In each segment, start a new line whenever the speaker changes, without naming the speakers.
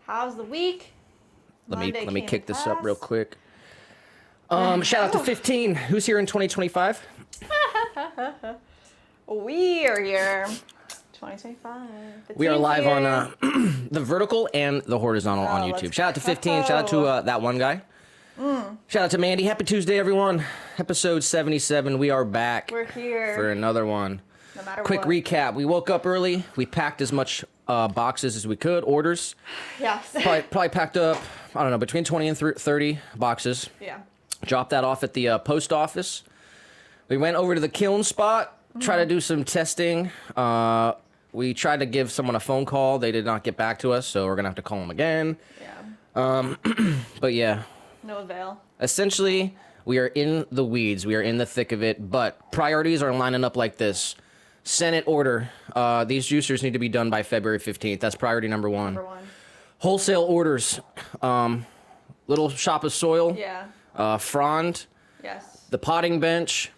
How's the week?
Let me kick this up real quick. Shout out to 15. Who's here in 2025?
We are here. 2025.
We are live here on the vertical and the horizontal on YouTube. Shout out to 15. Shout out to that one guy. Shout out to Mandy. Happy Tuesday, everyone. Episode 77. We are back.
We're here
for another one.
No matter
Quick
what.
recap. We woke up early. We packed as much boxes as we could. Orders.
Yes.
Probably packed up, I don't know, between 20 and 30 boxes.
Yeah.
Dropped that off at the post office. We went over to the Kiln spot. Try to do some testing. We tried to give someone a phone call. They did not get back to us, so we're gonna have to call them again.
Yeah.
But yeah.
No avail.
Essentially, we are in the weeds. We are in the thick of it, but priorities are lining up like this. Senate order. These juicers need to be done by February 15th. That's priority number one.
Number one.
Wholesale orders. Little shop of soil.
Yeah.
Frond.
Yes.
The potting bench.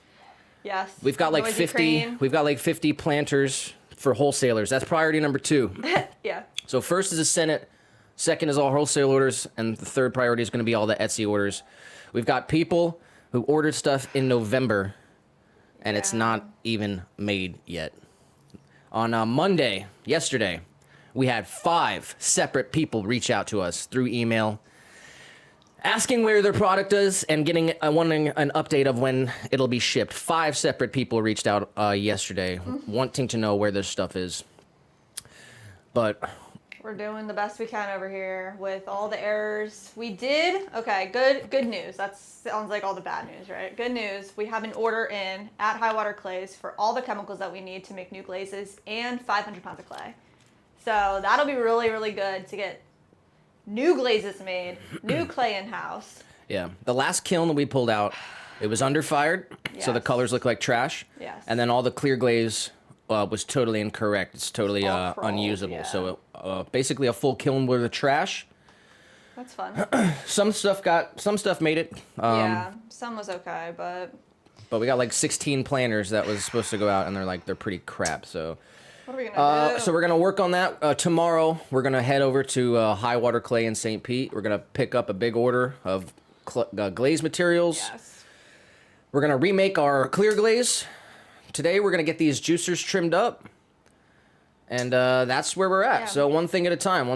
Yes.
We've got like
Noisy
50.
crane.
We've got like 50 planters for wholesalers. That's priority number 2.
Yeah.
So first is the Senate, second is all wholesale orders, and the third priority is going to be all the Etsy orders. We've got people who ordered stuff in November, and it's not even made yet. On Monday, yesterday, we had 5 separate people reach out to us through email, asking where their product is and wanting an update of when it'll be shipped. 5 separate people reached out yesterday, wanting to know where their stuff is. But
we're doing the best we can over here with all the errors. We did, okay, good news. That sounds like all the bad news, right? Good news, we have an order in at High Water Clays for all the chemicals that we need to make new glazes and 500 pounds of clay. So that'll be really, really good to get new glazes made, new clay in-house.
yeah, the last kiln that we pulled out, it was underfired, so the
Yes.
colors look like trash.
Yes.
And then all the clear glaze was totally incorrect. It's totally
all crawled,
unusable.
yeah.
So basically a full kiln worth of trash.
That's fun.
Some stuff made it.
Yeah, some was okay, but
But we got like 16 planters that was supposed to go out, and they're pretty crap. So.
what are we gonna do?
So we're gonna work on that tomorrow. We're gonna head over to High Water Clay in St. Pete. We're gonna pick up a big order of glaze materials.
Yes.
We're gonna remake our clear glaze. Today we're gonna get these juicers trimmed up, and that's where we're at.
Yeah.
So one thing at a time.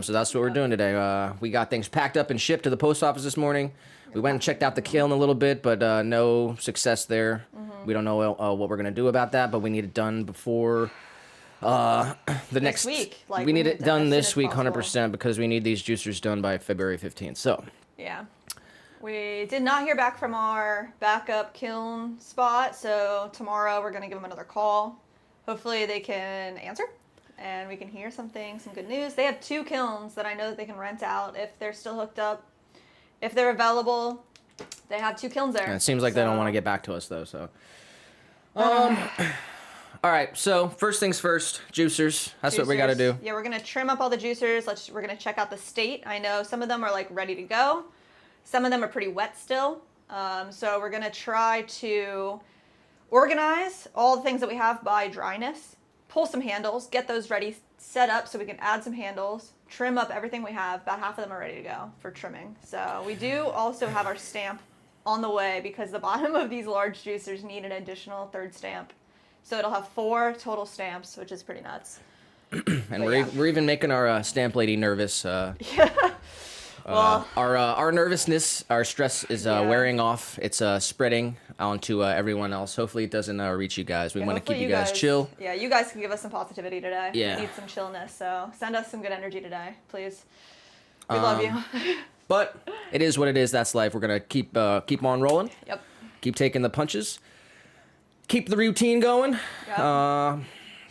So that's what we're doing today. We got things packed up and shipped to the post office this morning. We went and checked out the kiln a little bit, but no success there. We don't know what we're gonna do about that, but we need it done before. The next
week.
We need it done
as
this
soon as
week, 100%, because we need these juicers done by February 15th. So,
Yeah. We did not hear back from our backup kiln spot, so tomorrow we're going to give them another call. Hopefully they can answer and we can hear some good news. They have 2 kilns that I know that they can rent out if they're still hooked up. If they're available, they have 2 kilns there.
and it seems like they don't want to get back to us, though. So, all right. So first things first, juicers. That's what we got to do.
Yeah, we're going to trim up all the juicers. We're going to check out the state. I know some of them are like ready to go. Some of them are pretty wet still. So we're going to try to organize all the things that we have by dryness, pull some handles, get those ready, set up so we can add some handles, trim up everything we have. About half of them are ready to go for trimming. So we do also have our stamp on the way because the bottom of these large juicers need an additional 3rd stamp. So it'll have 4 total stamps, which is pretty nuts.
And we're even making our stamp lady nervous.
Yeah. Well,
our nervousness, our stress is wearing off. It's spreading onto everyone else. Hopefully it doesn't reach you guys. We want to keep you guys chill.
Yeah, you guys can give us some positivity today.
Yeah.
We need some chillness, so send us some good energy today, please. We love you.
But it is what it is. That's life. We're going to keep on rolling.
Yep.
Keep taking the punches. Keep the routine going.
Yep.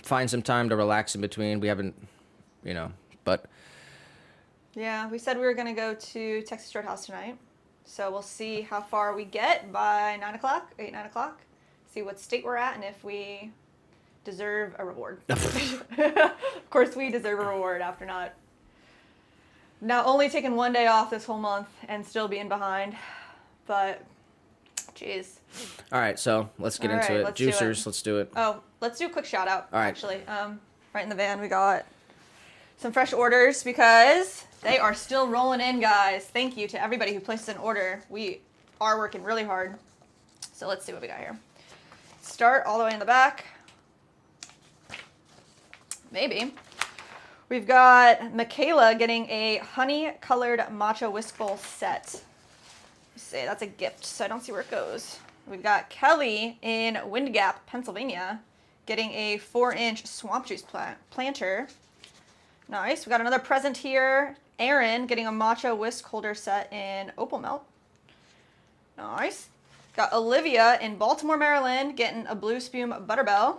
Find some time to relax in between. We haven't, but...
Yeah, we said we were going to go to Texas Roadhouse tonight. So we'll see how far we get by 9 o'clock, 9 o'clock. See what state we're at and if we deserve a reward. Of course, we deserve a reward after not only taking 1 day off this whole month and still being behind. But, jeez.
All right, so let's get into it. Juicers, let's do it.
Oh, let's do a quick shout out,
All right.
actually. Right in the van, we got some fresh orders because They are still rolling in, guys. Thank you to everybody who placed an order. We are working really hard. So let's see what we got here. Start all the way in the back. Maybe. We've got Michaela getting a honey-colored matcha whisk bowl set. Let's see, that's a gift, so I don't see where it goes. We've got Kelly in Wind Gap, Pennsylvania, getting a 4-inch swamp juice planter. Nice. We got another present here. Aaron getting a matcha whisk holder set in opal melt. Nice. Got Olivia in Baltimore, Maryland, getting a blue spume butterbell.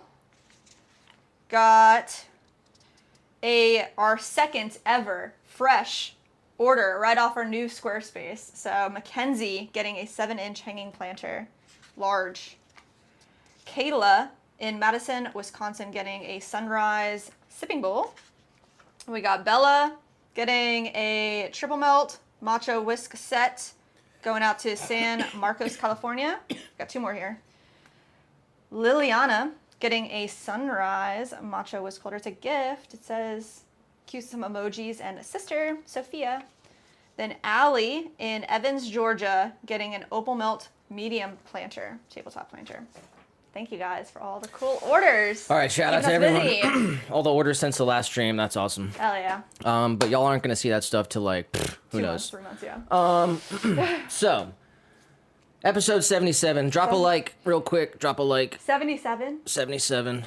Got our second ever fresh order right off our new Squarespace. So Mackenzie getting a 7-inch hanging planter, large. Kayla in Madison, Wisconsin, getting a sunrise sipping bowl. We got Bella getting a triple melt matcha whisk set, going out to San Marcos, California. Got 2 more here. Liliana getting a sunrise matcha whisk holder. It's a gift. It says cute, some emojis, and a sister, Sophia. Then Allie in Evans, Georgia, getting an opal melt medium planter, tabletop planter. Thank you guys for all the cool orders.
All right, shout out to
Keeping us
everyone.
busy.
All the orders since the last stream. That's awesome.
Hell yeah.
But y'all aren't gonna see that stuff till like who
2
knows.
months, 3 months, yeah.
So, episode 77. Drop a like real quick. Drop a like.
77?
77.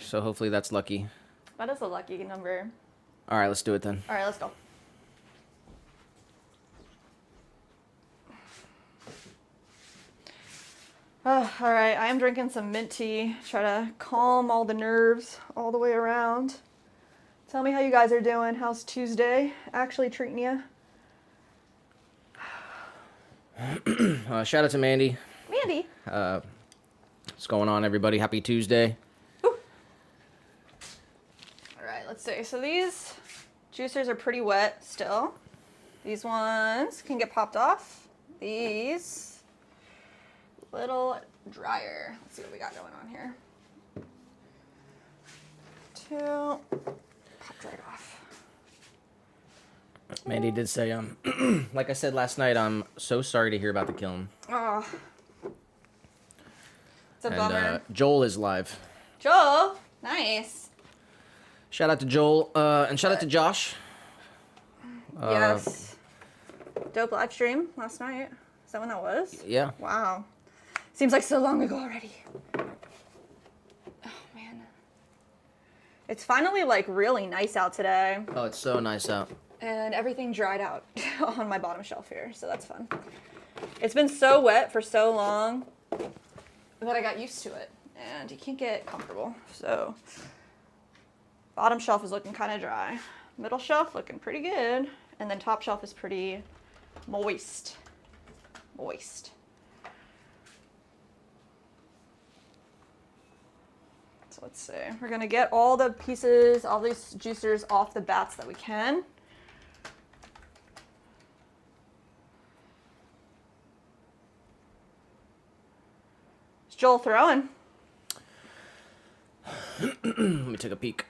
So hopefully that's lucky.
That is a lucky number.
All right, let's do it then.
All right, let's go. Oh, all right, I am drinking some mint tea. Try to calm all the nerves all the way around. Tell me how you guys are doing. How's Tuesday actually treating you?
Shout out to Mandy.
Mandy.
What's going on, everybody? Happy Tuesday.
Ooh. All right, let's see. So these juicers are pretty wet still. These ones can get popped off. These little drier. Let's see what we got going on here. 2 popped right off.
Mandy did say, like I said last night, I'm so sorry to hear about the kiln.
Oh, it's a bummer.
Joel is live.
Joel, nice.
Shout out to Joel, and shout out to Josh.
Yes. Dope live stream last night. Is that when that was?
Yeah.
Wow. Seems like so long ago already. Oh, man. It's finally, like, really nice out today.
Oh, it's so nice out.
And everything dried out on my bottom shelf here, so that's fun. It's been so wet for so long that I got used to it, and you can't get comfortable. So, bottom shelf is looking kind of dry. Middle shelf looking pretty good, and then top shelf is pretty moist. Moist. So let's see. We're gonna get all the pieces, all these juicers off the bats that we can. Is Joel throwing?
Let me take a peek.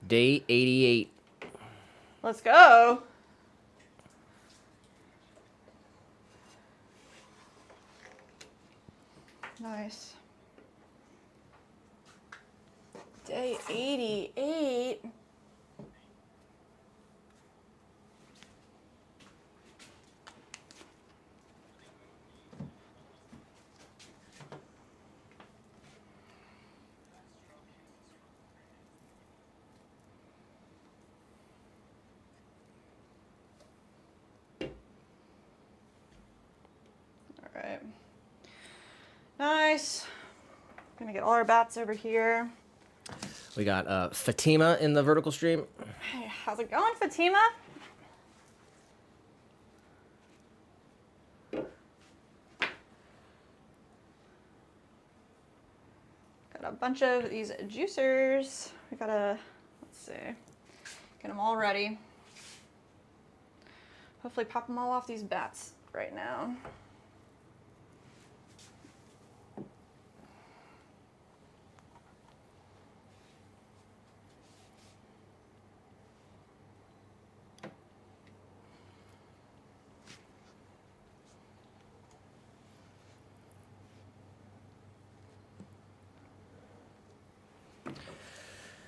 Day 88.
Let's go. Nice. Day 88. All right. Nice. Gonna get all our bats over here.
We got Fatima in the vertical stream.
Hey, how's it going, Fatima? Got a bunch of these juicers. We gotta, let's see, get them all ready. Hopefully pop them all off these bats right now.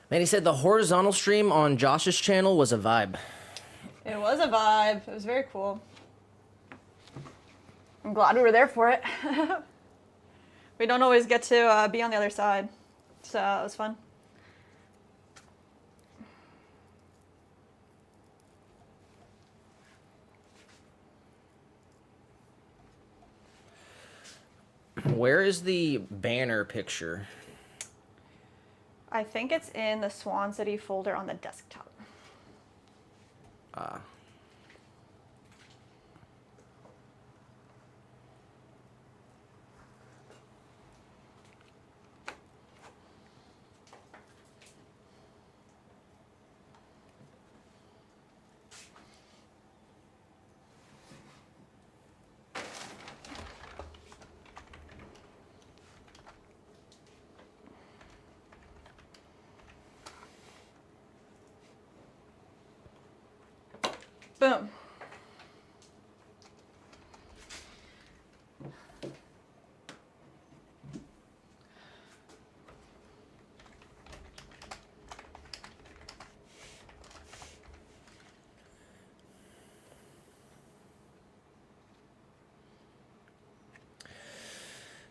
Man, he said the horizontal stream on Josh's channel was a vibe.
It was a vibe. It was very cool. I'm glad we were there for it. We don't always get to be on the other side, so it was fun.
Where is the banner picture?
I think it's in the Swan City folder on the desktop. Boom.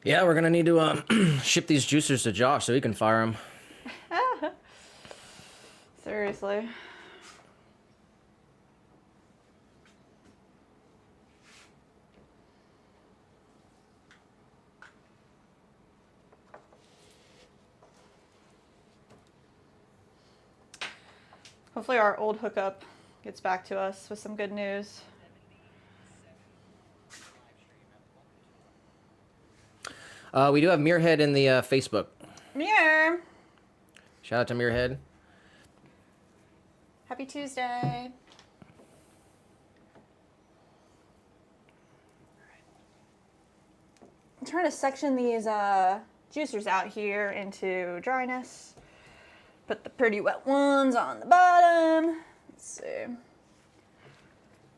Yeah, we're gonna need to ship these juicers to Josh so he can fire them.
Seriously. Hopefully our old hookup gets back to us with some good news.
We do have Muirhead in the Facebook.
Yeah.
Shout out to Muirhead.
Happy Tuesday. I'm trying to section these juicers out here into dryness. Put the pretty wet ones on the bottom. Let's see.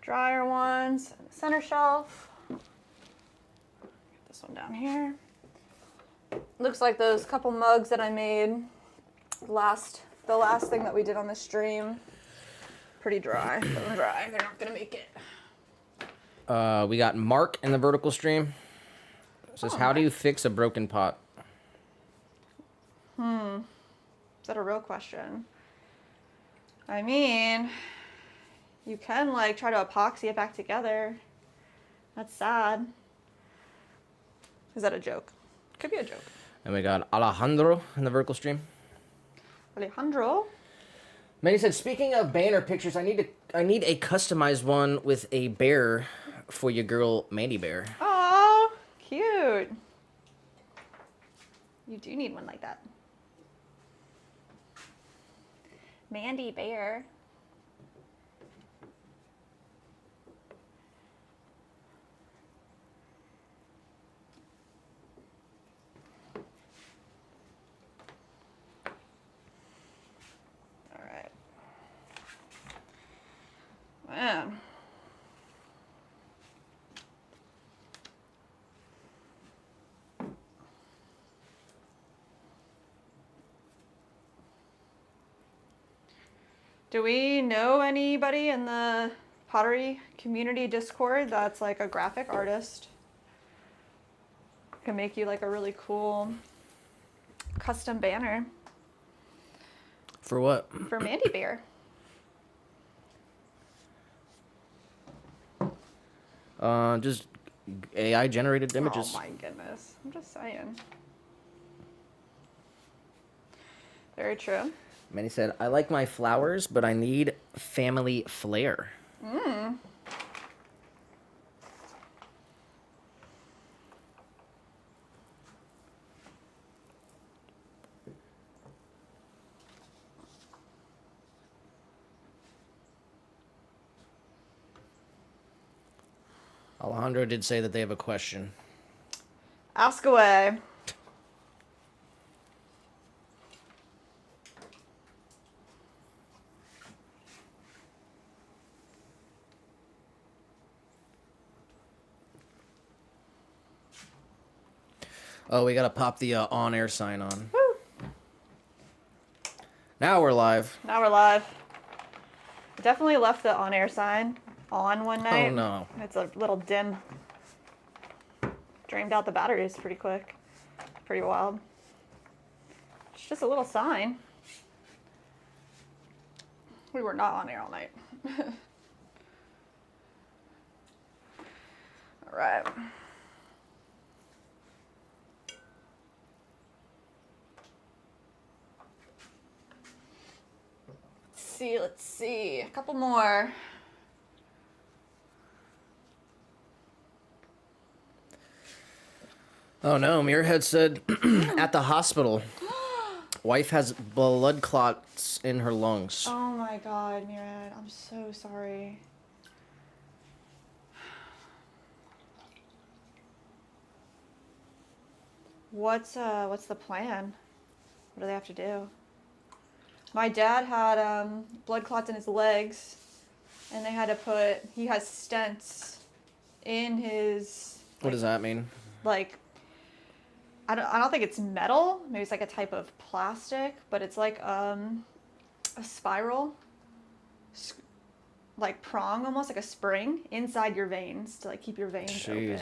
Drier ones on the center shelf. Get this one down here. Looks like those couple mugs that I made the last thing that we did on the stream. Pretty dry. They're dry. They're not gonna make it.
We got Mark in the vertical stream. It says, how do you fix a broken pot?
Is that a real question? I mean, you can like try to epoxy it back together. That's sad. Is that a joke? Could be a joke.
And we got Alejandro in the vertical stream.
Alejandro?
Manny said, speaking of banner pictures, I need a customized one with a bear for your girl Mandy Bear.
Oh, cute. You do need one like that. Mandy Bear. All right. Man. Do we know anybody in the Pottery community Discord that's like a graphic artist? Can make you like a really cool custom banner
For what?
for Mandy Bear.
Just AI generated images.
Oh my goodness. I'm just saying. Very true.
Manny said, I like my flowers, but I need family flair. Alejandro did say that they have a question.
Ask away.
Oh, we gotta pop the on-air sign on.
Woo.
Now we're live.
Now we're live. I definitely left the on-air sign on one night.
Oh no.
It's a little dim. Drained out the batteries pretty quick. Pretty wild. It's just a little sign. We were not on air all night. All right. Let's see. A couple more.
Oh no, Mirrorhead said at the hospital. Wife has blood clots in her lungs.
Oh my god, Mirad. I'm so sorry. What's the plan? What do they have to do? My dad had blood clots in his legs, and they had to he has stents in his.
What does that mean?
Like, I don't think it's metal. Maybe it's like a type of plastic, but it's like a spiral, like prong almost, like a spring inside your veins to like keep your veins open.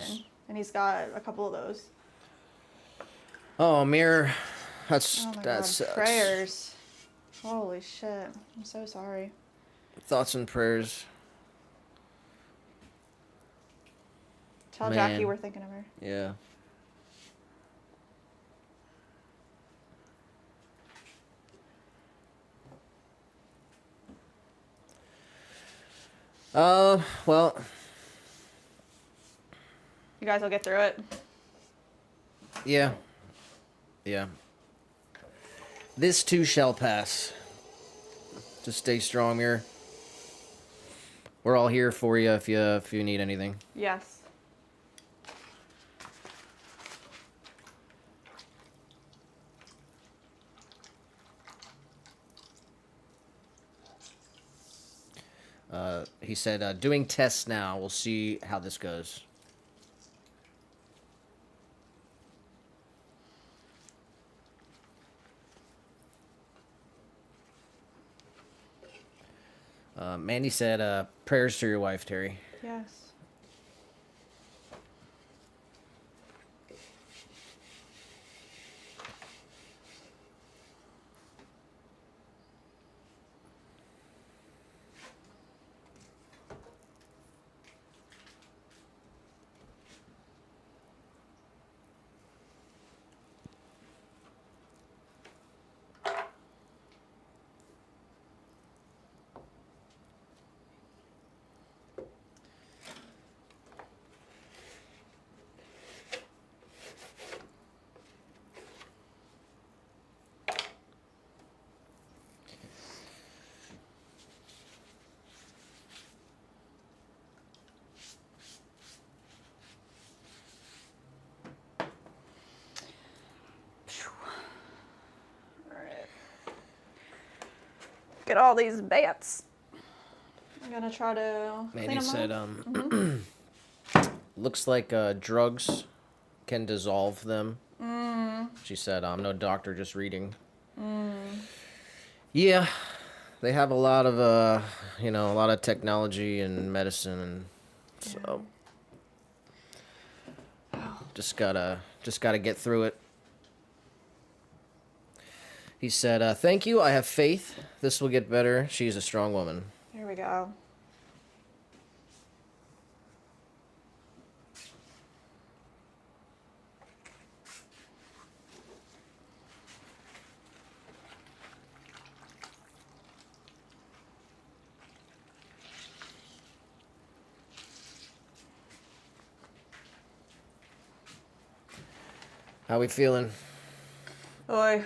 And he's got a couple of those.
Oh, Mirror,
Oh my
that's
God. Prayers. Holy shit. I'm so sorry.
Thoughts and prayers.
Tell
Man.
Jackie we're thinking of her.
Yeah. Well.
You guys will get through it.
Yeah. Yeah. This too shall pass. Just stay strong, Mirror. We're all here for you if you need anything.
Yes.
He said, doing tests now. We'll see how this goes. Mandy said, prayers to your wife, Terry.
Yes. Get all these bats. I'm gonna try to
Mandy
clean
said,
them
looks like drugs can dissolve them. She said, I'm no doctor, just reading. Yeah, they have a lot of, a lot of technology and medicine, and so just gotta get through it. He said, thank you, I have faith. This will get better. She's a strong woman.
Here we go.
How we feeling?
Boy,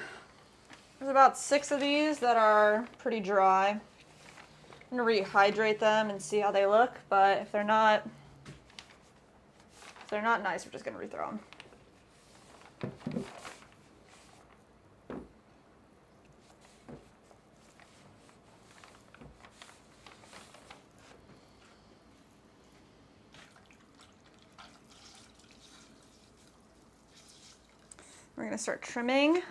there's about 6 of these that are pretty dry. I'm gonna rehydrate them and see how they look, but if they're not nice, we're just gonna rethrow them. We're gonna start trimming.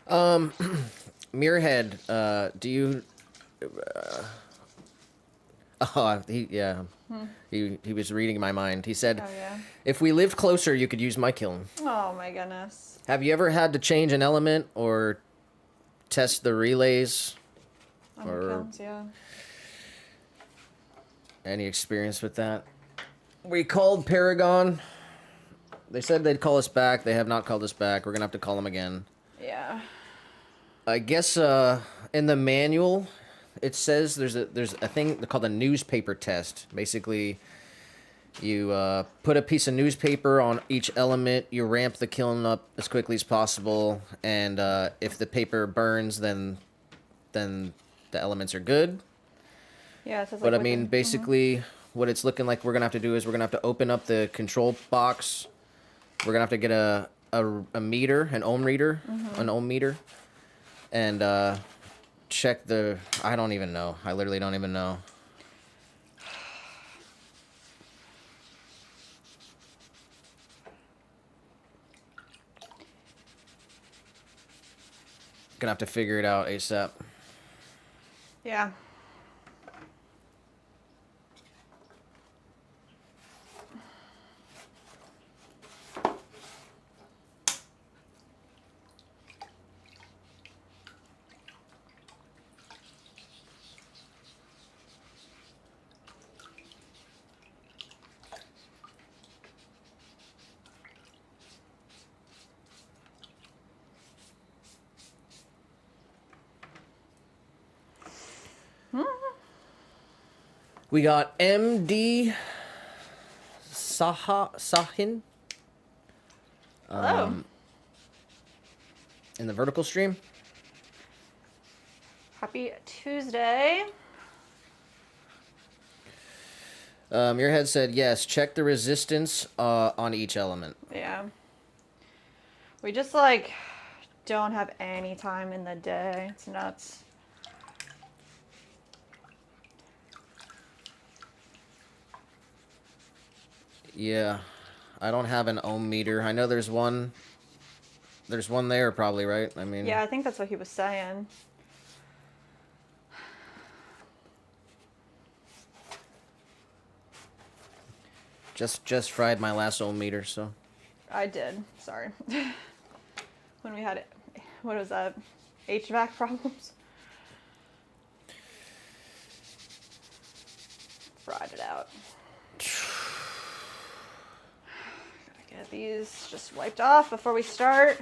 Muirhead, do you? Oh, he was reading my mind. He said,
Oh yeah.
"If we lived closer, you could use my kiln."
Oh my goodness.
Have you ever had to change an element or test the relays?
On the
Or
kilns, yeah.
any experience with that? We called Paragon. They said they'd call us back. They have not called us back. We're gonna have to call them again.
Yeah.
I guess in the manual, it says there's a thing called a newspaper test. Basically, you put a piece of newspaper on each element. You ramp the kiln up as quickly as possible, and if the paper burns, then the elements are good.
Yeah, it says
But
like
I mean, basically, what it's looking like we're gonna have to do is we're gonna have to open up the control box. We're gonna have to get a meter, an ohm reader, an ohm meter, and check the. I don't even know. I literally don't even know. Gonna have to figure it out ASAP.
Yeah.
We got MD Sahin
Hello.
in the vertical stream.
Happy Tuesday.
Your head said yes. Check the resistance on each element.
Yeah. We just like don't have any time in the day. It's nuts.
Yeah, I don't have an ohm meter. I know there's one. There's one there probably, right? I mean.
Yeah, I think that's what he was saying.
Just fried my last ohm meter, so.
I did. Sorry. When we had it, what was that? HVAC problems. Fried it out. Gotta get these just wiped off before we start.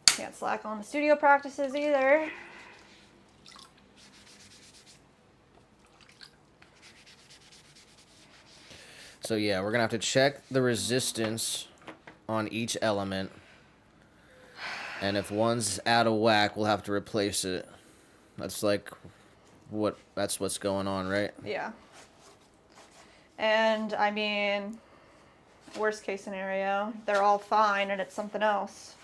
Can't slack on the studio practices either.
So yeah, we're gonna have to check the resistance on each element, and if one's out of whack, we'll have to replace it. That's like that's what's going on, right?
Yeah. And I mean, worst case scenario, they're all fine and it's something else.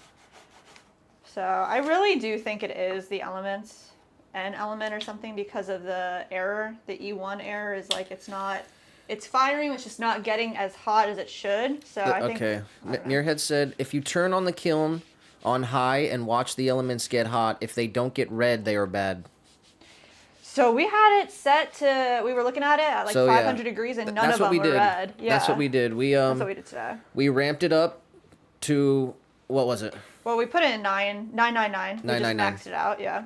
So I really do think it is the elements, an element or something, because of the error. The E1 error is like it's firing, it's just not getting as hot as it should. So I think.
Okay. Muirhead said if you turn on the kiln on high and watch the elements get hot, if they don't get red, they are bad.
So we had it set to, we were looking at it at like 500 degrees and none of them were red. Yeah.
That's what we did.
That's what we did today.
We ramped it up to, what was it?
Well, we put it in 999. We just maxed it out, yeah.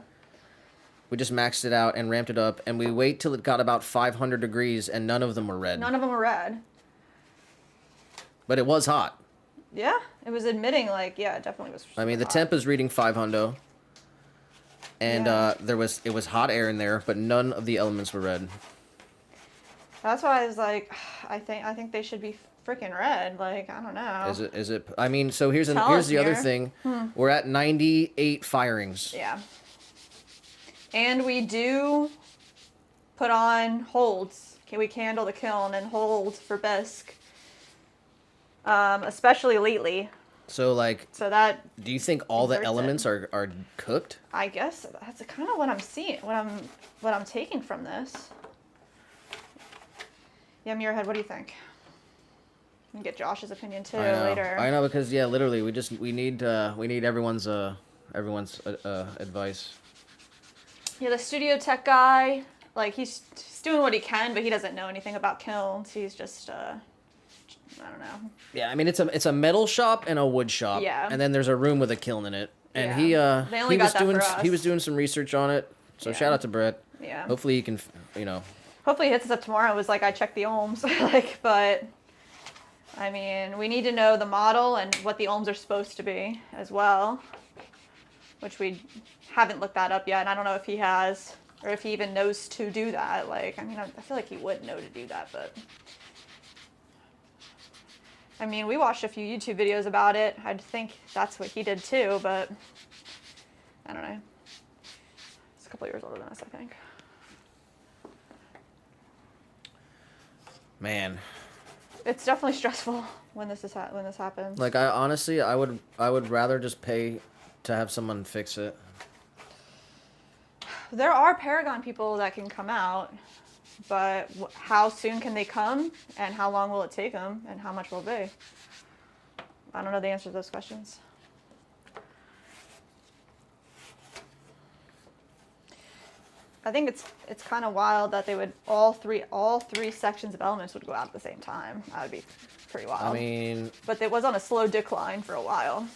We just maxed it out and ramped it up, and we wait till it got about 500 degrees, and none of them were red.
None of them were red.
But it was hot.
Yeah, it was admitting like, yeah, it definitely was.
I mean, the
hot.
temp is reading 500, and
Yeah.
it was hot air in there, but none of the elements were red.
That's why I was like, I think they should be freaking red. Like, I don't know.
Is it? I mean, so here's
Tell us
the other
here.
thing. We're at 98 firings.
Yeah. And we do put on holds. We candle the kiln and hold for bisque. Especially lately.
So like,
So that,
do you think all the
exerts it.
elements are cooked?
I guess that's kind of what I'm seeing, what I'm taking from this. Yeah, Muirhead, what do you think? We can get Josh's opinion too later.
I know, because yeah, literally we need everyone's everyone's advice.
Yeah, the studio tech guy, like he's doing what he can, but he doesn't know anything about kilns. He's just I don't know.
Yeah, I mean it's a metal shop and a wood shop.
Yeah.
And then there's a room with a kiln in it. And
They only got that for us.
he was doing some research on it. So
Yeah.
shout out to Brett.
Yeah.
Hopefully he can, you know.
Hopefully he hits us up tomorrow. It was like I checked the ohms, like, but I mean we need to know the model and what the ohms are supposed to be as well, which we haven't looked that up yet. And I don't know if he has or if he even knows to do that. Like, I mean, I feel like he would know to do that, but. I mean, we watched a few YouTube videos about it. I'd think that's what he did too, but I don't know. He's a couple years older than us, I think.
Man.
It's definitely stressful when this happens.
Like I honestly, I would rather just pay to have someone fix it.
There are Paragon people that can come out, but how soon can they come, and how long will it take them, and how much will it be? I don't know the answer to those questions. I think it's kind of wild that they would all three sections of elements would go out at the same time. That would be pretty wild.
I mean,
but it was on a slow decline for a while.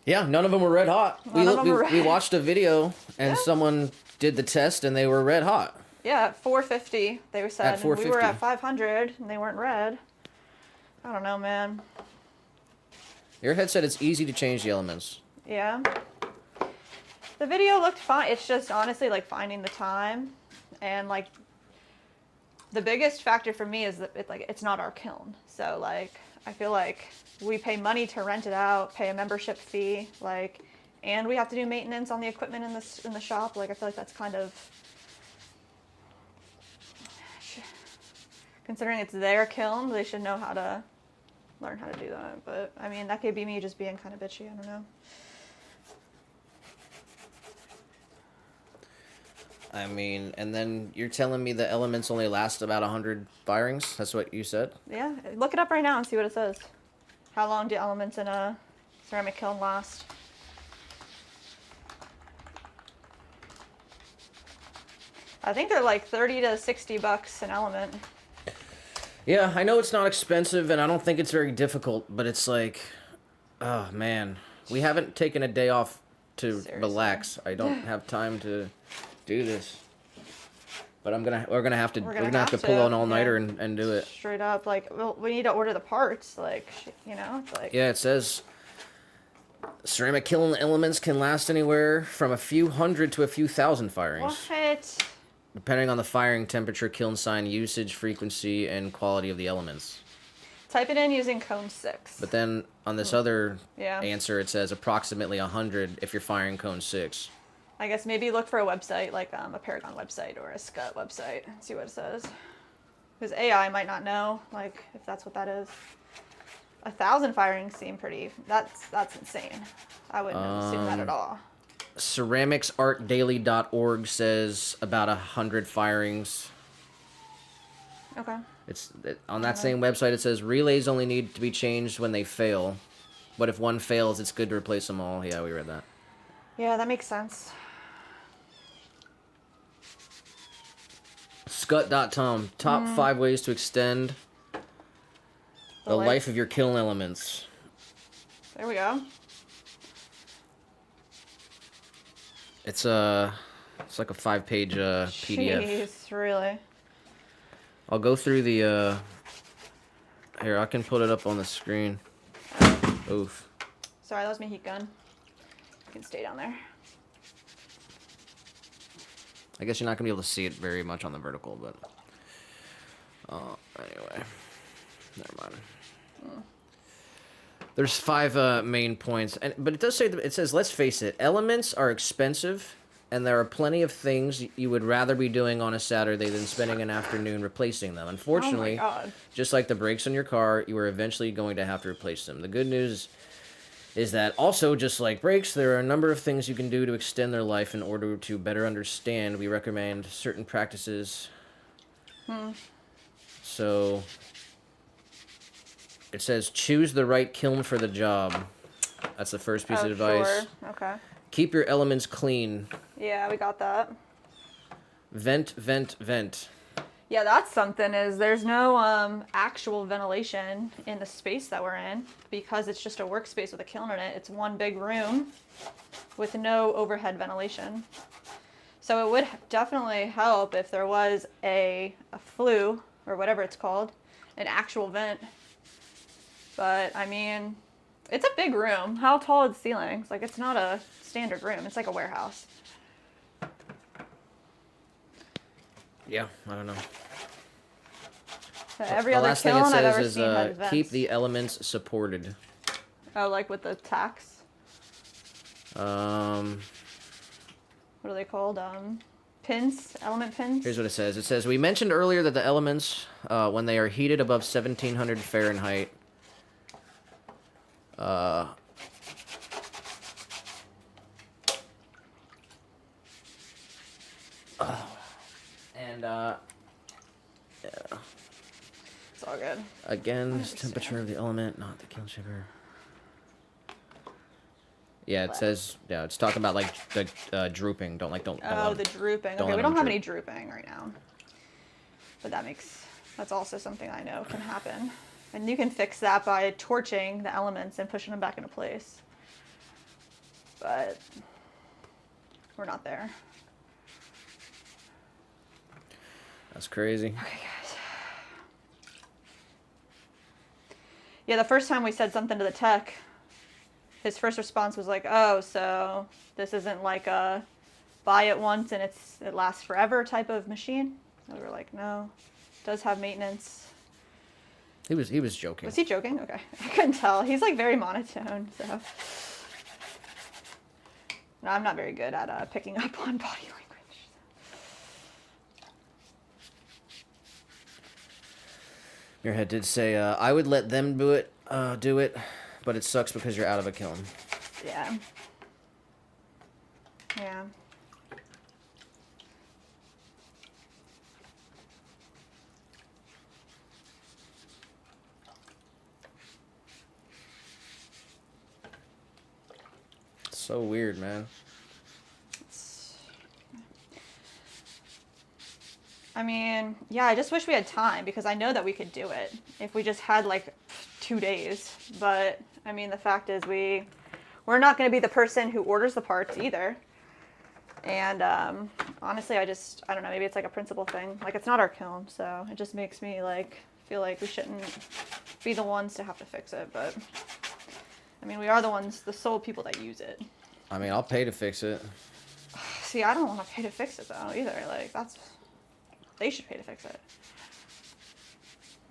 Yeah, none of them were red hot. We watched a video and someone did the test and they were red hot.
Yeah, at 450 they were said.
At 450.
And we were at 500 and they weren't red. I don't know, man.
Your head said it's easy to change the elements.
Yeah. The video looked fine. It's just honestly like finding the time, and like the biggest factor for me is that it's not our kiln. So like I feel like we pay money to rent it out, pay a membership fee, like, and we have to do maintenance on the equipment in the shop. Like I feel like that's kind of, considering it's their kiln, they should know how to learn how to do that. But I mean, that could be me just being kind of bitchy. I don't know.
I mean, and then you're telling me the elements only last about 100 firings? That's what you said?
Yeah, look it up right now and see what it says. How long do elements in a ceramic kiln last? I think they're like 30 to 60 bucks an element.
Yeah, I know it's not expensive and I don't think it's very difficult, but it's like, oh man, we haven't taken a day off to
Seriously.
Relax. I don't have time to do this. But we're gonna have to pull an all-nighter and do it.
Straight up, like, well, we need to order the parts, like, you know, it's like.
Yeah, it says ceramic kiln elements can last anywhere from a few hundred to a few thousand firings.
What?
Depending on the firing temperature, kiln sign, usage, frequency, and quality of the elements.
Type it in using cone 6.
But then on this other
Yeah.
answer, it says approximately 100 if you're firing cone 6.
I guess maybe look for a website, like a Paragon website or a Scut website, and see what it says. Because AI might not know, like, if that's what that is. 1,000 firings seem pretty, that's insane. I wouldn't assume that at all.
Ceramicsartdaily.org says about 100 firings.
Okay.
On that same website, it says relays only need to be changed when they fail. But if one fails, it's good to replace them all. Yeah, we read that.
Yeah, that makes sense.
Scut.com, top 5 ways to extend the life of your kiln elements.
There we go.
It's like a 5-page PDF.
Jeez, really?
I'll go through the here, I can put it up on the screen. Oof.
Sorry, that was my heat gun. You can stay down there.
I guess you're not gonna be able to see it very much on the vertical, but anyway, never mind. There's 5 main points, but it does say it says, let's face it, elements are expensive, and there are plenty of things you would rather be doing on a Saturday than spending an afternoon replacing them. Unfortunately, just like the brakes on your car, you are eventually going to have to replace them. The good news is that also, just like brakes, there are a number of things you can do to extend their life in order to better understand. We recommend certain practices. So it says choose the right kiln for the job. That's the first piece
Oh,
of advice.
sure. Okay.
Keep your elements clean.
Yeah, we got that.
Vent, vent, vent.
Yeah, that's something, is there's no actual ventilation in the space that we're in because it's just a workspace with a kiln in it. It's one big room with no overhead ventilation. So it would definitely help if there was a flue, or whatever it's called, an actual vent. But I mean, it's a big room. How tall are the ceilings? Like, it's not a standard room. It's like a warehouse.
Yeah, I don't know.
So every
The
other
last thing it
kiln I've
says
ever
is
seen has vents.
keep the elements supported.
Oh, like with the tacks?
Um,
What are they called? Pins? Element pins?
Here's what it says. It says, we mentioned earlier that the elements, when they are heated above 1700 Fahrenheit, yeah.
It's all good.
Again, this temperature of the element, not the kiln sugar. Yeah, it says, yeah, it's talking about like the drooping. Don't.
Oh, the drooping.
don't
Okay,
let
we
them
don't have
droop.
any drooping right now. But that's also something I know can happen. And you can fix that by torching the elements and pushing them back into place. But we're not there.
That's crazy.
Okay, guys. Yeah, the first time we said something to the tech, his first response was like, oh, so this isn't like a buy it once and it lasts forever type of machine? And we were like, no, it does have maintenance.
He was joking.
Was he joking? Okay. I couldn't tell. He's like very monotone, so. No, I'm not very good at picking up on body language.
Your head did say, I would let them do it, but it sucks because you're out of a kiln.
Yeah. Yeah.
So weird, man.
I mean, yeah, I just wish we had time because I know that we could do it if we just had like 2 days. But I mean, the fact is we're not going to be the person who orders the parts either. And honestly, I don't know, maybe it's like a principle thing. Like, it's not our kiln, so it just makes me like feel like we shouldn't be the ones to have to fix it. But I mean, we are the sole people that use it.
I mean, I'll pay to fix it.
See, I don't want to pay to fix it though either. Like, they should pay to fix it.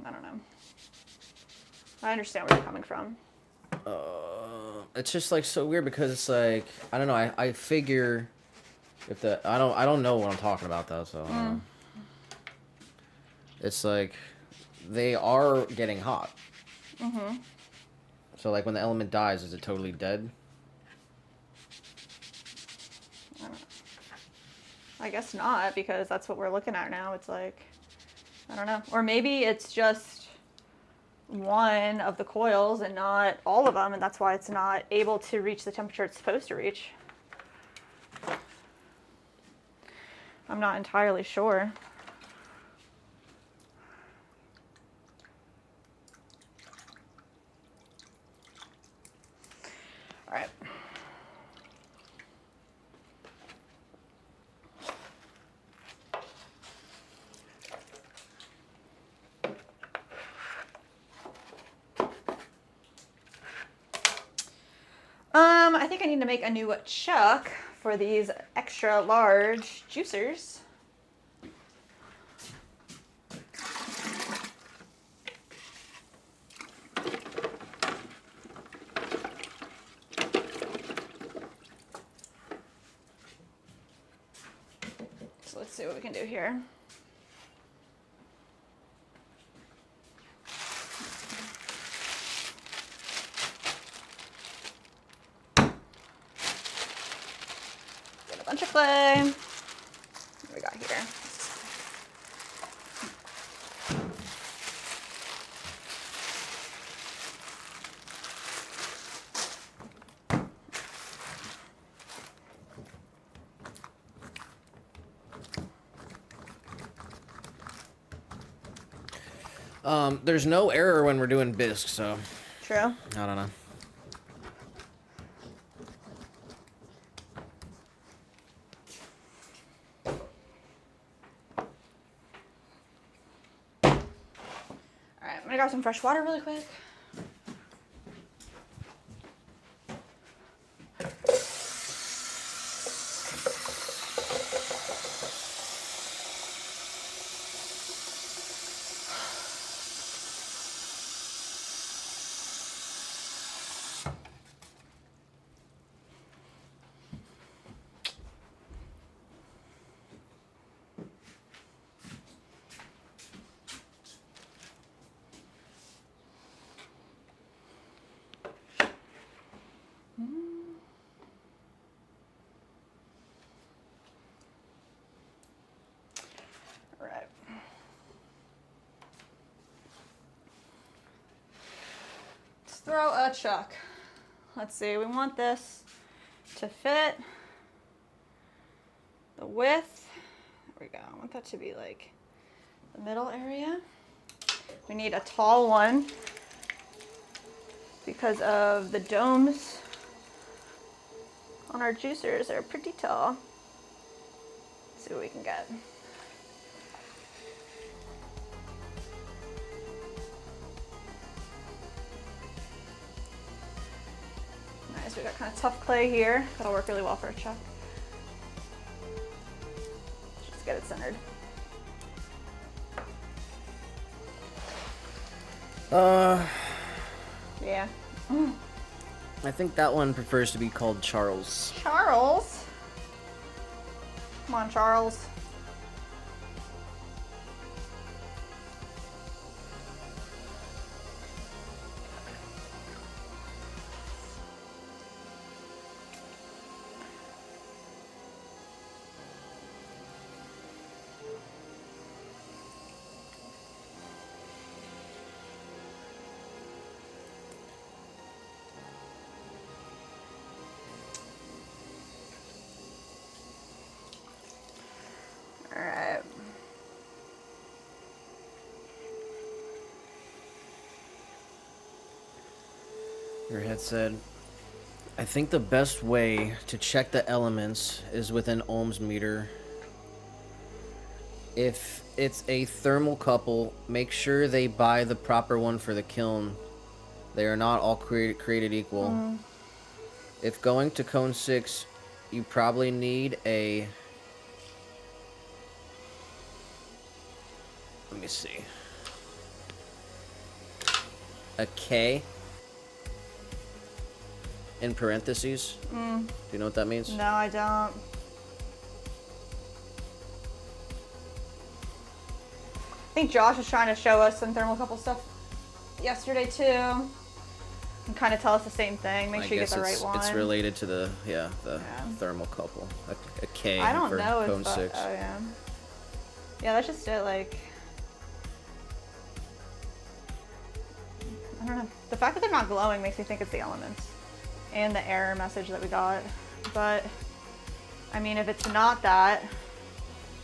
I don't know. I understand where you're coming from.
It's just like so weird because it's like, I don't know. I figure if I don't know what I'm talking about though. So it's like they are getting hot. Mm-hmm. So like when the element dies, is it totally dead?
I guess not, because that's what we're looking at now. It's like, I don't know. Or maybe it's just one of the coils and not all of them, and that's why it's not able to reach the temperature it's supposed to reach. I'm not entirely sure. All right. I think I need to make a new chuck for these extra large juicers. So let's see what we can do here. Bunch of clay. What do we got here?
There's no error when we're doing bisque, so
True.
I don't know.
Alright, I'm gonna grab some fresh water really quick. Alright. Let's throw a chuck. Let's see, we want this to fit the width. There we go. I want that to be like the middle area. We need a tall one because of the domes on our juicers are pretty tall. Let's see what we can get. Nice, we got kind of tough clay here. That'll work really well for a chuck. Just get it centered. Yeah.
I think that one prefers to be called Charles.
Charles. Come on, Charles. All right.
Your head said, I think the best way to check the elements is with an ohms meter. If it's a thermal couple, make sure they buy the proper one for the kiln. They are not all created equal. If going to cone 6, you probably need a... Let me see. A K in parentheses. Do you know what that means?
No, I don't. I think Josh was trying to show us some thermocouple stuff yesterday too, and kind of tell us the same thing. Make sure you get the right one.
It's related to the thermocouple. A K
I don't
for
know
cone
if
6.
Oh yeah. Yeah, that's just it. Like, I don't know. The fact that they're not glowing makes me think it's the elements and the error message that we got. But I mean, if it's not that,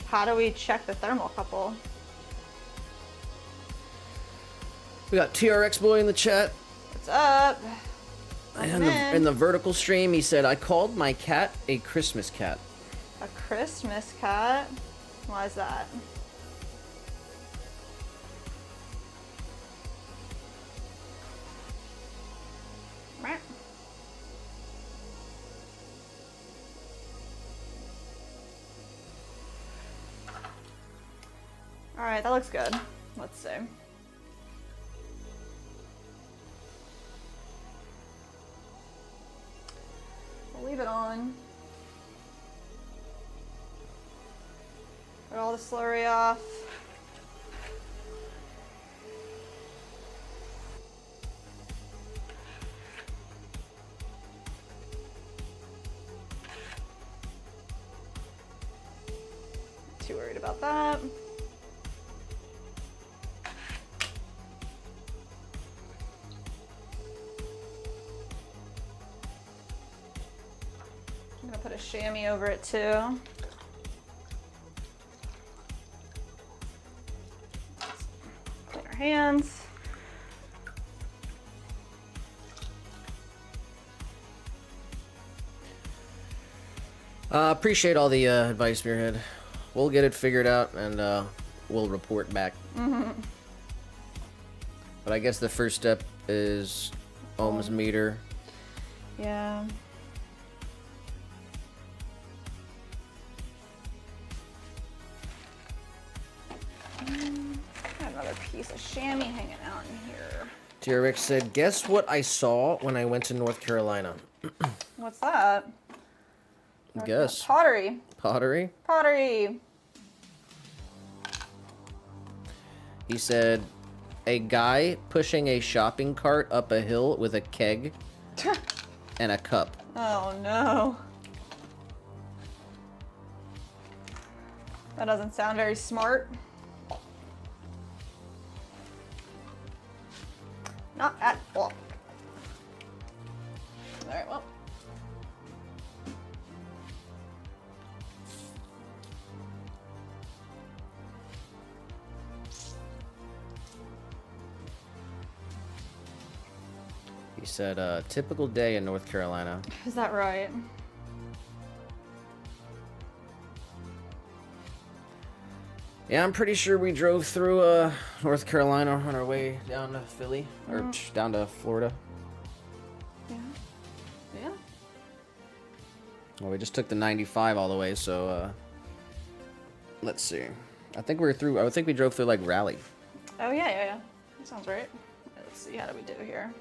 how do we check the thermocouple?
We got TRX Boy in the chat.
What's up?
In the vertical stream, he said, I called my cat a Christmas cat.
A Christmas cat? Why is that? Right. All right, that looks good. Let's see. We'll leave it on. Get all the slurry off. Too worried about that. I'm gonna put a chamois over it too. Clean our hands.
Appreciate all the advice, Spearhead. We'll get it figured out and we'll report back. But I guess the first step is ohms meter.
Yeah. Got another piece of chamois hanging out in here.
T-Rex said, guess what I saw when I went to North Carolina?
What's that?
Guess.
Pottery.
Pottery?
Pottery.
He said, a guy pushing a shopping cart up a hill with a keg and a cup.
Oh no. That doesn't sound very smart. Not at all. Alright, well.
He said, typical day in North Carolina.
Is that right?
Yeah, I'm pretty sure we drove through North Carolina on our way down to Philly, or down to Florida.
Yeah. Yeah.
Well, we just took the 95 all the way, so let's see. I think we drove through like Raleigh.
Oh yeah, yeah, yeah. That sounds right. Let's see, how do we do here?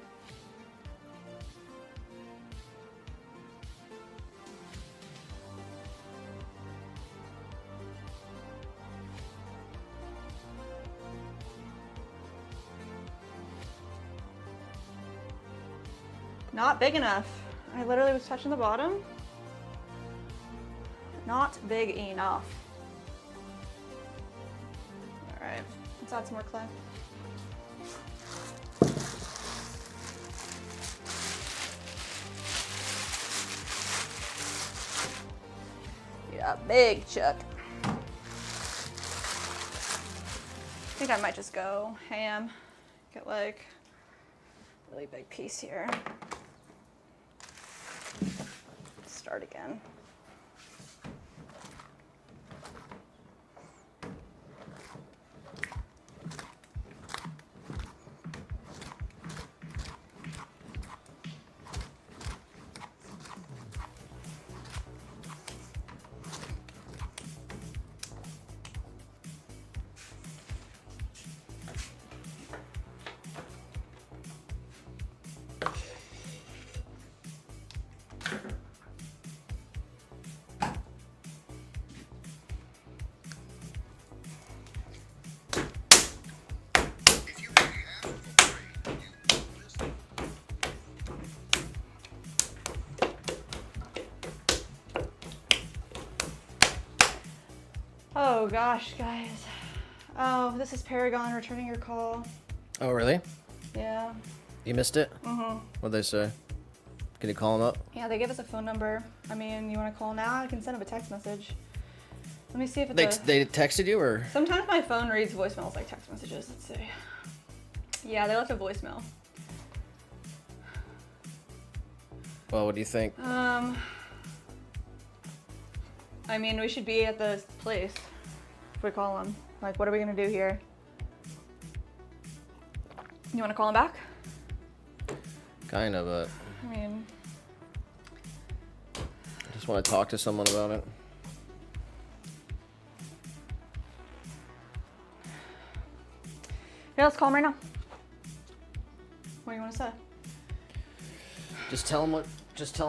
Not big enough. I literally was touching the bottom. Not big enough. All right, let's add some more clay. Yeah, big chuck. I think I might just go ham. Get like a really big piece here. Start again. Oh gosh, guys. Oh, this is Paragon returning your call.
Oh, really?
Yeah.
You missed it?
Mm-hmm.
What'd they say? Can you call them up?
Yeah, they gave us a phone number. I mean, you want to call now? I can send them a text message. Let me see if it's
They texted you, or?
Sometimes my phone reads voicemails like text messages. Let's see. Yeah, they left a voicemail.
Well, what do you think?
I mean, we should be at the place if we call them. Like, what are we gonna do here? You want to call him back?
Kind of, but
I mean,
I just want to talk to someone about it.
yeah, let's call him right now. What do you want to say?
Just tell them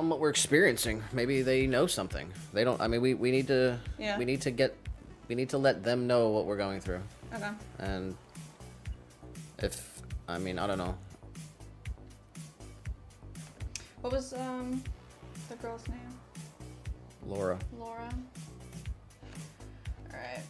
what we're experiencing. Maybe they know something. They don't. I mean, we need to.
Yeah.
We need to let them know what we're going through.
Okay.
And I don't know.
What was the girl's name?
Laura.
Laura. All right.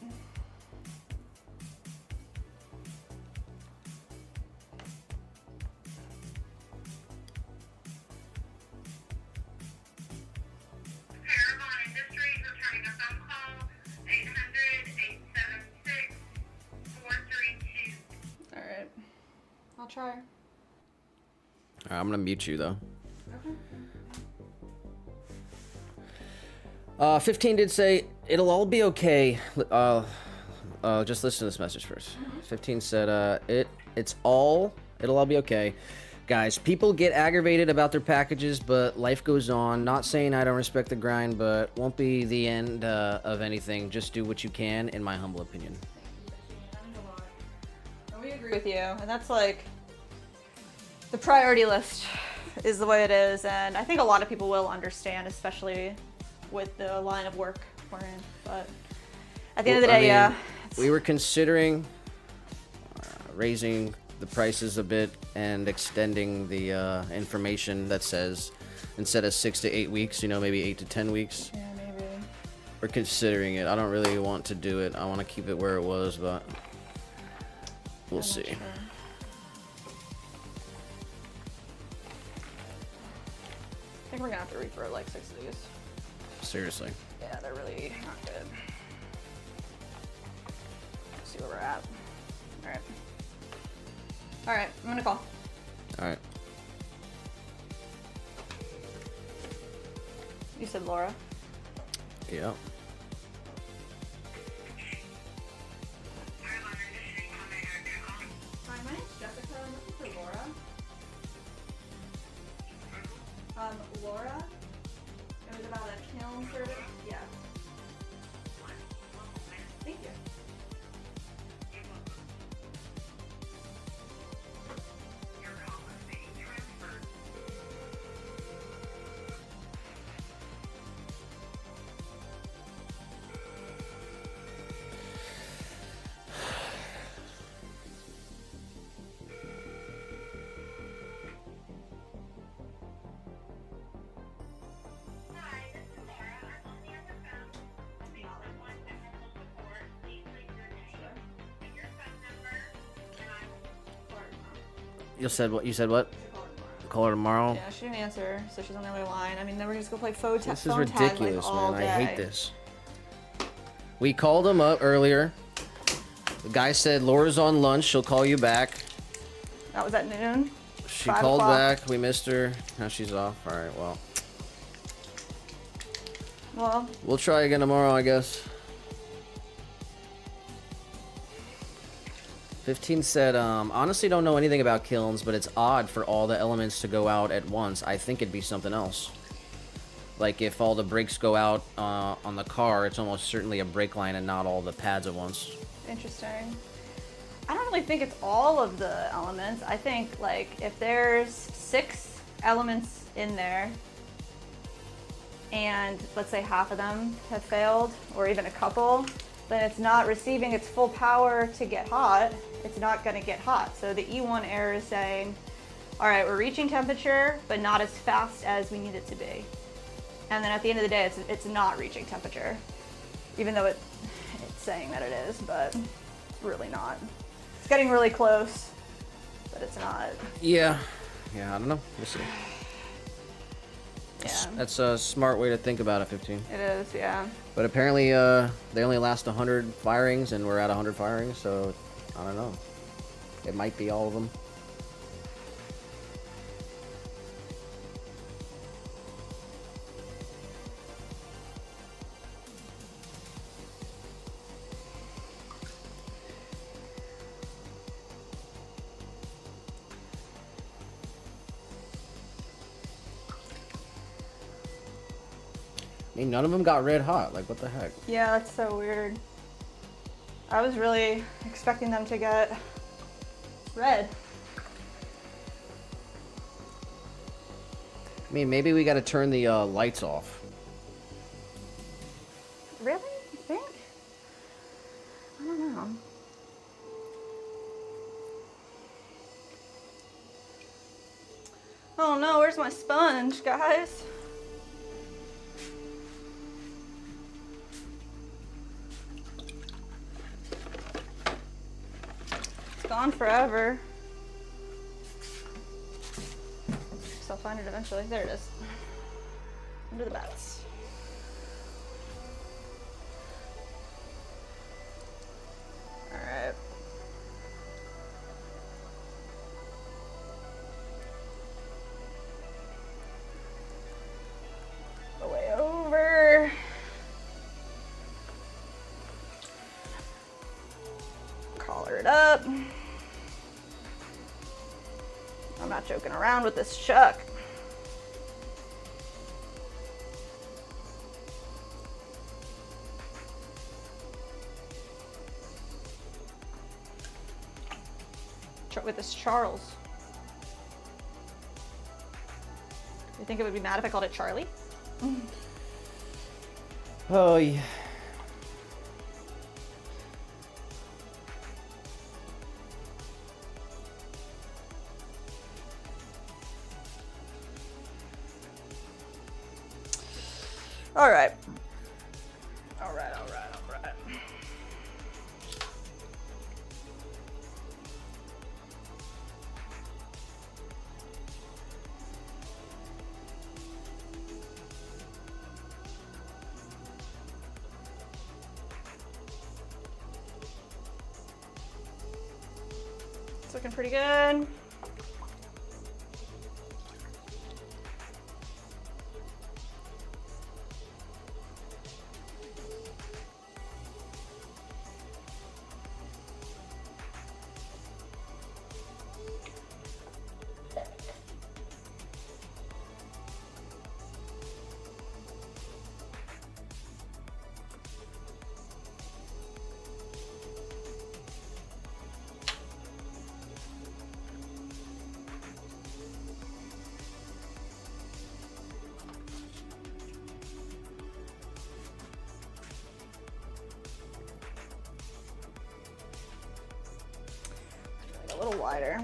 All right. I'll try.
All right, I'm gonna mute you though.
Okay.
15 did say it'll all be okay. Just listen to this message first. 15 said it'll all be okay. Guys, people get aggravated about their packages, but life goes on. Not saying I don't respect the grind, but won't be the end of anything. Just do what you can, in my humble opinion.
That means a lot. And we agree with you, and that's like the priority list is the way it is, and I think a lot of people will understand, especially with the line of work we're in. But at the end of the day, yeah.
We were considering raising the prices a bit and extending the information that says instead of 6 to 8 weeks, you know, maybe 8 to 10 weeks.
Yeah, maybe.
We're considering it. I don't really want to do it. I want to keep it where it was, but we'll see.
Sure. I think we're gonna have to refurb like 6 of these.
Seriously.
Yeah, they're really not good. Let's see where we're at. Alright. Alright, I'm gonna call.
Alright.
You said Laura.
Yeah.
Hi, my name's Jessica. I'm looking for Laura. Laura? It was about a kiln service? Yeah. Thank you.
You said what? You said what? Call her tomorrow.
Yeah, she didn't answer, so she's on the other line. I mean, then we're just gonna play phone tag.
This is ridiculous,
like, all
man.
day.
I hate this. We called him up earlier. The guy said Laura's on lunch. She'll call you back.
That was at noon.
She
5
called
o'clock.
back. We missed her. Now she's off. All right, well.
Well,
We'll try again tomorrow, I guess. 15 said, honestly don't know anything about kilns, but it's odd for all the elements to go out at once. I think it'd be something else. Like if all the brakes go out on the car, it's almost certainly a brake line and not all the pads at once.
interesting. I don't really think it's all of the elements. I think like if there's 6 elements in there and let's say half of them have failed or even a couple, then it's not receiving its full power to get hot. It's not going to get hot. So the E1 error is saying, all right, we're reaching temperature, but not as fast as we need it to be. And then at the end of the day, it's not reaching temperature, even though it's saying that it is, but it's really not. It's getting really close, but it's not.
Yeah. Yeah, I don't know. We'll see.
Yeah,
That's a smart way to think about it, 15.
it is, yeah.
But apparently they only last 100 firings, and we're at 100 firings, so I don't know. It might be all of them. I mean, none of them got red hot. Like, what the heck?
Yeah, that's so weird. I was really expecting them to get red.
I mean, maybe we got to turn the lights off.
Really? You think? I don't know. Oh no, where's my sponge, guys? It's gone forever. So I'll find it eventually. There it is. Under the bats. Alright. not joking around with this chuck. With this Charles. You think it would be mad if I called it Charlie?
Oh, yeah.
All right. All right. It's looking pretty good. A little wider.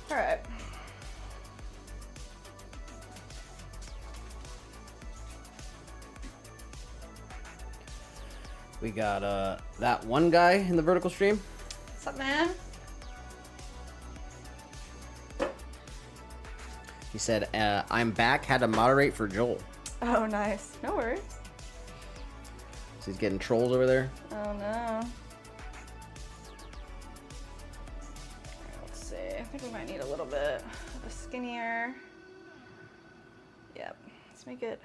All right.
We got that one guy in the vertical stream.
What's up, man?
He said, I'm back, had to moderate for Joel.
Oh, nice. No worries.
So he's getting trolls over there.
Oh, no. Let's see. I think we might need a little bit of a skinnier. Yep. Let's make it.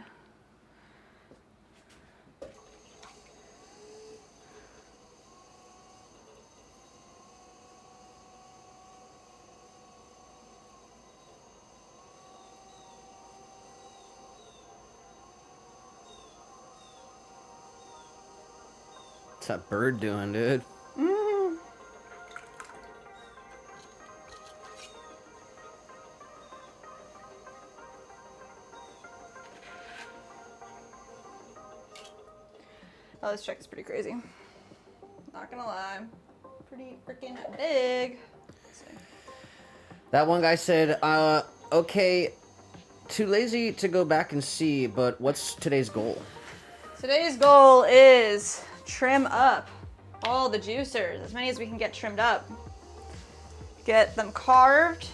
What's that bird doing, dude?
Oh, this check is pretty crazy. Not gonna lie. Pretty freaking big. Let's see.
That one guy said, okay, too lazy to go back and see, but what's today's goal?
Today's goal is trim up all the juicers, as many as we can get trimmed up. Get them carved,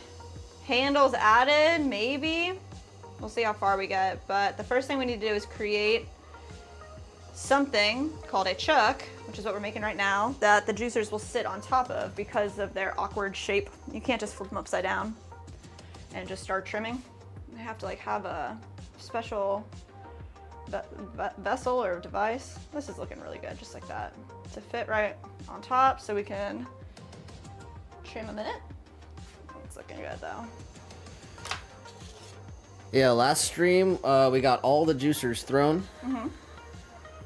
handles added, maybe. We'll see how far we get, but the first thing we need to do is create something called a chuck, which is what we're making right now, that the juicers will sit on top of because of their awkward shape. You can't just flip them upside down and just start trimming. They have to like have a special vessel or device. This is looking really good, just like that, to fit right on top so we can trim them in it. It's looking good though.
Yeah, last stream, we got all the juicers thrown.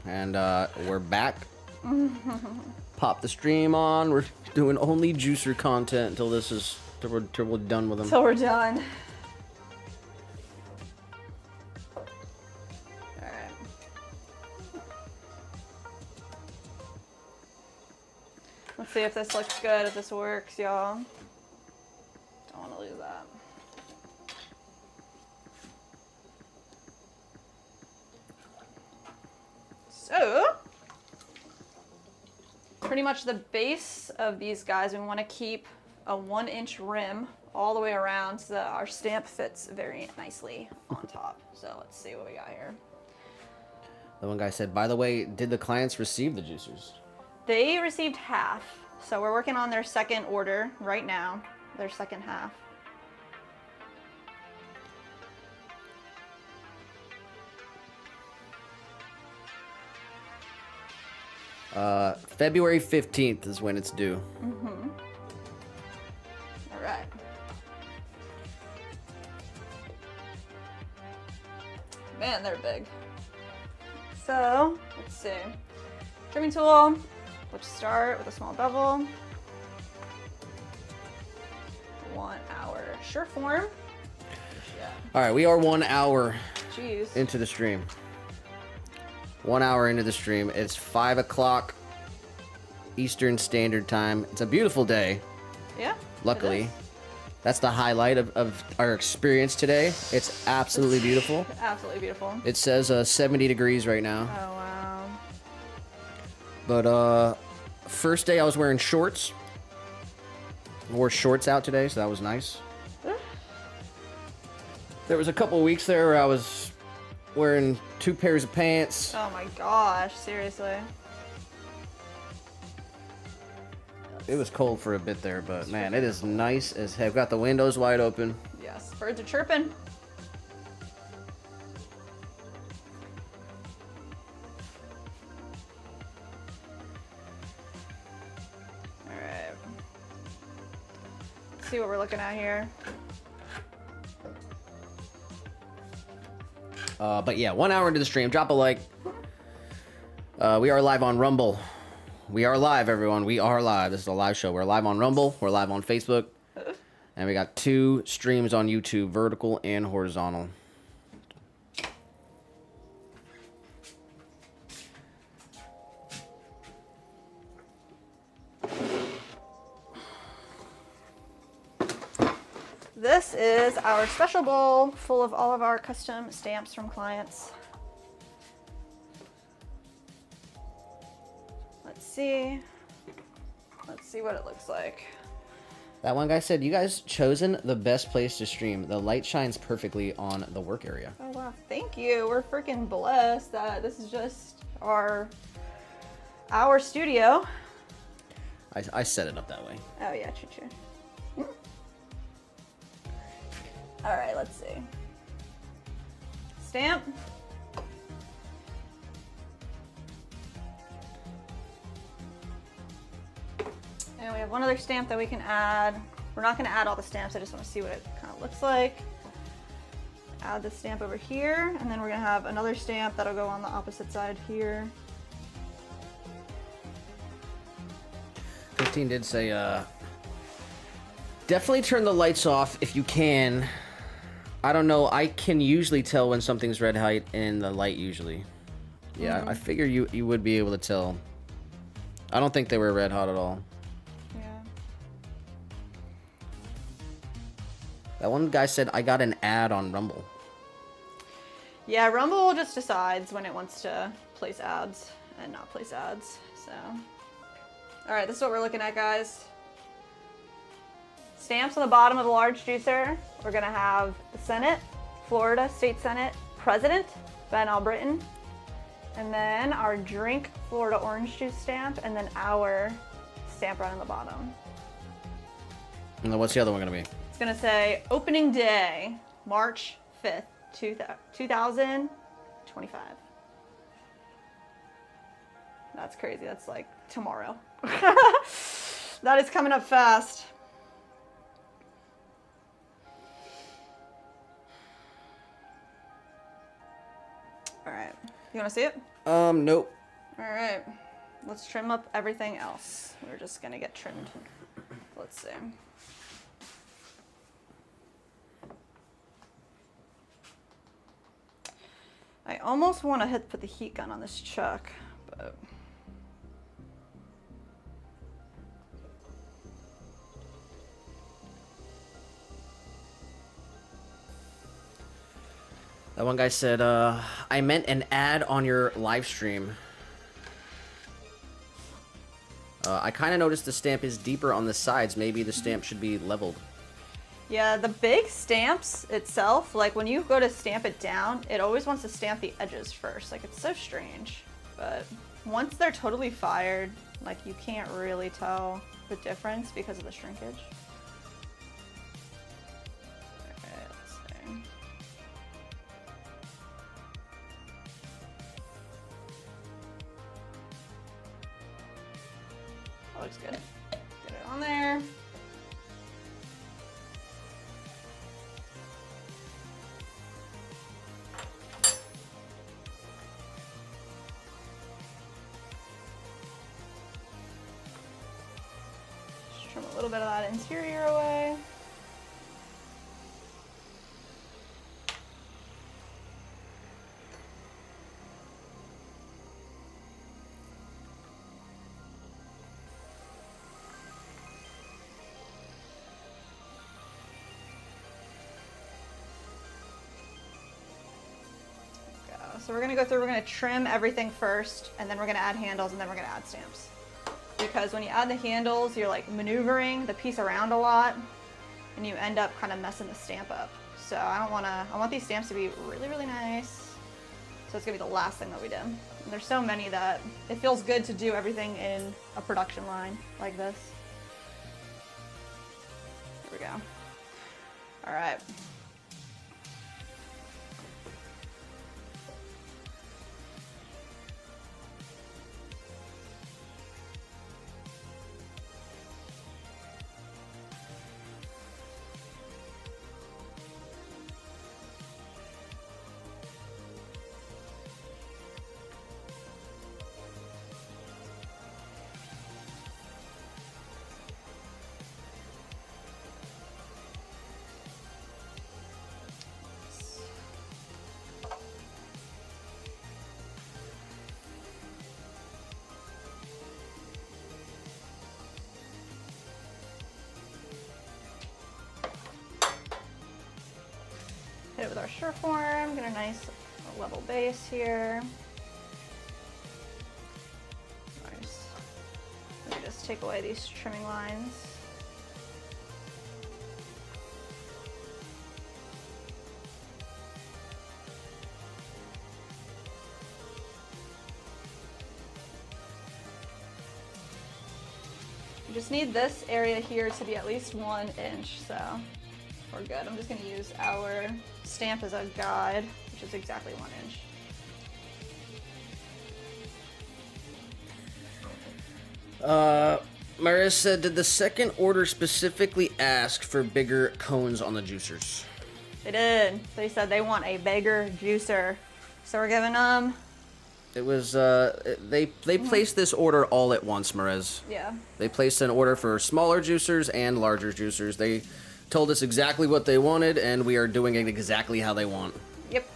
And we're back. Pop the stream on. We're doing only juicer content until this is, till we're done with them.
Till we're done. Let's see if this looks good, if this works, y'all. Don't want to lose that. So, pretty much the base of these guys, we want to keep a 1-inch rim all the way around so that our stamp fits very nicely on top. So let's see what we got here.
The one guy said, by the way, did the clients receive the juicers?
They received half. So we're working on their second order right now. Their second half.
February 15th is when it's due.
Mm-hmm. All right. Man, they're big. So, let's see. Trimming tool. Let's start with a small bevel. 1 hour. Sure form. Yeah.
All right, we are 1 hour
Jeez.
into the stream. 1 hour into the stream. It's 5 o'clock Eastern Standard Time. It's a beautiful day.
Yeah.
Luckily. That's the highlight of our experience today. It's absolutely beautiful.
Absolutely beautiful.
It says 70 degrees right now.
Oh, wow.
But first day I was wearing shorts. Wore shorts out today, so that was nice. There was a couple weeks there where I was wearing 2 pairs of pants.
Oh my gosh, seriously.
It was cold for a bit there, but man, it is nice as heck. Got the windows wide open.
Yes, birds are chirping. All right. Let's see what we're looking at here.
But yeah, 1 hour into the stream. Drop a like. We are live on Rumble. We are live, everyone. We are live. This is a live show. We're live on Rumble. We're live on Facebook. And we got 2 streams on YouTube, vertical and horizontal.
This is our special bowl full of all of our custom stamps from clients. Let's see what it looks like.
That one guy said, you guys chosen the best place to stream. The light shines perfectly on the work area.
Oh wow, thank you. We're freaking blessed that this is just our studio.
I set it up that way.
Oh yeah, choo-choo. All right, let's see. Stamp. And we have one other stamp that we can add. We're not gonna add all the stamps, I just wanna see what it kind of looks like. Add the stamp over here, and then we're gonna have another stamp that'll go on the opposite side here.
15 did say, definitely turn the lights off if you can. I don't know, I can usually tell when something's red hot in the light usually. Yeah, I figure you would be able to tell. I don't think they were red hot at all.
Yeah.
That one guy said, I got an ad on Rumble.
Yeah, Rumble just decides when it wants to place ads and not place ads, so. All right, this is what we're looking at, guys. Stamps on the bottom of a large juicer. We're gonna have the Senate, Florida State Senate President, Ben Albritton, and then our drink Florida orange juice stamp, and then our stamp right on the bottom.
And then what's the other one gonna be?
It's gonna say opening day, March 5th, 2025. That's crazy, that's like tomorrow. That is coming up fast. All right, you wanna see it?
Nope.
All right, let's trim up everything else. We're just gonna get trimmed. Let's see. I almost want to put the heat gun on this chuck, but
That one guy said, I meant an ad on your live stream. I kind of noticed the stamp is deeper on the sides. Maybe the stamp should be leveled.
Yeah, the big stamps itself, like when you go to stamp it down, it always wants to stamp the edges first. Like it's so strange. But once they're totally fired, like you can't really tell the difference because of the shrinkage. Okay, let's see. That looks good. Get it on there. Trim a little bit of that interior away. So we're gonna go through, we're gonna trim everything first, and then we're gonna add handles, and then we're gonna add stamps. Because when you add the handles, you're like maneuvering the piece around a lot, and you end up kind of messing the stamp up. So I want these stamps to be really, really nice. So it's gonna be the last thing that we do. And there's so many that it feels good to do everything in a production line like this. There we go. All right. Hit it with our Sureform, get a nice level base here. Nice. Let me just take away these trimming lines. You just need this area here to be at least 1 inch, so we're good. I'm just going to use our stamp as a guide, which is exactly 1 inch.
Marissa, did the second order specifically ask for bigger cones on the juicers?
They did. They said they want a bigger juicer. So we're giving them...
It was, they placed this order all at once, Marez.
Yeah.
They placed an order for smaller juicers and larger juicers. They told us exactly what they wanted, and we are doing it exactly how they want.
Yep.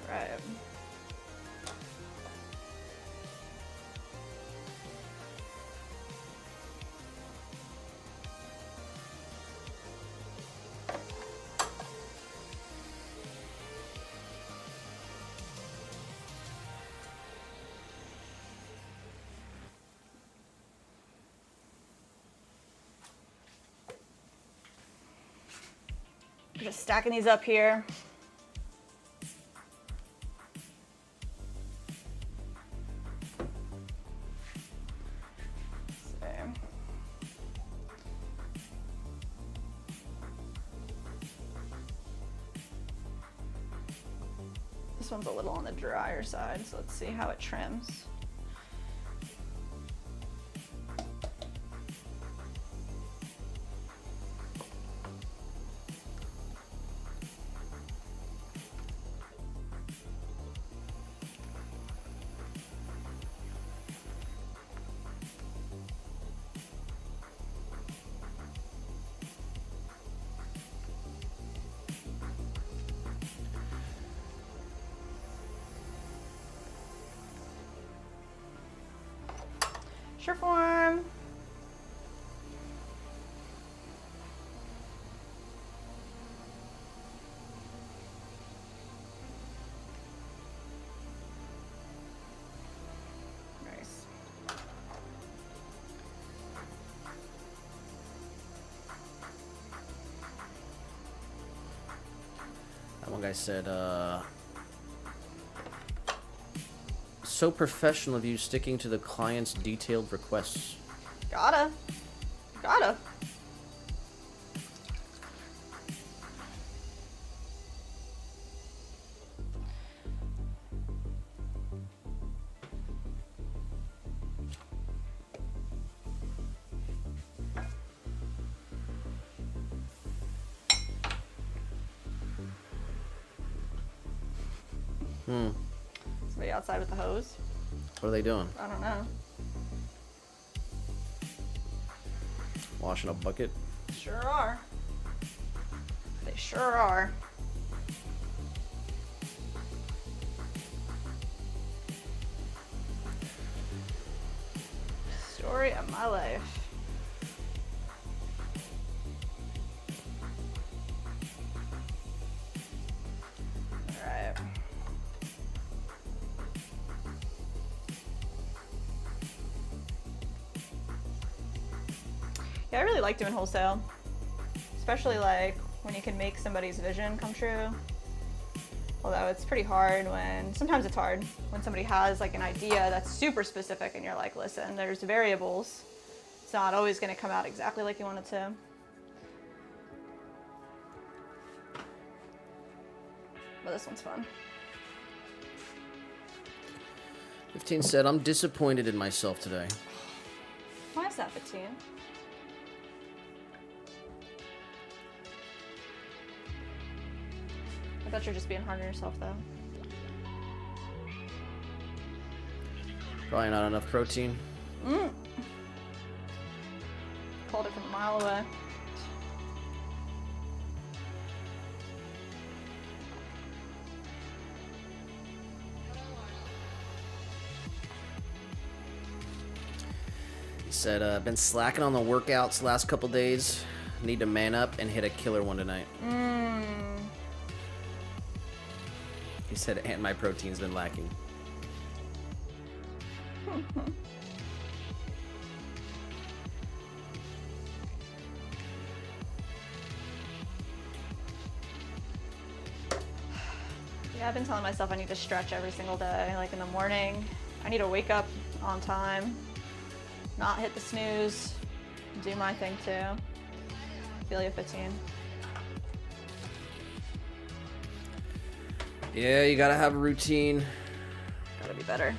Right. Just stacking these up here. This one's a little on the drier side, so let's see how it trims. Sure form. Nice.
That one guy said, so professional of you sticking to the client's detailed requests.
Gotta. Gotta. Somebody outside with the hose.
What are they doing?
I don't know.
Washing a bucket?
Sure are. They sure are. Story of my life. All right. Yeah, I really like doing wholesale, especially like when you can make somebody's vision come true. Although it's pretty hard sometimes it's hard when somebody has like an idea that's super specific and you're like, listen, there's variables. It's not always gonna come out exactly like you want it to. But this one's fun.
15 said, I'm disappointed in myself today.
Why is that 15? I thought you're just being hard on yourself, though.
Probably not enough protein.
Called it from a mile away.
He said, been slacking on the workouts last couple days. Need to man up and hit a killer one tonight. He said, and my protein's been lacking.
Yeah, I've been telling myself I need to stretch every single day, like in the morning. I need to wake up on time, not hit the snooze, do my thing too. Feel you 15.
Yeah, you gotta have a routine.
Gotta be better.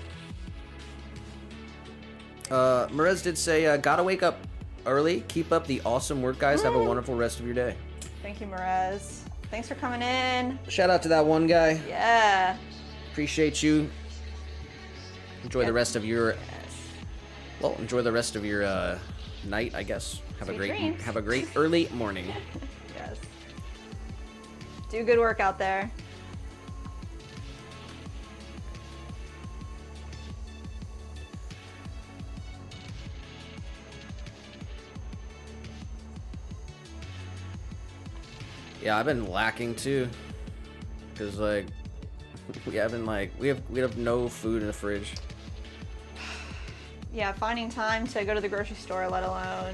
Merez did say, gotta wake up early. Keep up the awesome work, guys. Have a wonderful rest of your day.
Thank you, Merez. Thanks for coming in.
Shout out to that one guy.
Yeah.
Appreciate you. Enjoy the rest of your,
Yes.
well, enjoy the rest of your night, I guess.
Sweet dreams.
Have a great early morning.
Yes. Do good work out there.
Yeah, I've been lacking too, cause like we have no food in the fridge.
Yeah, finding time to go to the grocery store, let alone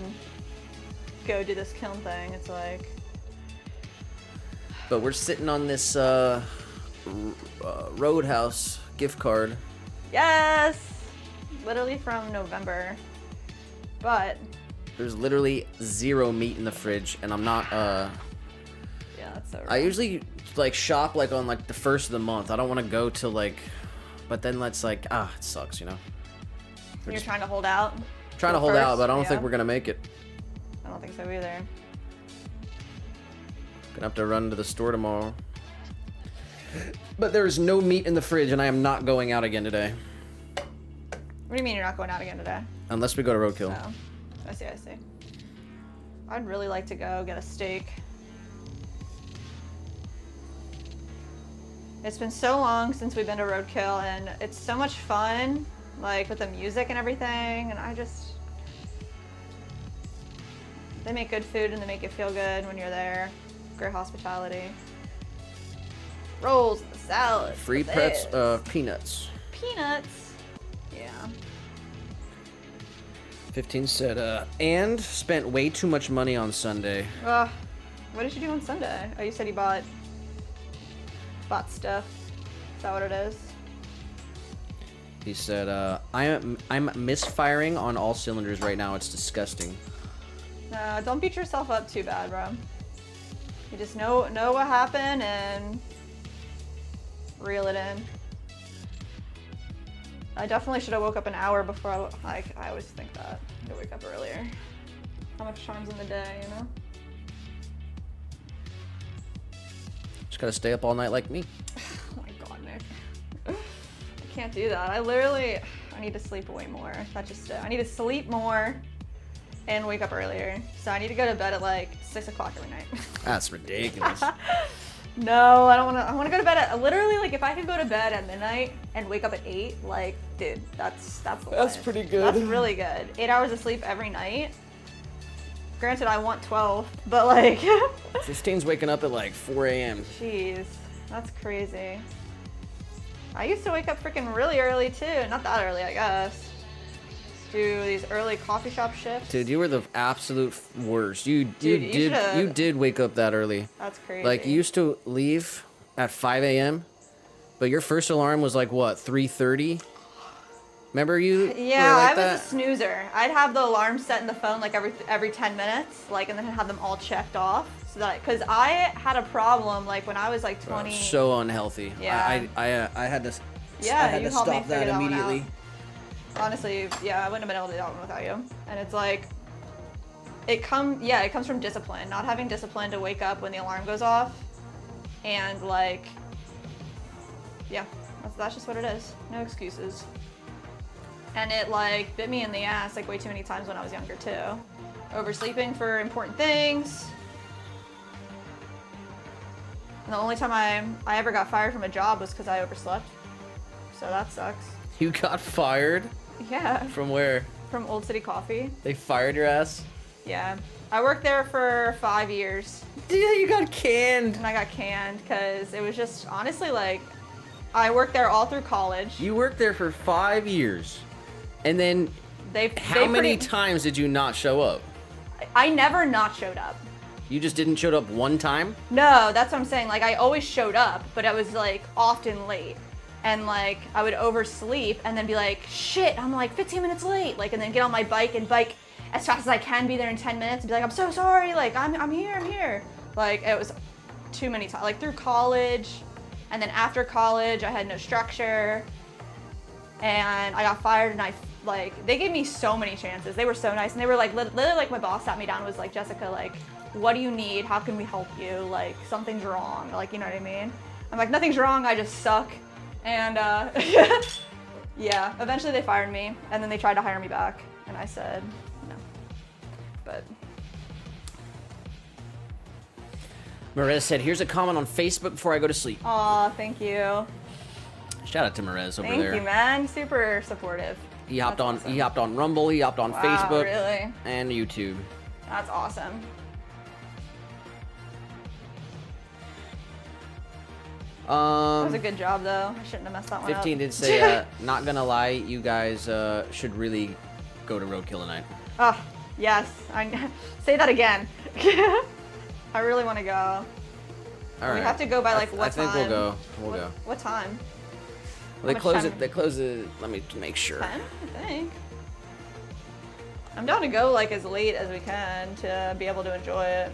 go do this kiln thing. It's like,
But we're sitting on this Roadhouse gift card.
yes, literally from November. But
There's literally zero meat in the fridge, and I'm not.
yeah, that's so rough.
I usually like shop like on like the first of the month. I don't want to go till like, but then that's like it sucks, you know.
You're trying to hold out.
Trying to
till
hold out,
first?
but I don't
Yeah.
think we're gonna make it.
I don't think so either.
Gonna have to run to the store tomorrow. But there is no meat in the fridge, and I am not going out again today.
What do you mean you're not going out again today?
Unless we go to Roadkill.
Oh, I see. I'd really like to go get a steak. It's been so long since we've been to Roadkill, and it's so much fun like with the music and everything, and they make good food and they make you feel good when you're there. Great hospitality. Rolls, the salad,
Free
the
pets,
bits.
peanuts.
Peanuts. Yeah.
15 said, and spent way too much money on Sunday.
What did you do on Sunday? Oh, you said you bought stuff. Is that what it is?
He said, I'm misfiring on all cylinders right now. It's disgusting.
No, don't beat yourself up too bad, bro. You just know what happened and reel it in. I definitely should have woke up an hour before I always think that. To wake up earlier. How much time's in the day, you know?
Just gotta stay up all night like me.
Oh my god, Nick. I can't do that. I need to sleep way more. That's just it. I need to sleep more and wake up earlier. So I need to go to bed at like 6 o'clock every night.
That's ridiculous.
No, I don't want to. I want to go to bed at literally like if I could go to bed at midnight and wake up at 8, like, dude, that's the
That's
life.
pretty good.
That's really good. 8 hours of sleep every night. Granted, I want 12, but like.
15's waking up at like 4 a.m.
Jeez, that's crazy. I used to wake up freaking really early too. Not that early, I guess. Do these early coffee shop shifts.
Dude, you were the absolute worst. You
Dude, you
did wake up that early.
That's crazy.
Like, you used to leave at 5 a.m., but your first alarm was like, what, 3:30? Remember you?
Yeah,
were like
I was
that?
a snoozer. I'd have the alarm set in the phone like every 10 minutes, like, and then have them all checked off. So that, because I had a problem, like, when I was like 20.
So unhealthy.
Yeah.
I had to.
Yeah,
I had
you
to
helped me
stop that
figure that one
immediately.
out. Honestly, yeah, I wouldn't have been able to do that one without you. And it's like, it comes from discipline. Not having discipline to wake up when the alarm goes off, and like, yeah, that's just what it is. No excuses. And it like bit me in the ass like way too many times when I was younger too. Oversleeping for important things. And the only time I ever got fired from a job was because I overslept. So that sucks.
You got fired?
Yeah.
From where?
From Old City Coffee.
They fired your ass?
Yeah. I worked there for 5 years.
Yeah, you got canned.
And I got canned because it was just honestly like, I worked there all through college.
You worked there for 5 years. And then how many times did you not show up?
I never not showed up.
You just didn't show up one time?
No, that's what I'm saying. Like, I always showed up, but I was like often late. And like, I would oversleep and then be like, shit, I'm like 15 minutes late. Like, and then get on my bike and bike as fast as I can, be there in 10 minutes and be like, I'm so sorry. Like, I'm here. Like, it was too many times. Like, through college, and then after college, I had no structure. And I got fired, and they gave me so many chances. They were so nice, and they were like, literally, like, my boss sat me down and was like, Jessica, like, what do you need? How can we help you? Like, something's wrong. Like, you know what I mean? I'm like, nothing's wrong. I just suck. And yeah, eventually they fired me, and then they tried to hire me back, and I said no. But
Marez said, here's a comment on Facebook before I go to sleep.
aw, thank you.
Shout out to Marez over
Thank
there.
you, man. Super supportive.
He hopped
That's
on
awesome.
he hopped on Rumble, he hopped on
Wow,
Facebook
really?
and YouTube.
That's awesome. That was a good job, though. I shouldn't have messed that one
15
up.
did say, not gonna lie, you guys should really go to Roadkill tonight.
Oh, yes. Say that again. I really want to go.
All right.
We have to go by like what time?
I think we'll go. We'll go.
What time?
Well,
How much time?
They close it. Let me make sure.
10, I think. I'm down to go like as late as we can to be able to enjoy it.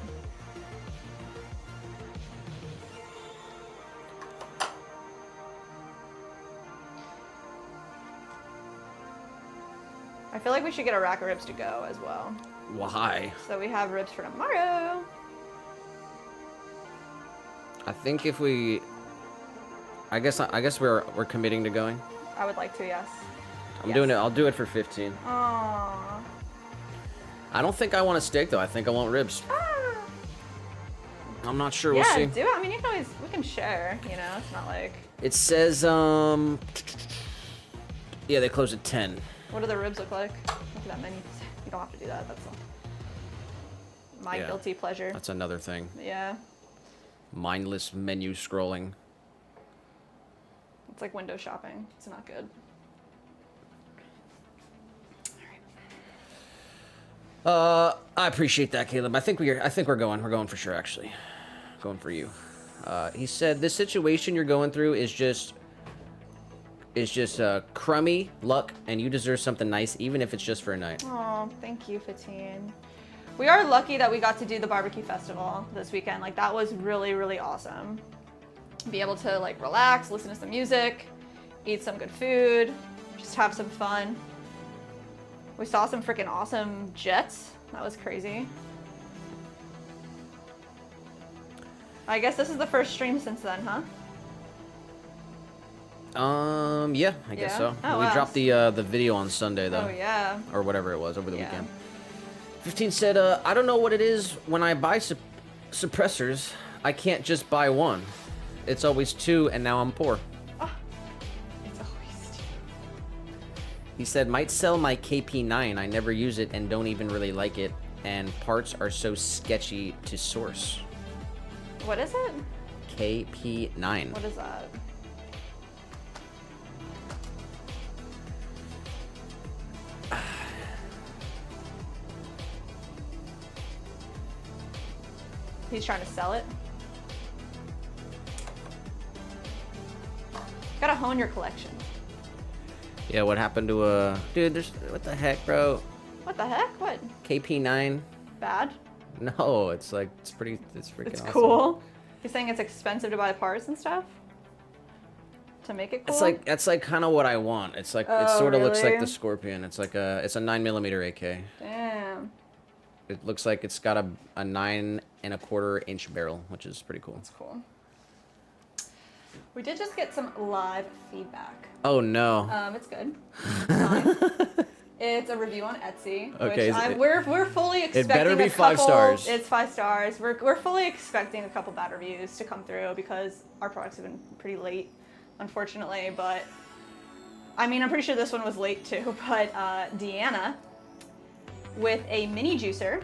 I feel like we should get a rack of ribs to go as well.
Why?
So we have ribs for tomorrow.
I think if we, I guess we're committing to going.
I would like to, yes.
I'm doing it. I'll do it for 15.
Aww.
I don't think I want a steak though. I think I want ribs.
Ah.
I'm not sure. We'll
Yeah,
see.
do it. I mean, we can share, you know, it's not like.
It says Yeah, they close at 10.
What do the ribs look like? Look at that menu. You don't have to do that. That's my guilty pleasure.
That's another thing.
Yeah.
Mindless menu scrolling.
It's like window shopping. It's not good.
I appreciate that, Caleb. I think we're going. We're going for sure, actually. Going for you. He said this situation you're going through is just crummy luck, and you deserve something nice, even if it's just for a night.
Oh, thank you, Fatine. We are lucky that we got to do the barbecue festival this weekend. Like, that was really, really awesome. Be able to like relax, listen to some music, eat some good food, just have some fun. We saw some freaking awesome jets. That was crazy. I guess this is the first stream since then, huh?
Yeah, I guess so.
Oh,
We
wow.
dropped the video on Sunday though.
Oh yeah.
Or whatever it was over the weekend. 15 said, I don't know what it is when I buy suppressors. I can't just buy one. It's always two, and now I'm poor.
Oh, it's always two.
He said, might sell my KP9. I never use it and don't even really like it. And parts are so sketchy to source.
What is it?
KP9.
What is that? He's trying to sell it. Gotta hone your collection.
Yeah, what happened to dude, there's what the heck, bro?
What the heck? What?
KP9?
Bad?
No, it's like it's freaking
It's
awesome.
cool. He's saying it's expensive to buy parts and stuff? To make it cool?
That's like kind of what I want. It's like it
Oh,
sort of looks like
really?
the Scorpion. It's like a 9mm AK.
Damn.
It looks like it's got a 9¼ inch barrel, which is pretty cool.
That's cool. We did just get some live feedback.
Oh no.
It's good. It's fine. It's a review on Etsy,
Okay,
which we're fully expecting.
better be
a
5
couple,
stars.
It's 5 stars. We're fully expecting a couple bad reviews to come through because our products have been pretty late, unfortunately. But I mean, I'm pretty sure this one was late too. But Deanna, with a mini juicer,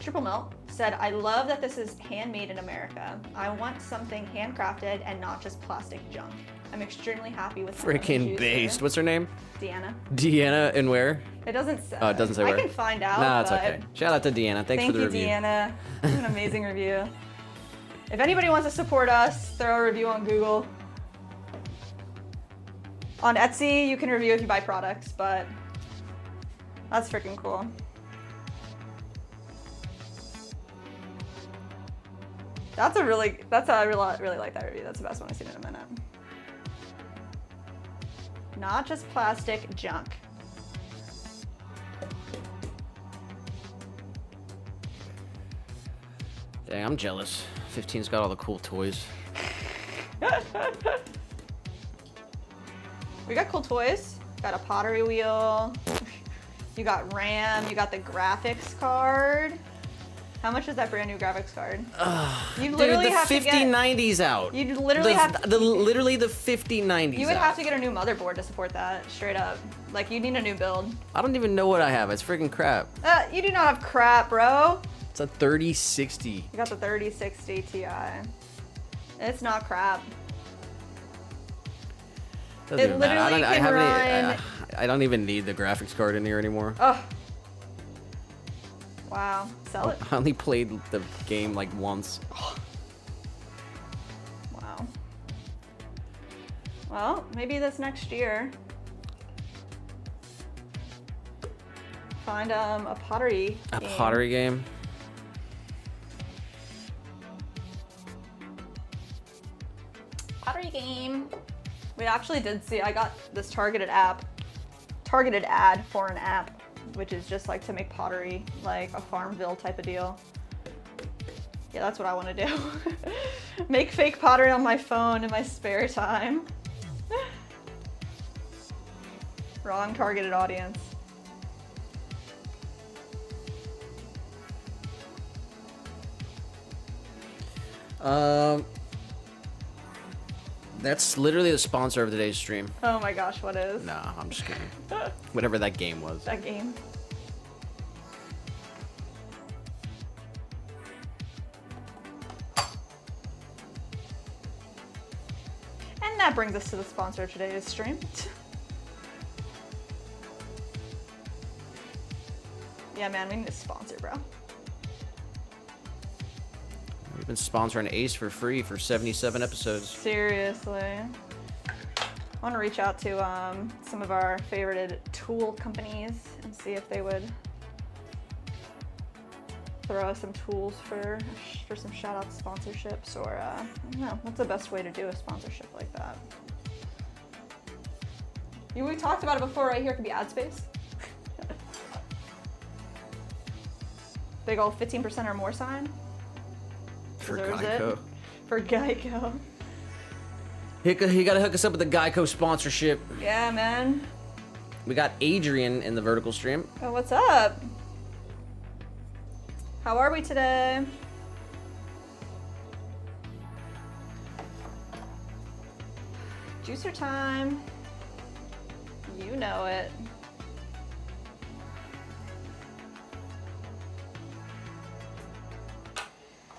triple melt, said, "I love that this is handmade in America. I want something handcrafted and not just plastic junk. I'm extremely happy with my
Freaking
juicer."
based. What's her name?
Deanna.
Deanna, and where?
It doesn't say.
Oh, it doesn't say where.
I can find out.
No, it's
but
okay. Shout out to Deanna. Thanks for the review.
Thank you, Deanna. An amazing review. If anybody wants to support us, throw a review on Google. On Etsy, you can review if you buy products, but that's freaking cool. I really like that review. That's the best one I've seen in a minute. Not just plastic junk.
Dang, I'm jealous. 15's got all the cool toys.
We got cool toys. Got a pottery wheel. You got RAM. You got the graphics card. How much is that brand new graphics card? You literally
Dude, the
have to get.
5090's out.
You literally have.
Literally the 5090's
You would
out.
have to get a new motherboard to support that. Straight up. Like, you need a new build.
I don't even know what I have. It's freaking crap.
You do not have crap, bro.
It's a 3060.
You got the 3060 Ti. It's not crap.
Doesn't
It
even matter.
literally
I
can
haven't. I don't even need the graphics card in here anymore.
Oh. Wow. Sell it.
I only played the game like once.
Wow. Well, maybe this next year. Find a pottery
A
game.
pottery game.
Pottery game. We actually did see, I got this targeted ad for an app, which is just like to make pottery, like a Farmville type of deal. Yeah, that's what I want to do. Make fake pottery on my phone in my spare time. Wrong targeted audience.
That's literally the sponsor of today's stream.
Oh my gosh, what is?
Nah, I'm just kidding. Whatever that game was.
That game. And that brings us to the sponsor of today's stream. Yeah, man, we need a sponsor, bro.
We've been sponsoring Ace for free for 77 episodes.
Seriously. I want to reach out to some of our favorited tool companies and see if they would throw us some tools for some shout-out sponsorships, or I don't know, what's the best way to do a sponsorship like that? We talked about it before, right here. It could be ad space. Big ol' 15% or more sign.
For
Deserves
Geico.
it. For Geico.
He gotta hook us up with the Geico sponsorship.
Yeah, man.
We got Adrian in the vertical stream.
Oh, what's up? How are we today? Juicer time. You know it.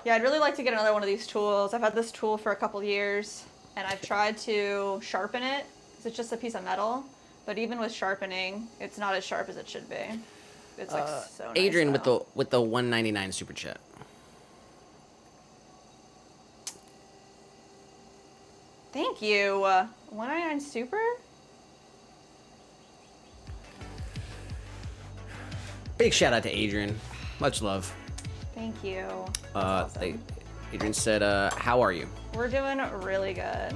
Yeah, I'd really like to get another one of these tools. I've had this tool for a couple years, and I've tried to sharpen it, because it's just a piece of metal. But even with sharpening, it's not as sharp as it should be. It's like so nice.
Adrian
though.
with the 199 super chat.
Thank you. 199 super?
Big shout out to Adrian. Much love.
Thank you. That's awesome.
Adrian said, how are you?
We're doing really good.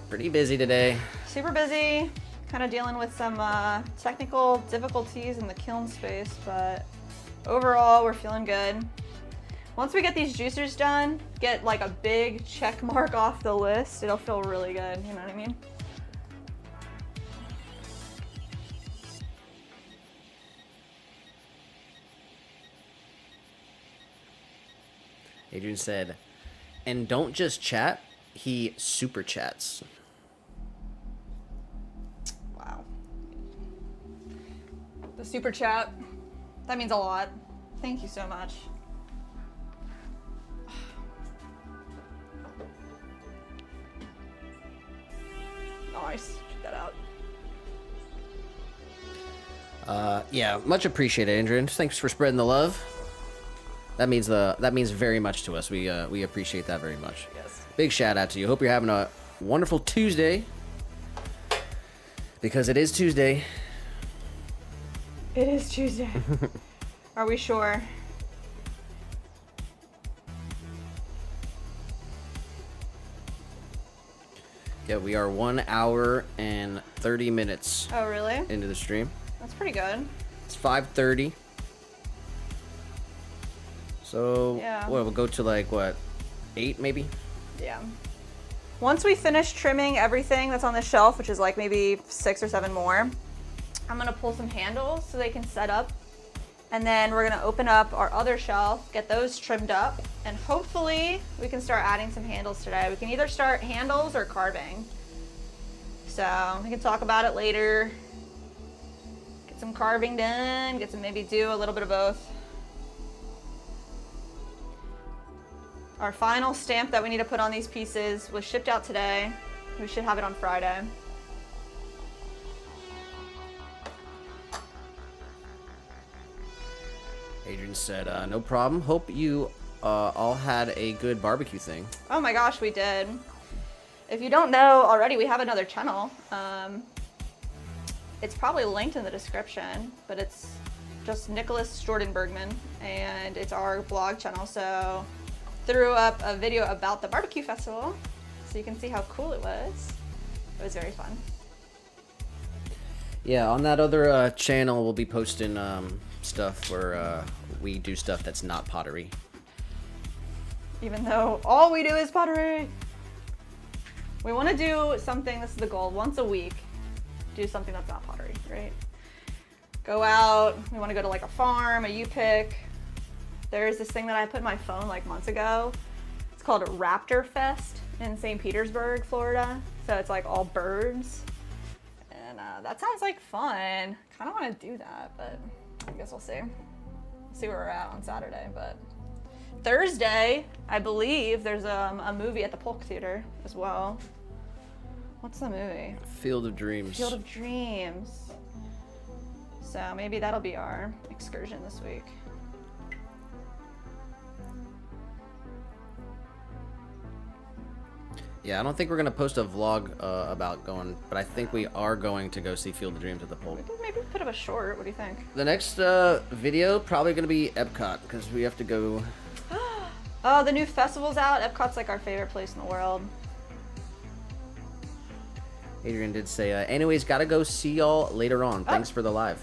Pretty busy today.
Super busy. Kind of dealing with some technical difficulties in the kiln space, but overall we're feeling good. Once we get these juicers done, get like a big check mark off the list, it'll feel really good, you know what I mean?
Adrian said, and don't just chat, he super chats.
Wow. The super chat, that means a lot. Thank you so much. Nice, check that out.
Yeah, much appreciated, Adrian. Thanks for spreading the love. That means very much to us. We appreciate that very much.
Yes.
Big shout out to you. Hope you're having a wonderful Tuesday. Because it is Tuesday.
It is Tuesday. Are we sure?
Yeah, we are 1 hour and 30 minutes
Oh, really?
into the stream.
That's pretty good.
It's 5:30. So,
Yeah.
we'll go to like, what, 8 maybe?
Yeah. Once we finish trimming everything that's on the shelf, which is like maybe 6 or 7 more, I'm gonna pull some handles so they can set up. And then we're gonna open up our other shelf, get those trimmed up, and hopefully we can start adding some handles today. We can either start handles or carving. So we can talk about it later. Get some carving done, maybe do a little bit of both. Our final stamp that we need to put on these pieces was shipped out today. We should have it on Friday.
Adrian said, no problem. Hope you all had a good barbecue thing.
Oh my gosh, we did. If you don't know already, we have another channel. It's probably linked in the description, but it's just Nicholas Jordan Bergman, and it's our blog channel. So threw up a video about the barbecue festival, so you can see how cool it was. It was very fun.
Yeah, on that other channel, we'll be posting stuff where we do stuff that's not pottery.
Even though all we do is pottery. We want to do something, this is the goal, once a week, do something that's not pottery, right? Go out, we want to go to like a farm, a U-pick. There's this thing that I put in my phone like months ago. It's called Raptor Fest, in St. Petersburg, Florida. So it's like all birds. And that sounds like fun. Kind of want to do that, but I guess we'll see. See where we're at on Saturday. But Thursday, I believe there's a movie at the Polk Theater as well. What's the movie?
Field of Dreams.
Field of Dreams. So maybe that'll be our excursion this week.
Yeah, I don't think we're gonna post a vlog about going, but I think we are going to go see Field of Dreams at the Polk.
We could maybe put up a short. What do you think?
The next video probably gonna be Epcot because we have to go.
Oh, the new festival's out. Epcot's like our favorite place in the world.
Adrian did say, anyways, gotta go see y'all later on. Thanks for the live.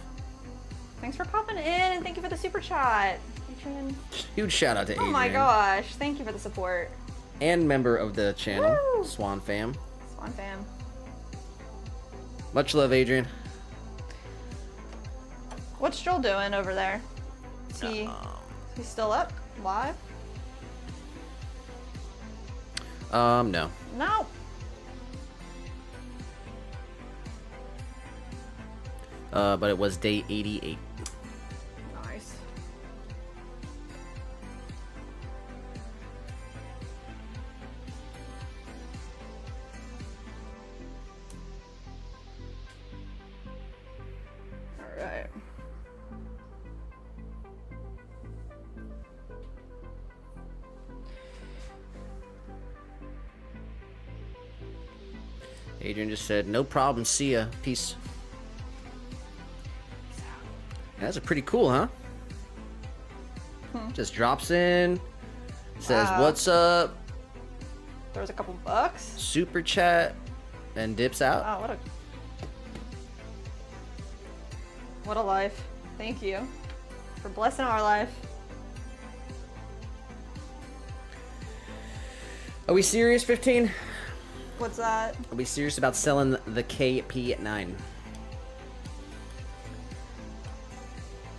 Thanks for popping in, and thank you for the super chat, Adrian.
Huge shout out to Adrian.
Oh my gosh, thank you for the support.
And member of the channel,
Woo!
Swan fam.
Swan fam.
Much love, Adrian.
What's Joel doing over there? Is he still up live?
No.
No.
But it was day 88.
Nice. All right.
Adrian just said, no problem, see ya, peace. That's a pretty cool, huh? Just drops in, says, what's up?
There was a couple bucks.
Super chat, and dips out.
Wow, what a life. Thank you for blessing our life.
Are we serious, 15?
What's that?
Are we serious about selling the KP9?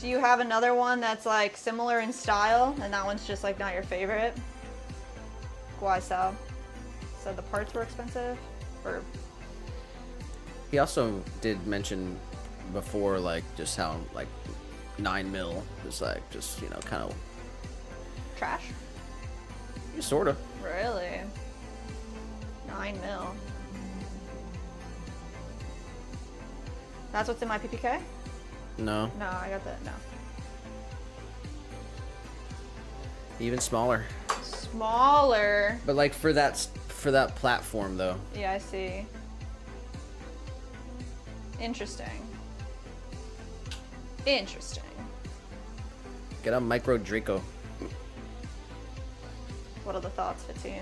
Do you have another one that's like similar in style and that one's just like not your favorite? Why so? So the parts were expensive? Or
He also did mention before, like, just how, like, 9mm is, like, just, you know, kind of...
trash?
Sort of.
Really? 9mm. That's what's in my PPK?
No.
No, I got that. No.
Even smaller.
Smaller.
But, like, for that platform, though.
Yeah, I see. Interesting. Interesting.
Get a micro Draco.
What are the thoughts, 15?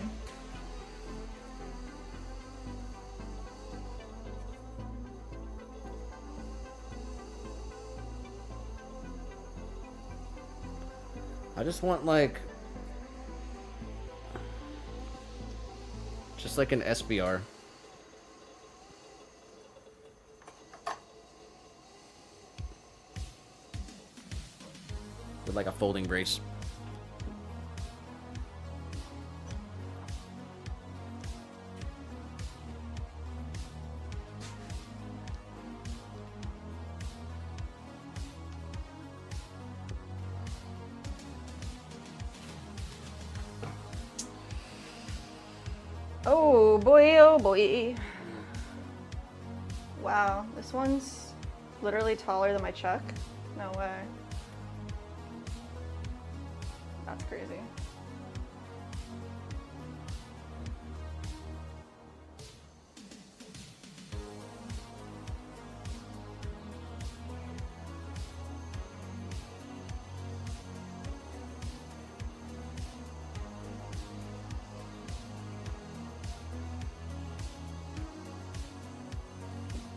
I just want, like... just like an SBR. With, like, a folding brace.
Oh boy, oh boy. Wow, this one's literally taller than my Chuck. No way. That's crazy.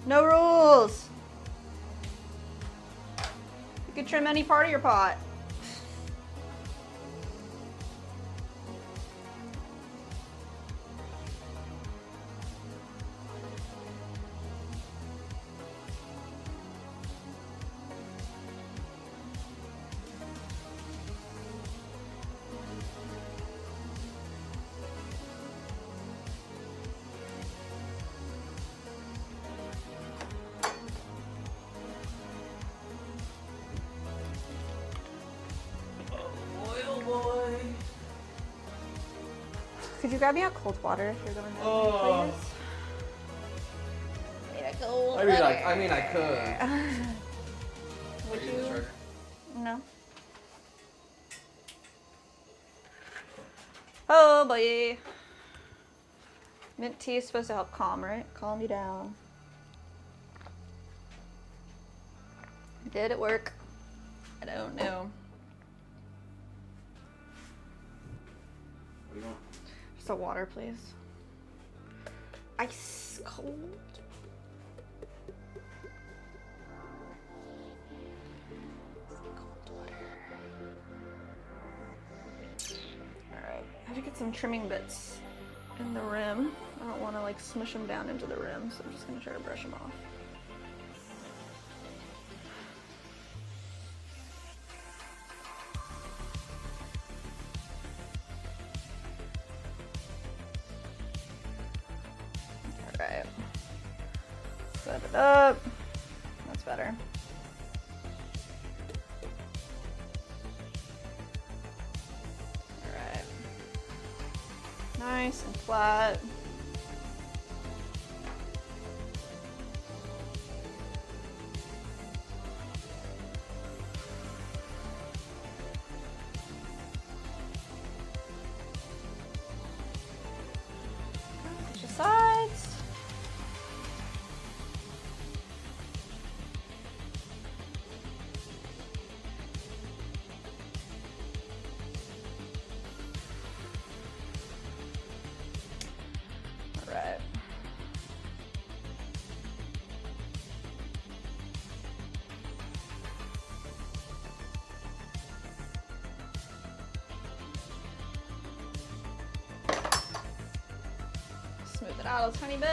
No rules. You can trim any part of your pot. Could you grab me out cold water if you're going there,
Oh.
please? Need a cold
I mean,
water.
I could.
Would you? No. Oh boy. Mint tea is supposed to help calm, right? Calm you down. Did it work? I don't know.
What do you want?
Just a water, please. Ice cold. Cold water. Alright, I have to get some trimming bits in the rim. I don't want to like smush them down into the rim, so I'm just going to try to brush them off. Alright. Set it up. That's better. Alright. Nice and flat. Switch the sides. All right. Smooth it out a tiny bit.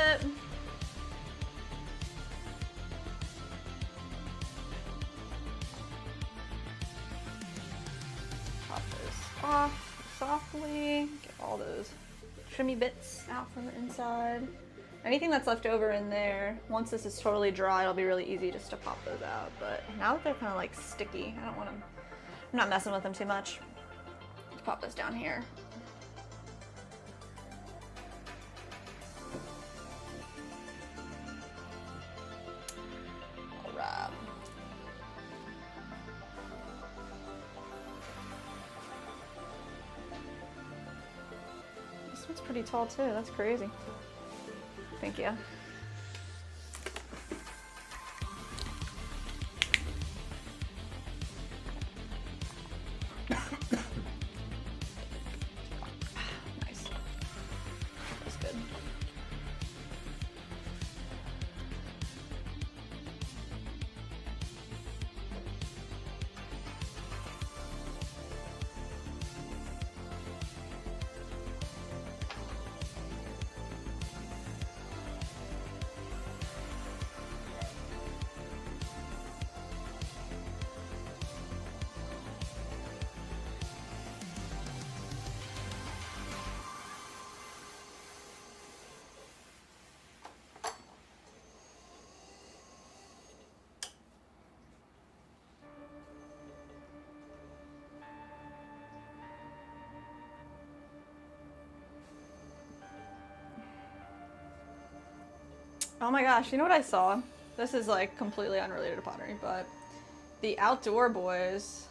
Pop this off softly. Get all those trimmy bits out from the inside. Anything that's left over in there, once this is totally dry, it'll be really easy just to pop those out. But now that they're kind of like sticky, I don't want them, I'm not messing with them too much. Let's pop this down here. All right. This one's pretty tall too, that's crazy. Thank you. Nice. That's good. Oh my gosh, you know what I saw? This is like completely unrelated to pottery, but the Outdoor Boys,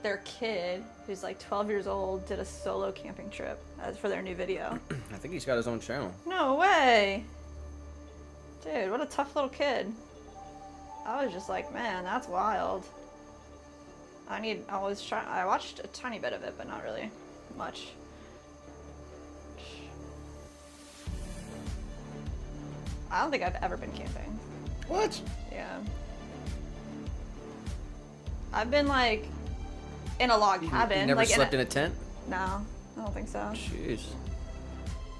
their kid, who's like 12 years old, did a solo camping trip as for their new video.
I think he's got his own channel.
No way! Dude, what a tough little kid. I was just like, man, that's wild. I watched a tiny bit of it, but not really much. I don't think I've ever been camping.
What?
Yeah. I've been like in a log cabin.
You never
like
slept in a tent?
No, I don't think so.
Jeez.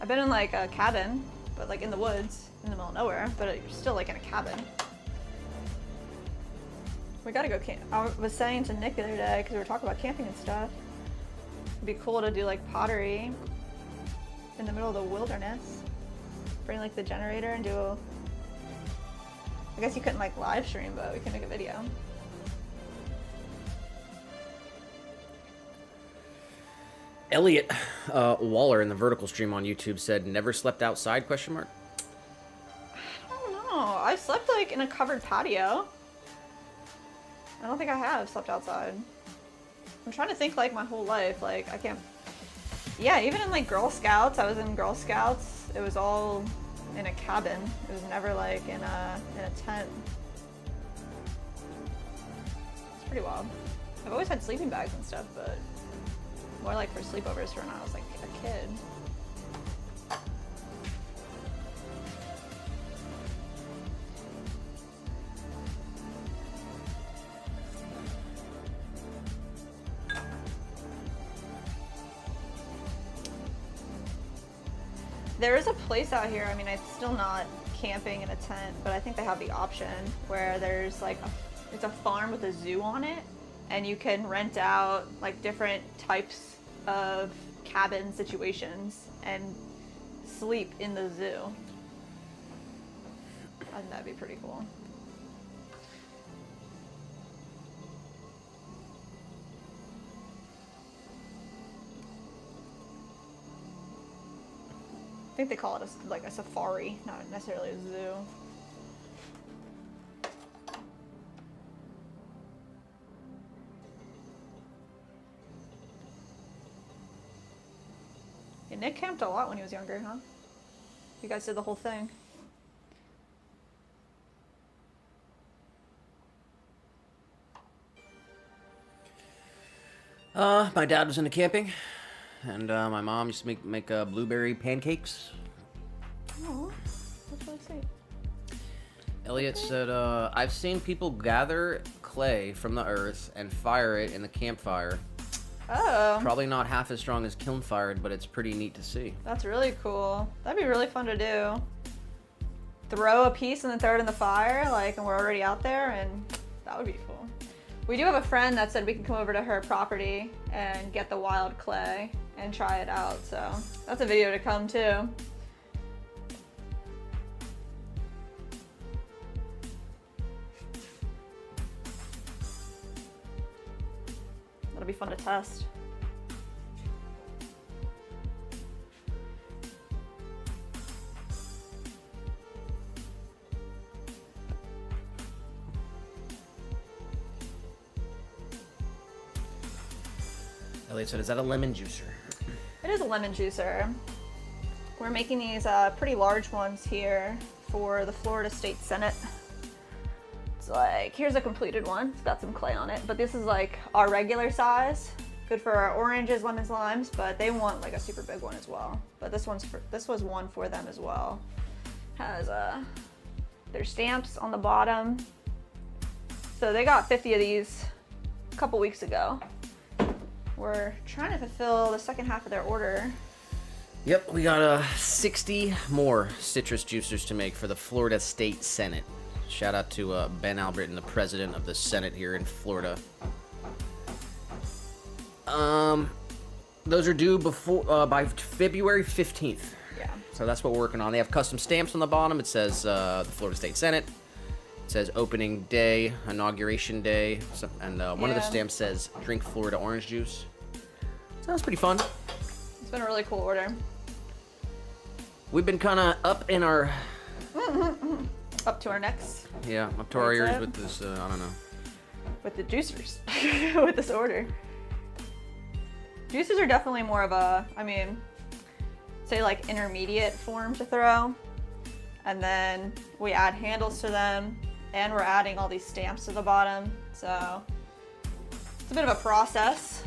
I've been in like a cabin, but like in the woods, in the middle of nowhere, but you're still like in a cabin. We gotta go camp. I was saying to Nick the other day, because we were talking about camping and stuff, it'd be cool to do like pottery in the middle of the wilderness. Bring like the generator and do I guess you couldn't like live stream, but we can make a video.
Elliot Waller in the vertical stream on YouTube said, "Never slept outside?" Question mark.
I don't know. I slept like in a covered patio. I don't think I have slept outside. I'm trying to think like my whole life. Like I can't. Yeah, even in like Girl Scouts, I was in Girl Scouts. It was all in a cabin. It was never like in a tent. It's pretty wild. I've always had sleeping bags and stuff, but more like for sleepovers for when I was like a kid. There is a place out here, I mean, it's still not camping in a tent, but I think they have the option where there's like, it's a farm with a zoo on it, and you can rent out like different types of cabin situations and sleep in the zoo. I think that'd be pretty cool. I think they call it like a safari, not necessarily a zoo. Yeah, Nick camped a lot when he was younger, huh? You guys did the whole thing.
My dad was into camping, and my mom used to make blueberry pancakes.
Oh, that's really sweet.
Elliot said, "I've seen people gather clay from the earth and fire it in the campfire.
Oh.
Probably not half as strong as kiln fired, but it's pretty neat to see."
That's really cool. That'd be really fun to do. Throw a piece and then throw it in the fire, like, and we're already out there, and that would be cool. We do have a friend that said we can come over to her property and get the wild clay and try it out, so that's a video to come too. That'll be fun to test.
Elliot said, "Is that a lemon juicer?"
It is a lemon juicer. We're making these pretty large ones here for the Florida State Senate. It's like, here's a completed one. It's got some clay on it, but this is like our regular size. Good for our oranges, lemons, limes, but they want like a super big one as well. But this was one for them as well. Has their stamps on the bottom. So they got 50 of these a couple weeks ago. We're trying to fulfill the second half of their order.
Yep, we got 60 more citrus juicers to make for the Florida State Senate. Shout out to Ben Albritton, the president of the Senate here in Florida. Those are due by February 15th.
Yeah.
So that's what we're working on. They have custom stamps on the bottom. It says the Florida State Senate. It says opening day, inauguration day, and one of the stamps says drink Florida orange juice. So that's pretty fun.
It's been a really cool order.
We've been kind of up in our...
Up to our necks.
Yeah, up to our ears with this, I don't know.
With the juicers. With this order. Juicers are definitely more of a, I mean, say like intermediate form to throw. And then we add handles to them. And we're adding all these stamps to the bottom. So it's a bit of a process.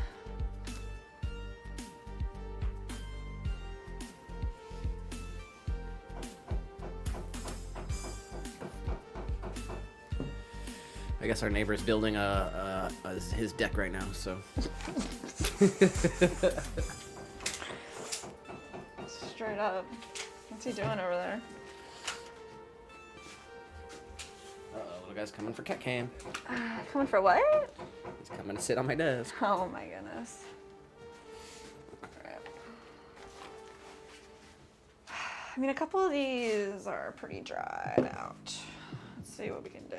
I guess our neighbor's building his deck right now, so.
Straight up. What's he doing over there?
Little guy's coming for cat cam.
Coming for what?
He's coming to sit on my desk.
Oh my goodness. Alright. I mean, a couple of these are pretty dried out. Let's see what we can do.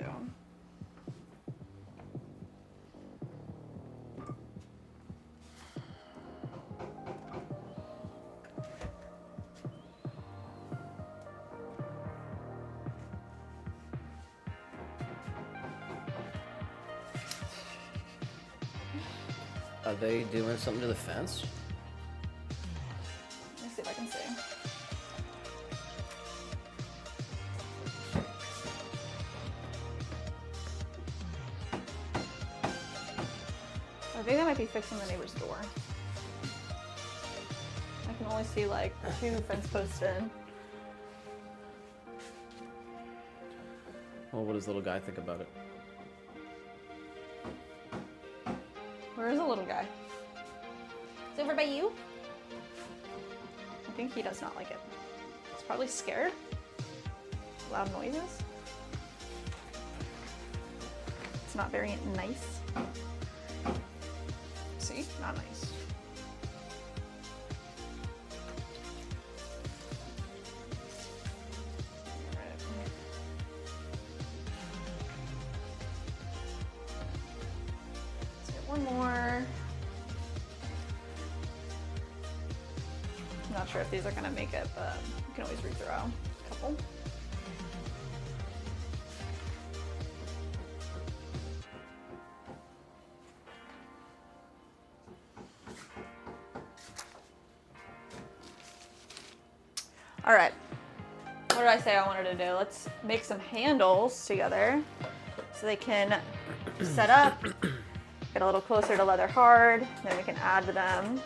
Are they doing something to the fence?
Let me see if I can see. I think they might be fixing the neighbor's door. I can only see like 2 fence posts in.
Well, what does the little guy think about it?
Where is the little guy? It's over by you? I think he does not like it. He's probably scared. Loud noises. It's not very nice. See? Not nice. One more. I'm not sure if these are gonna make it, but you can always rethrow a couple. All right, what did I say I wanted to do? Let's make some handles together so they can set up. Get a little closer to leather hard, then we can add them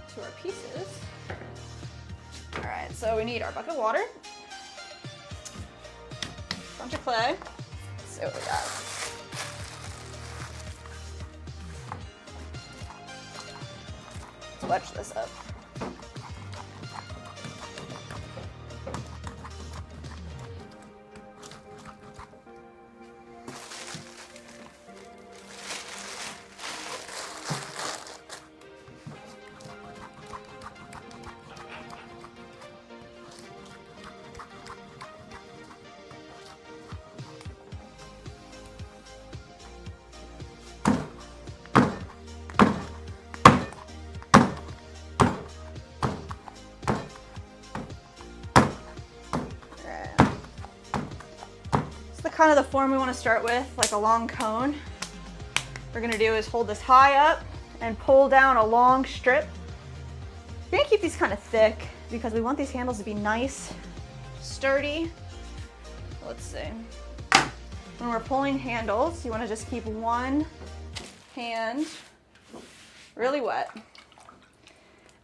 to our pieces. All right, so we need our bucket of water, a bunch of clay. Let's see what we got. Let's wedge this up. Kind of the form we want to start with, like a long cone. What we're going to do is hold this high up and pull down a long strip. We're going to keep these kind of thick because we want these handles to be nice, sturdy. Let's see. When we're pulling handles, you want to just keep one hand really wet.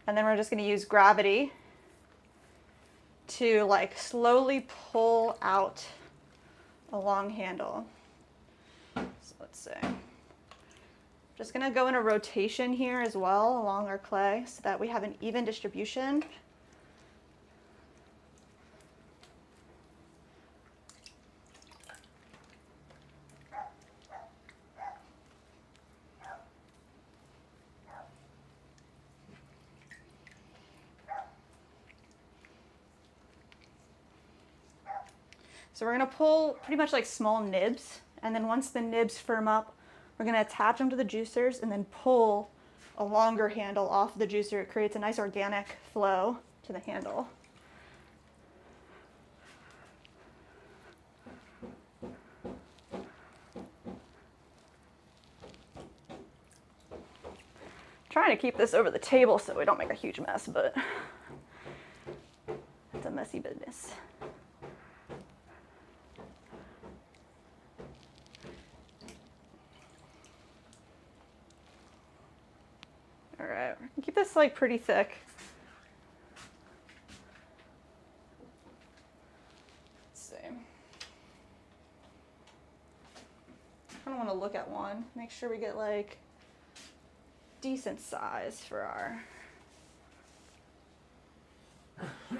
And then we're just going to use gravity to like slowly pull out a long handle. So let's see. Just gonna go in a rotation here as well along our clay so that we have an even distribution. So we're gonna pull pretty much like small nibs, and then once the nibs firm up, we're gonna attach them to the juicers and then pull a longer handle off the juicer. It creates a nice organic flow to the handle. Trying to keep this over the table so we don't make a huge mess, but it's a messy business. All right, keep this like pretty thick. Let's see. I kind of want to look at one, make sure we get like decent size for our. There we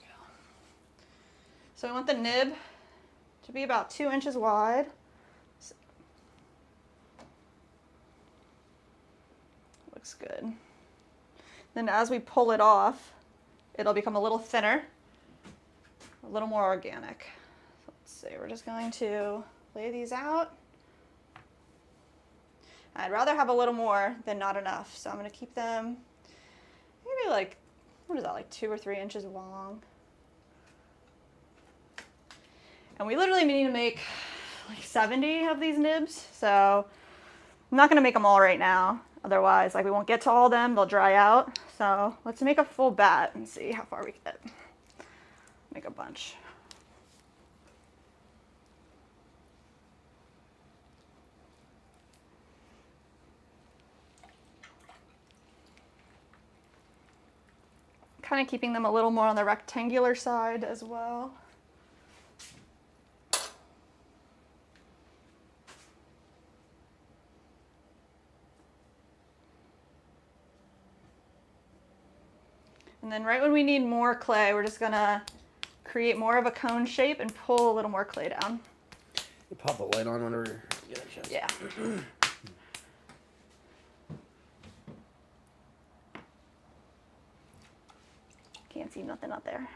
go. So we want the nib to be about 2 inches wide. Looks good. Then as we pull it off, it'll become a little thinner, a little more organic. So let's see, we're just going to lay these out. I'd rather have a little more than not enough, so I'm going to keep them maybe like, what is that, like 2 or 3 inches long. And we literally need to make like 70 of these nibs, so I'm not gonna make them all right now. Otherwise, like we won't get to all of them, they'll dry out. So let's make a full bat and see how far we get. Make a bunch. Kind of keeping them a little more on the rectangular side as well. And then right when we need more clay, we're just gonna create more of a cone shape and pull a little more clay down.
You pop the light on whenever you get a chance.
Yeah. Can't see nothing up there.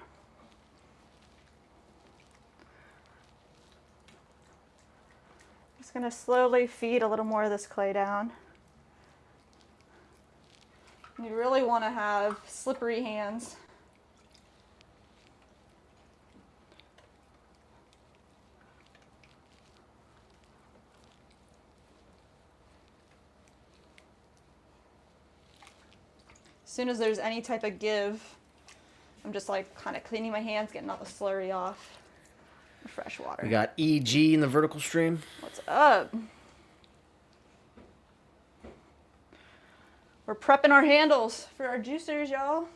Just gonna slowly feed a little more of this clay down. You really want to have slippery hands. As soon as there's any type of give, I'm just like kind of cleaning my hands, getting all the slurry off. Fresh water.
We got EG in the vertical stream.
What's up? We're prepping our handles for our juicers, y'all.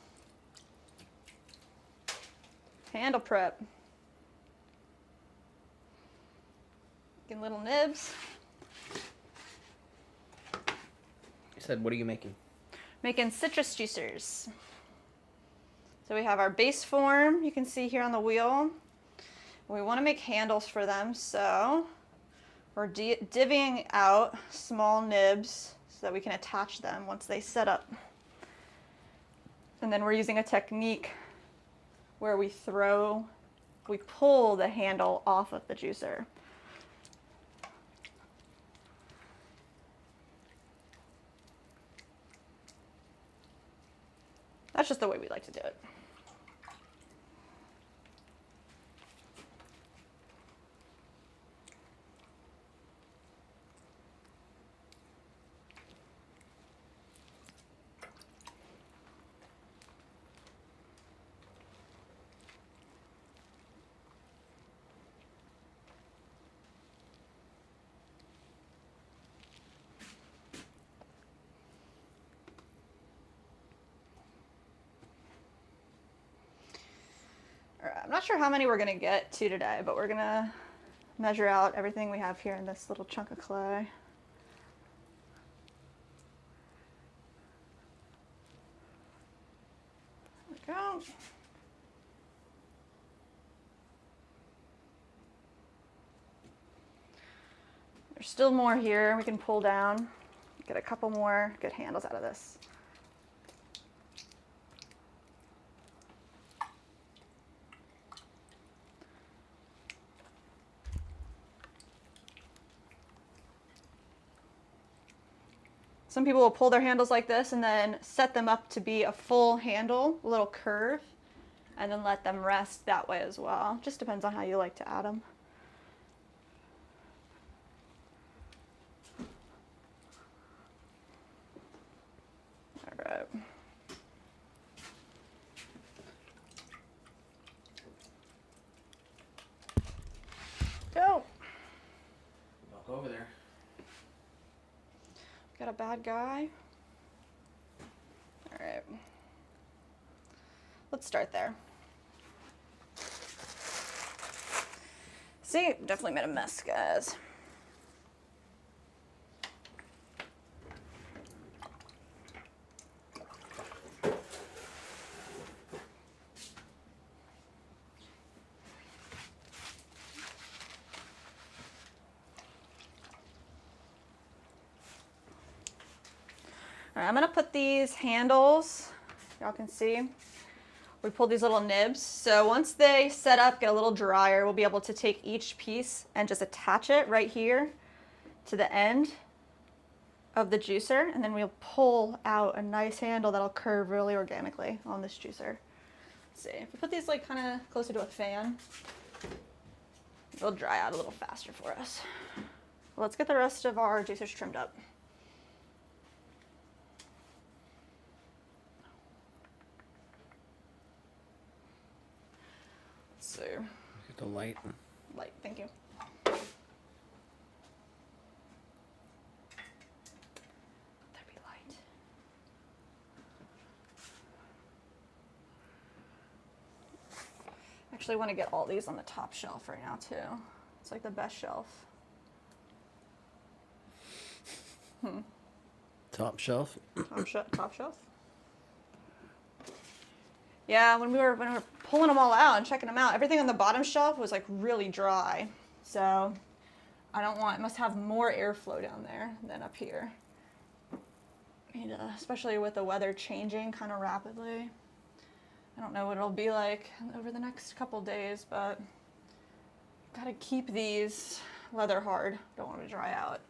Handle prep. Making little nibs.
You said, what are you making?
Making citrus juicers. So we have our base form, you can see here on the wheel. We want to make handles for them, so we're divvying out small nibs so that we can attach them once they set up. And then we're using a technique where we pull the handle off of the juicer. That's just the way we like to do it. I'm not sure how many we're going to get to today, but we're going to measure out everything we have here in this little chunk of clay. There we go. There's still more here we can pull down, get a couple more good handles out of this. Some people will pull their handles like this and then set them up to be a full handle, a little curve, and then let them rest that way as well. Just depends on how you like to add them. All right. Go.
Walk over there.
Got a bad guy. All right. Let's start there. See, definitely made a mess, guys. All right, I'm gonna put these handles, y'all can see, we pulled these little nibs. So once they set up, get a little drier, we'll be able to take each piece and just attach it right here to the end of the juicer. And then we'll pull out a nice handle that'll curve really organically on this juicer. Let's see, if we put these like kind of closer to a fan, it'll dry out a little faster for us. Let's get the rest of our juicers trimmed up.
Get the light.
Light, thank you. That'd be light. Actually, want to get all these on the top shelf right now too. It's like the best shelf.
Top shelf.
Top shelf. Yeah, when we were pulling them all out and checking them out, everything on the bottom shelf was like really dry. So I don't want, it must have more airflow down there than up here. And, especially with the weather changing kind of rapidly. I don't know what it'll be like over the next couple days, but gotta keep these leather hard. Don't want them to dry out.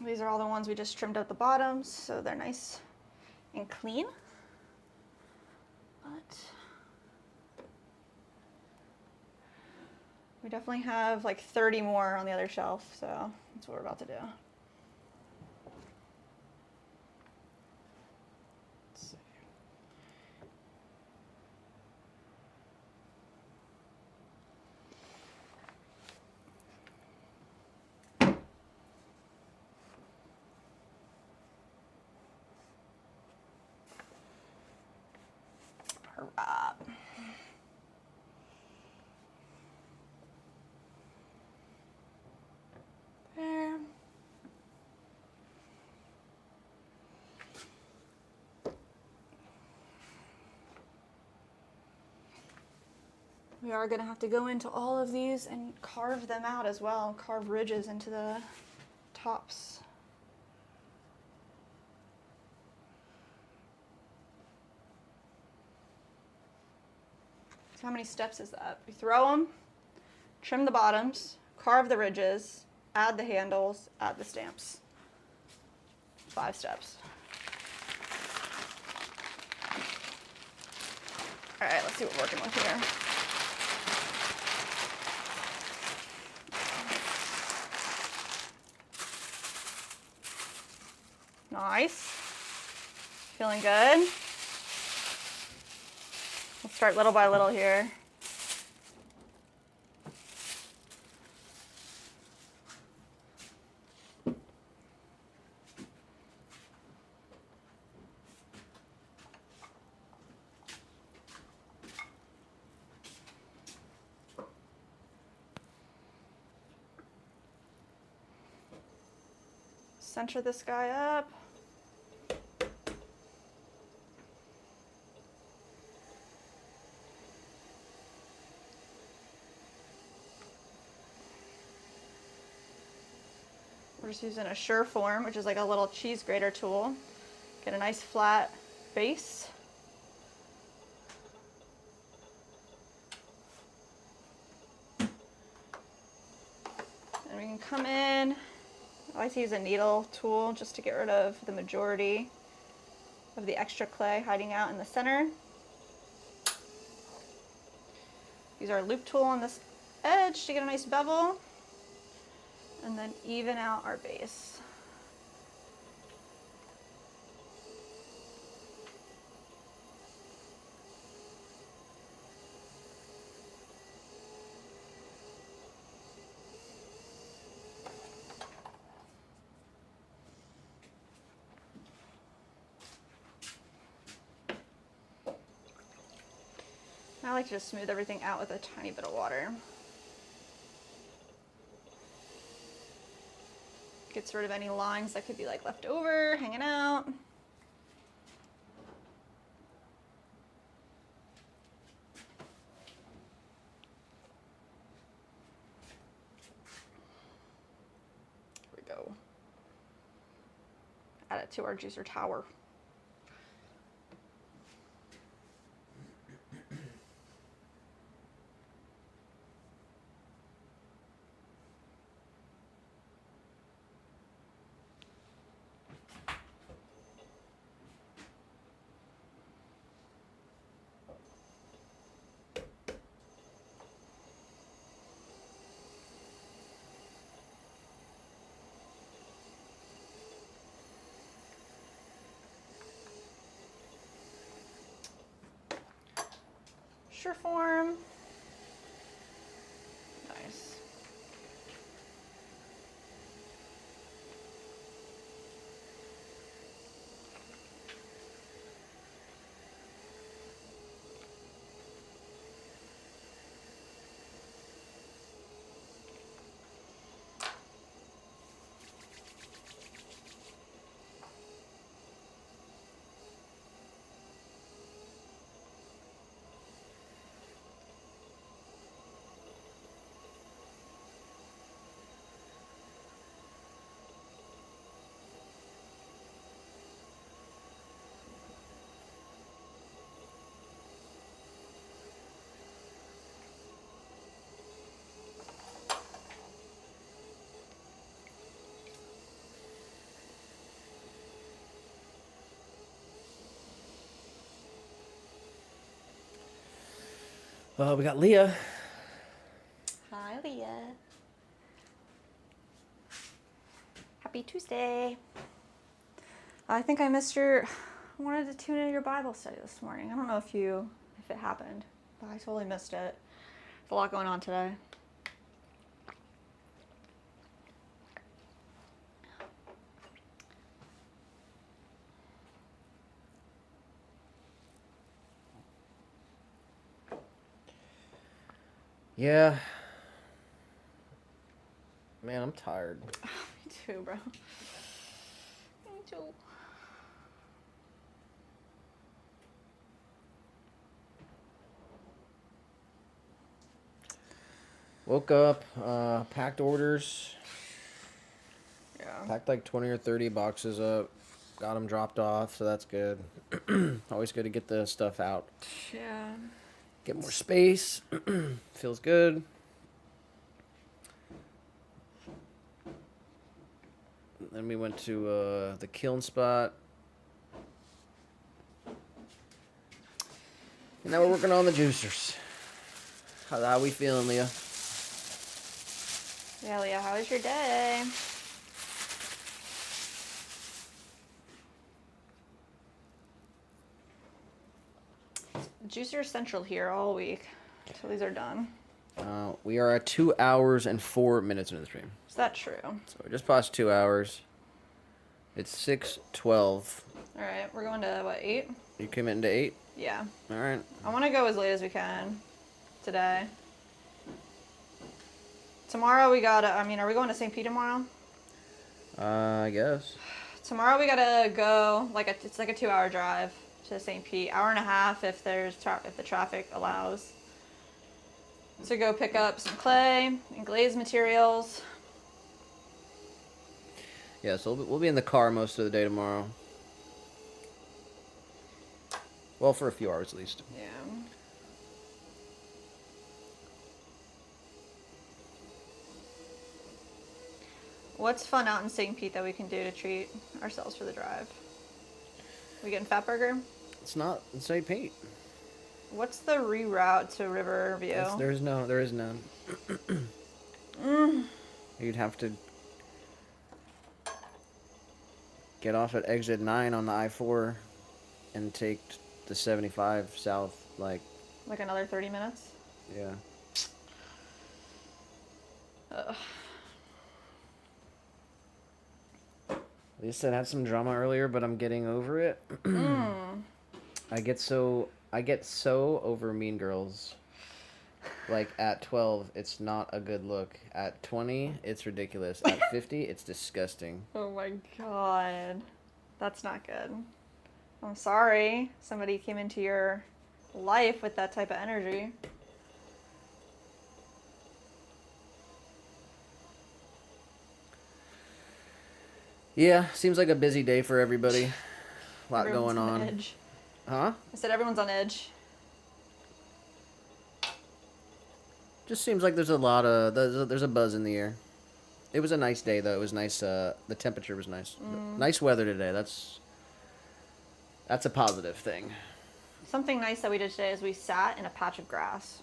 These are all the ones we just trimmed out the bottoms, so they're nice and clean. But we definitely have like 30 more on the other shelf, so that's what we're about to do. Let's see. All right. There. We are going to have to go into all of these and carve them out as well, carve ridges into the tops. So how many steps is that? We throw them, trim the bottoms, carve the ridges, add the handles, add the stamps. 5 steps. All right, let's see what we're working with here. Nice. Feeling good. We'll start little by little here. Center this guy up. We're just using a Sureform, which is like a little cheese grater tool. Get a nice flat base. And we can come in. I like to use a needle tool just to get rid of the majority of the extra clay hiding out in the center. Use our loop tool on this edge to get a nice bevel. And then even out our base. I like to just smooth everything out with a tiny bit of water. Gets rid of any lines that could be like left over, hanging out. Here we go. Add it to our juicer tower. Sure form. Nice.
We got Leah.
Hi, Leah. Happy Tuesday. I think I missed your. I wanted to tune into your Bible study this morning. I don't know if it happened, but I totally missed it. There's a lot going on today.
Yeah. Man, I'm tired.
Me too, bro. Me too.
Woke up, packed orders,
Yeah.
packed like 20 or 30 boxes up, got them dropped off, so that's good. Always good to get the stuff out.
Yeah.
Get more space. Feels good. Then we went to the Kiln spot. And now we're working on the juicers. How we feeling, Leah?
Yeah, Leah, how was your day? Juicer Central here all week. So these are done.
We are at 2 hours and 4 minutes into the stream.
Is that true?
So we just passed 2 hours. It's 6:12.
All right, we're going to what, 8?
You committing to 8?
Yeah.
All right.
I want to go as late as we can today. Tomorrow we gotta, are we going to St. Pete tomorrow?
I guess.
Tomorrow we gotta go, it's like a 2-hour drive to St. Pete. Hour and a half if if the traffic allows. So go pick up some clay and glaze materials.
Yeah, so we'll be in the car most of the day tomorrow. Well, for a few hours at least.
Yeah. What's fun out in St. Pete that we can do to treat ourselves for the drive? We getting Fat Burger?
It's not in St. Pete.
What's the reroute to Riverview?
There is none. You'd have to get off at exit 9 on the I-4 and take the 75 south, like
Another 30 minutes?
yeah.
Ugh.
Lisa had some drama earlier, but I'm getting over it. I get so over Mean Girls. Like at 12, it's not a good look. At 20, it's ridiculous. At 50, it's disgusting.
Oh my god. That's not good. I'm sorry somebody came into your life with that type of energy.
Yeah, seems like a busy day for everybody. A lot
Everyone's
going on.
edge.
Huh?
I said everyone's on edge.
Just seems like there's a lot of there's a buzz in the air. It was a nice day though. It was nice. The temperature was nice. Nice weather today. That's a positive thing.
Something nice that we did today is we sat in a patch of grass.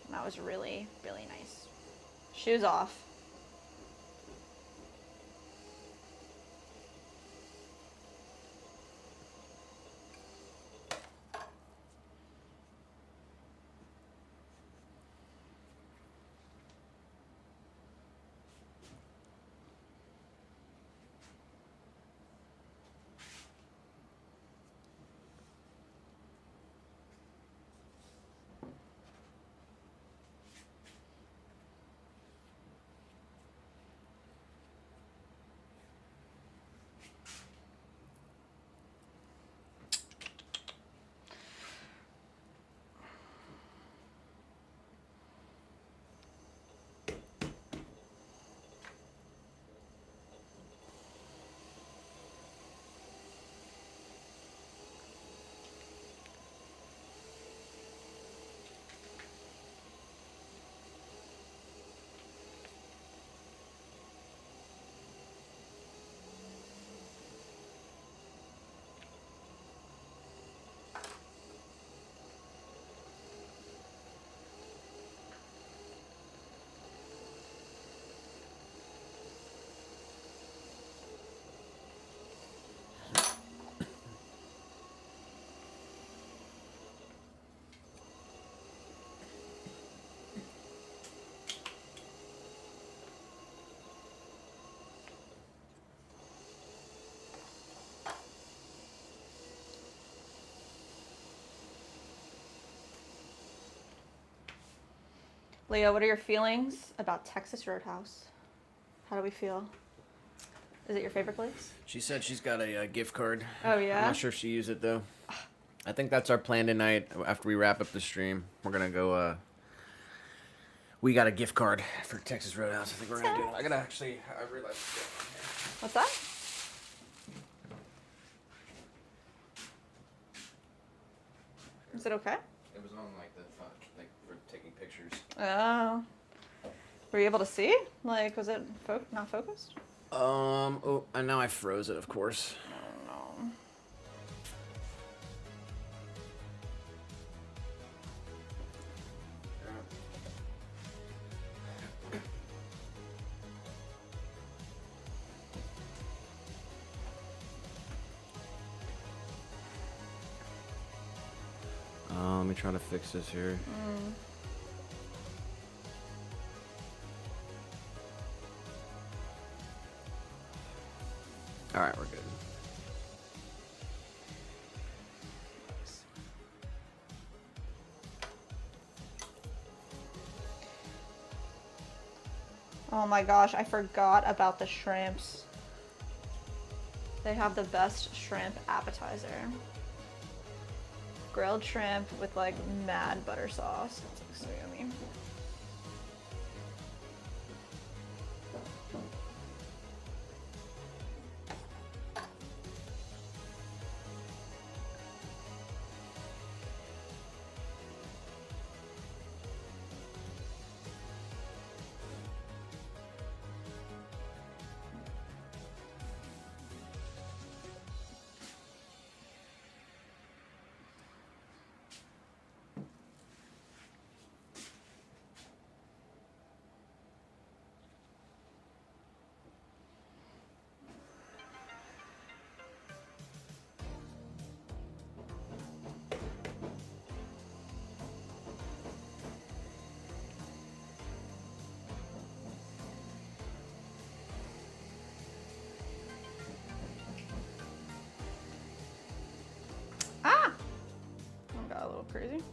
And that was really, really nice. Shoes off. Leo, what are your feelings about Texas Roadhouse? How do we feel? Is it your favorite place?
She said she's got a gift card.
Oh, yeah?
I'm not sure if she used it, though. I think that's our plan tonight. After we wrap up the stream, we're going to go... We got a gift card for Texas Roadhouse. I think we're going to do it. I got to actually... I realized...
What's that? Is it okay?
It was on, like, the thing for taking pictures.
Oh. Were you able to see? Like, was it not focused?
Oh, and now I froze it, of course.
Oh, no.
Let me try to fix this here. All right, we're good.
Oh my gosh, I forgot about the shrimps. They have the best shrimp appetizer. Grilled shrimp with like mad butter sauce. That's like so yummy. Ah! I got a little crazy.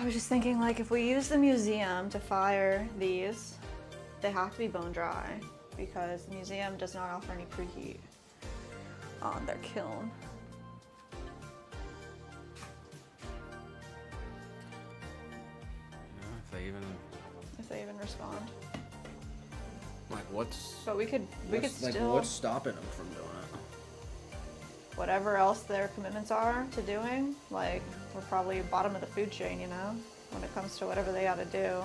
I was just thinking, like, if we use the museum to fire these, they have to be bone dry because the museum does not offer any preheat on their kiln. If they even respond.
Like, what's...
But we could
like,
still,
what's stopping them from doing it?
whatever else their commitments are to doing, like, we're probably bottom of the food chain, you know, when it comes to whatever they gotta do.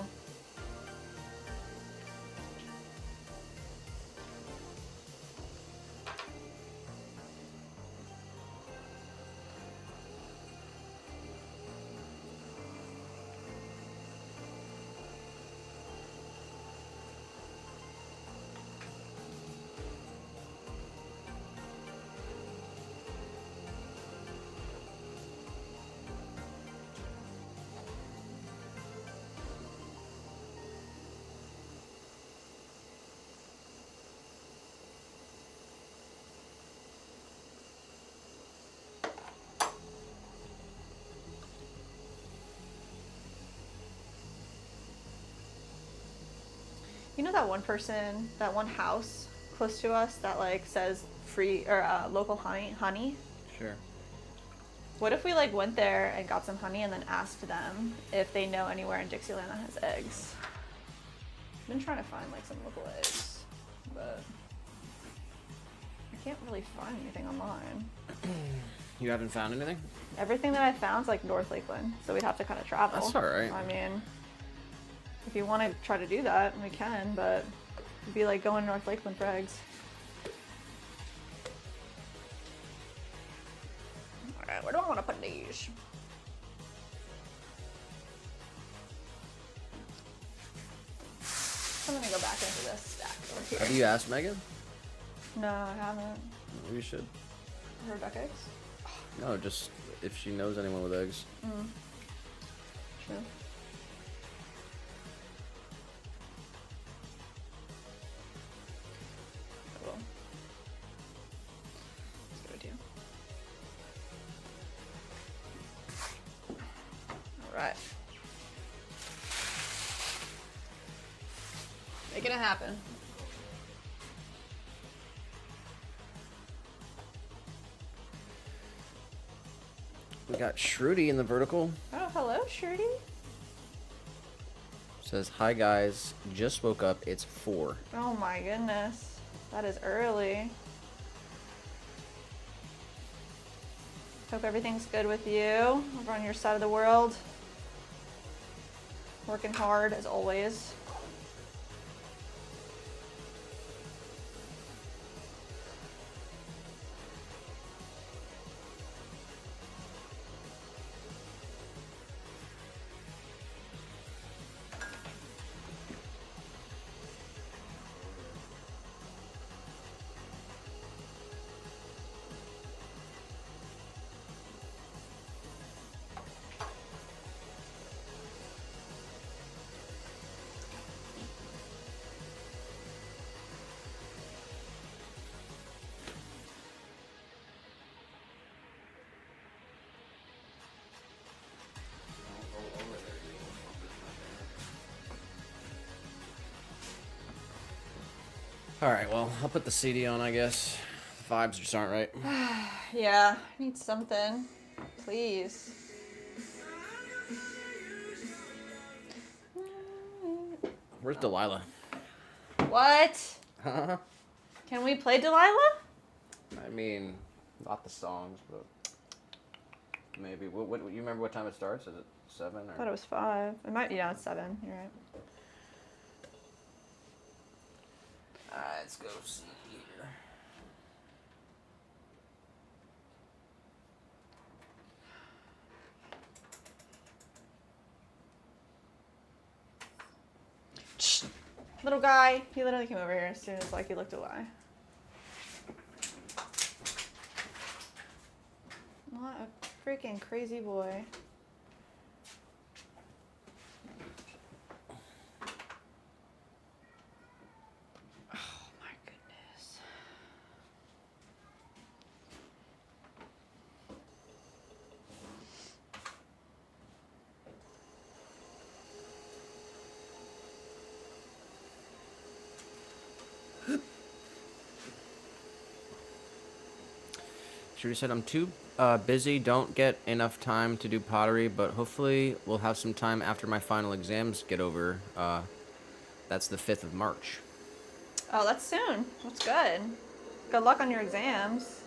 You know that one person, that one house close to us that like says free or local honey?
Sure.
What if we like went there and got some honey and then asked them if they know anywhere in Dixieland that has eggs? I've been trying to find like some local eggs, but I can't really find anything online.
You haven't found anything?
Everything that I found is like North Lakeland, so we'd have to kind of travel.
That's all right.
I mean, if you want to try to do that, we can, but it'd be like going to North Lakeland for eggs. right, where do I want to put these? I'm gonna go back into this stack over here.
Have you asked Megan?
No, I haven't.
You should.
Her duck eggs?
No, just if she knows anyone with eggs.
True. I will. That's a good idea. Alright. Making it happen.
We got Shruti in the vertical.
Oh, hello, Shruti.
Says, hi guys, just woke up, it's 4.
Oh my goodness. That is early. Hope everything's good with you over on your side of the world. Working hard as always.
Alright, well, I'll put the CD on, I guess. The vibes just aren't right.
Yeah, I need something. Please.
Where's Delilah?
What?
Huh?
Can we play Delilah?
I mean, not the songs, but maybe. What you remember what time it starts? Is it 7 or?
I thought it was 5. It might be, yeah, it's 7. You're right.
Alright, let's go see here.
Shh. Little guy, he literally came over here as soon as like he looked away. What a freaking crazy boy. Oh my goodness.
Shruti said, I'm too busy, don't get enough time to do pottery, but hopefully we'll have some time after my final exams get over. That's the 5th of March.
Oh, that's soon. That's good. Good luck on your exams.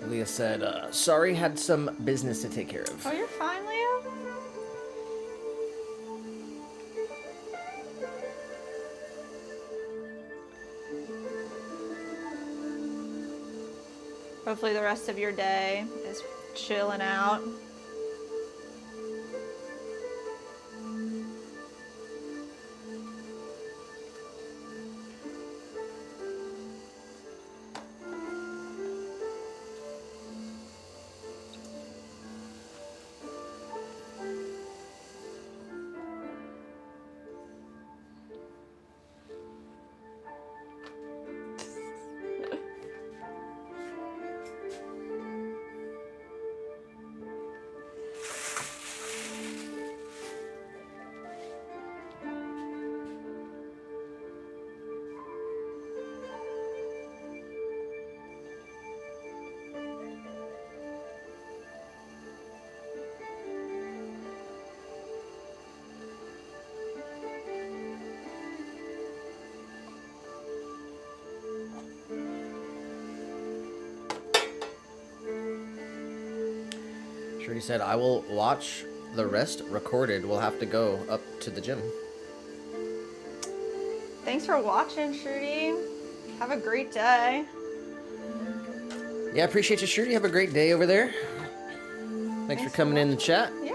Leah said, sorry, had some business to take care of.
Oh, you're fine, Leo? Hopefully the rest of your day is chilling out.
Shruti said, I will watch the rest recorded. We'll have to go up to the gym.
Thanks for watching, Shruti. Have a great day.
Yeah, appreciate you, Shruti. Have a great day over there. Thanks for coming in the chat.
Yeah.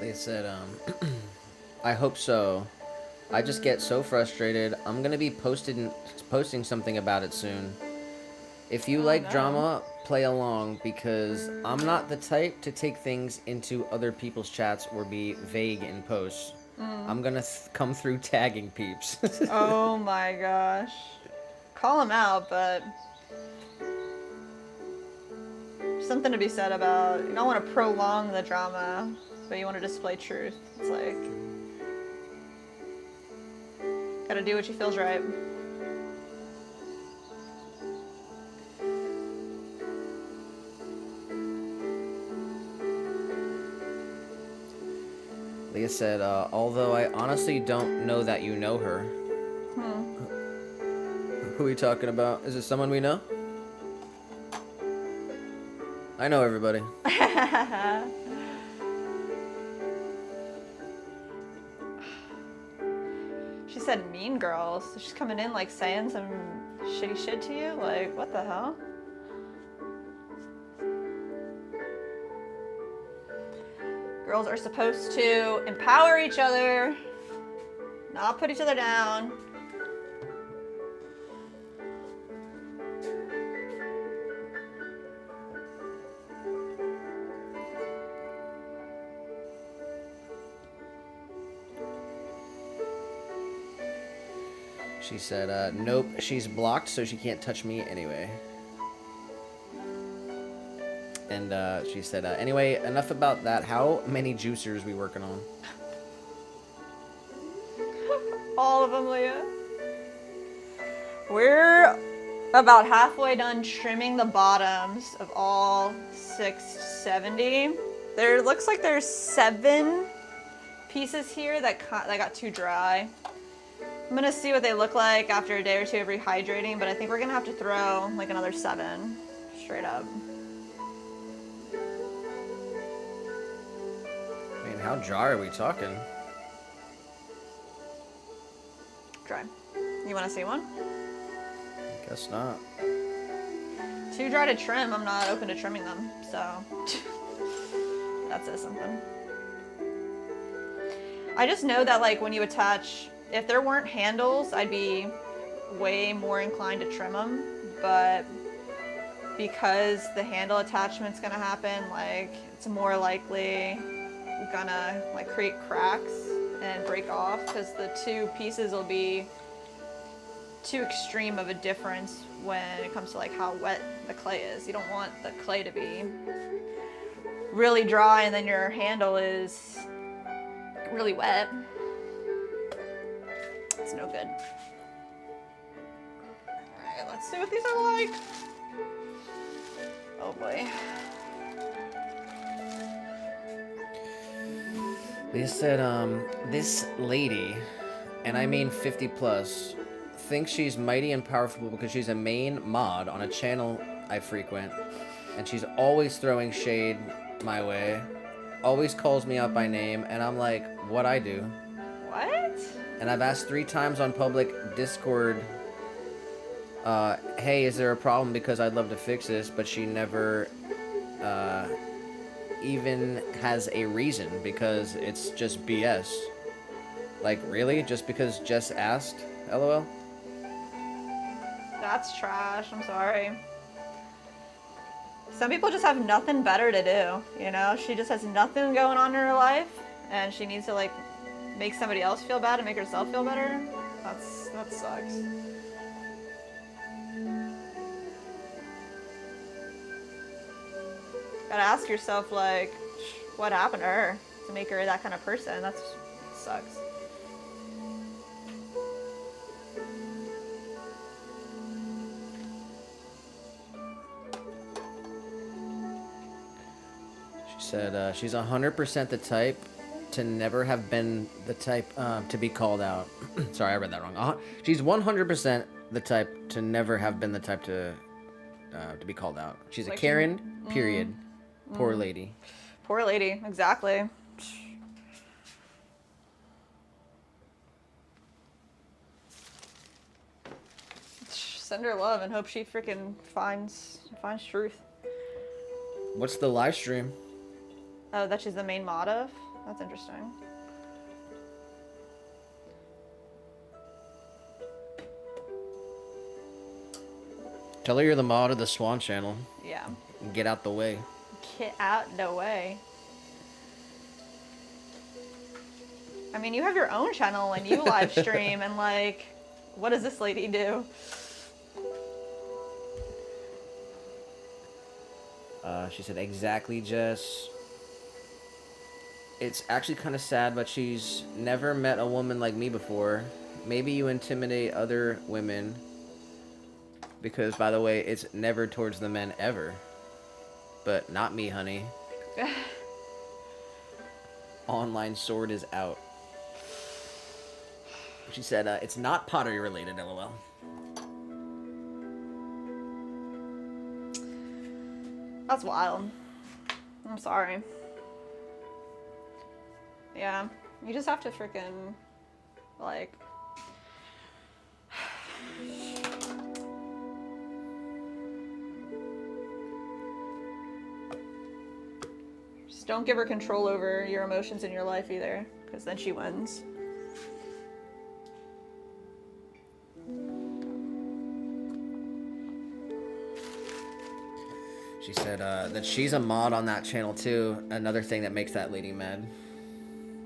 They said, I hope so. I just get so frustrated. I'm gonna be posting something about it soon. If you like drama, play along, because I'm not the type to take things into other people's chats or be vague in posts. I'm gonna come through tagging peeps.
Oh my gosh. Call him out, but something to be said about you don't want to prolong the drama, but you want to display truth. It's like gotta do what you feels right.
Leah said, although I honestly don't know that you know her. Who are we talking about? Is it someone we know? I know everybody.
She said mean girls. So she's coming in like saying some shitty shit to you? Like, what the hell? Girls are supposed to empower each other, not put each other down.
She said, nope, she's blocked, so she can't touch me anyway. And she said, anyway, enough about that. How many juicers we working on?
All of them, Leah. We're about halfway done trimming the bottoms of all 670. There looks like there's 7 pieces here that got too dry. I'm gonna see what they look like after a day or two of rehydrating, but I think we're gonna have to throw like another 7 straight up.
I mean, how dry are we talking?
Dry. You wanna see one?
Guess not.
Too dry to trim, I'm not open to trimming them, so that says something. I just know that like when you attach, if there weren't handles, I'd be way more inclined to trim them, but because the handle attachment's gonna happen, like it's more likely gonna like create cracks and break off because the 2 pieces will be too extreme of a difference when it comes to like how wet the clay is. You don't want the clay to be really dry and then your handle is really wet. It's no good. Alright, let's see what these are like. Oh boy.
They said, this lady, and I mean 50 plus, thinks she's mighty and powerful because she's a main mod on a channel I frequent, and she's always throwing shade my way, always calls me out by name, and I'm like, what'd I do?
What?
And I've asked 3 times on public Discord, hey, is there a problem, because I'd love to fix this, but she never even has a reason because it's just BS. Like, really? Just because Jess asked? LOL?
That's trash. I'm sorry. Some people just have nothing better to do, you know? She just has nothing going on in her life, and she needs to, like, make somebody else feel bad and make herself feel better. That sucks. Gotta ask yourself, like, what happened to her to make her that kind of person? That sucks.
She said she's 100% the type to never have been the type to be called out. Sorry, I read that wrong. She's 100% the type to never have been the type to be called out. She's a Karen, period. Poor lady.
Poor lady, exactly. Send her love and hope she freaking finds truth.
What's the live stream?
Oh, that she's the main mod of? That's interesting.
Tell her you're the mod of the Swan channel.
Yeah.
And get out the way.
Get out the way. I mean, you have your own channel and you live stream and like, what does this lady do?
She said, exactly, Jess. It's actually kind of sad, but she's never met a woman like me before. Maybe you intimidate other women. Because, by the way, it's never towards the men ever. But not me, honey. Online sword is out. She said, it's not pottery related, LOL.
That's wild. I'm sorry. Yeah, you just have to freaking, like... Just don't give her control over your emotions in your life either, because then she wins.
She said that she's a mod on that channel too. Another thing that makes that lady mad.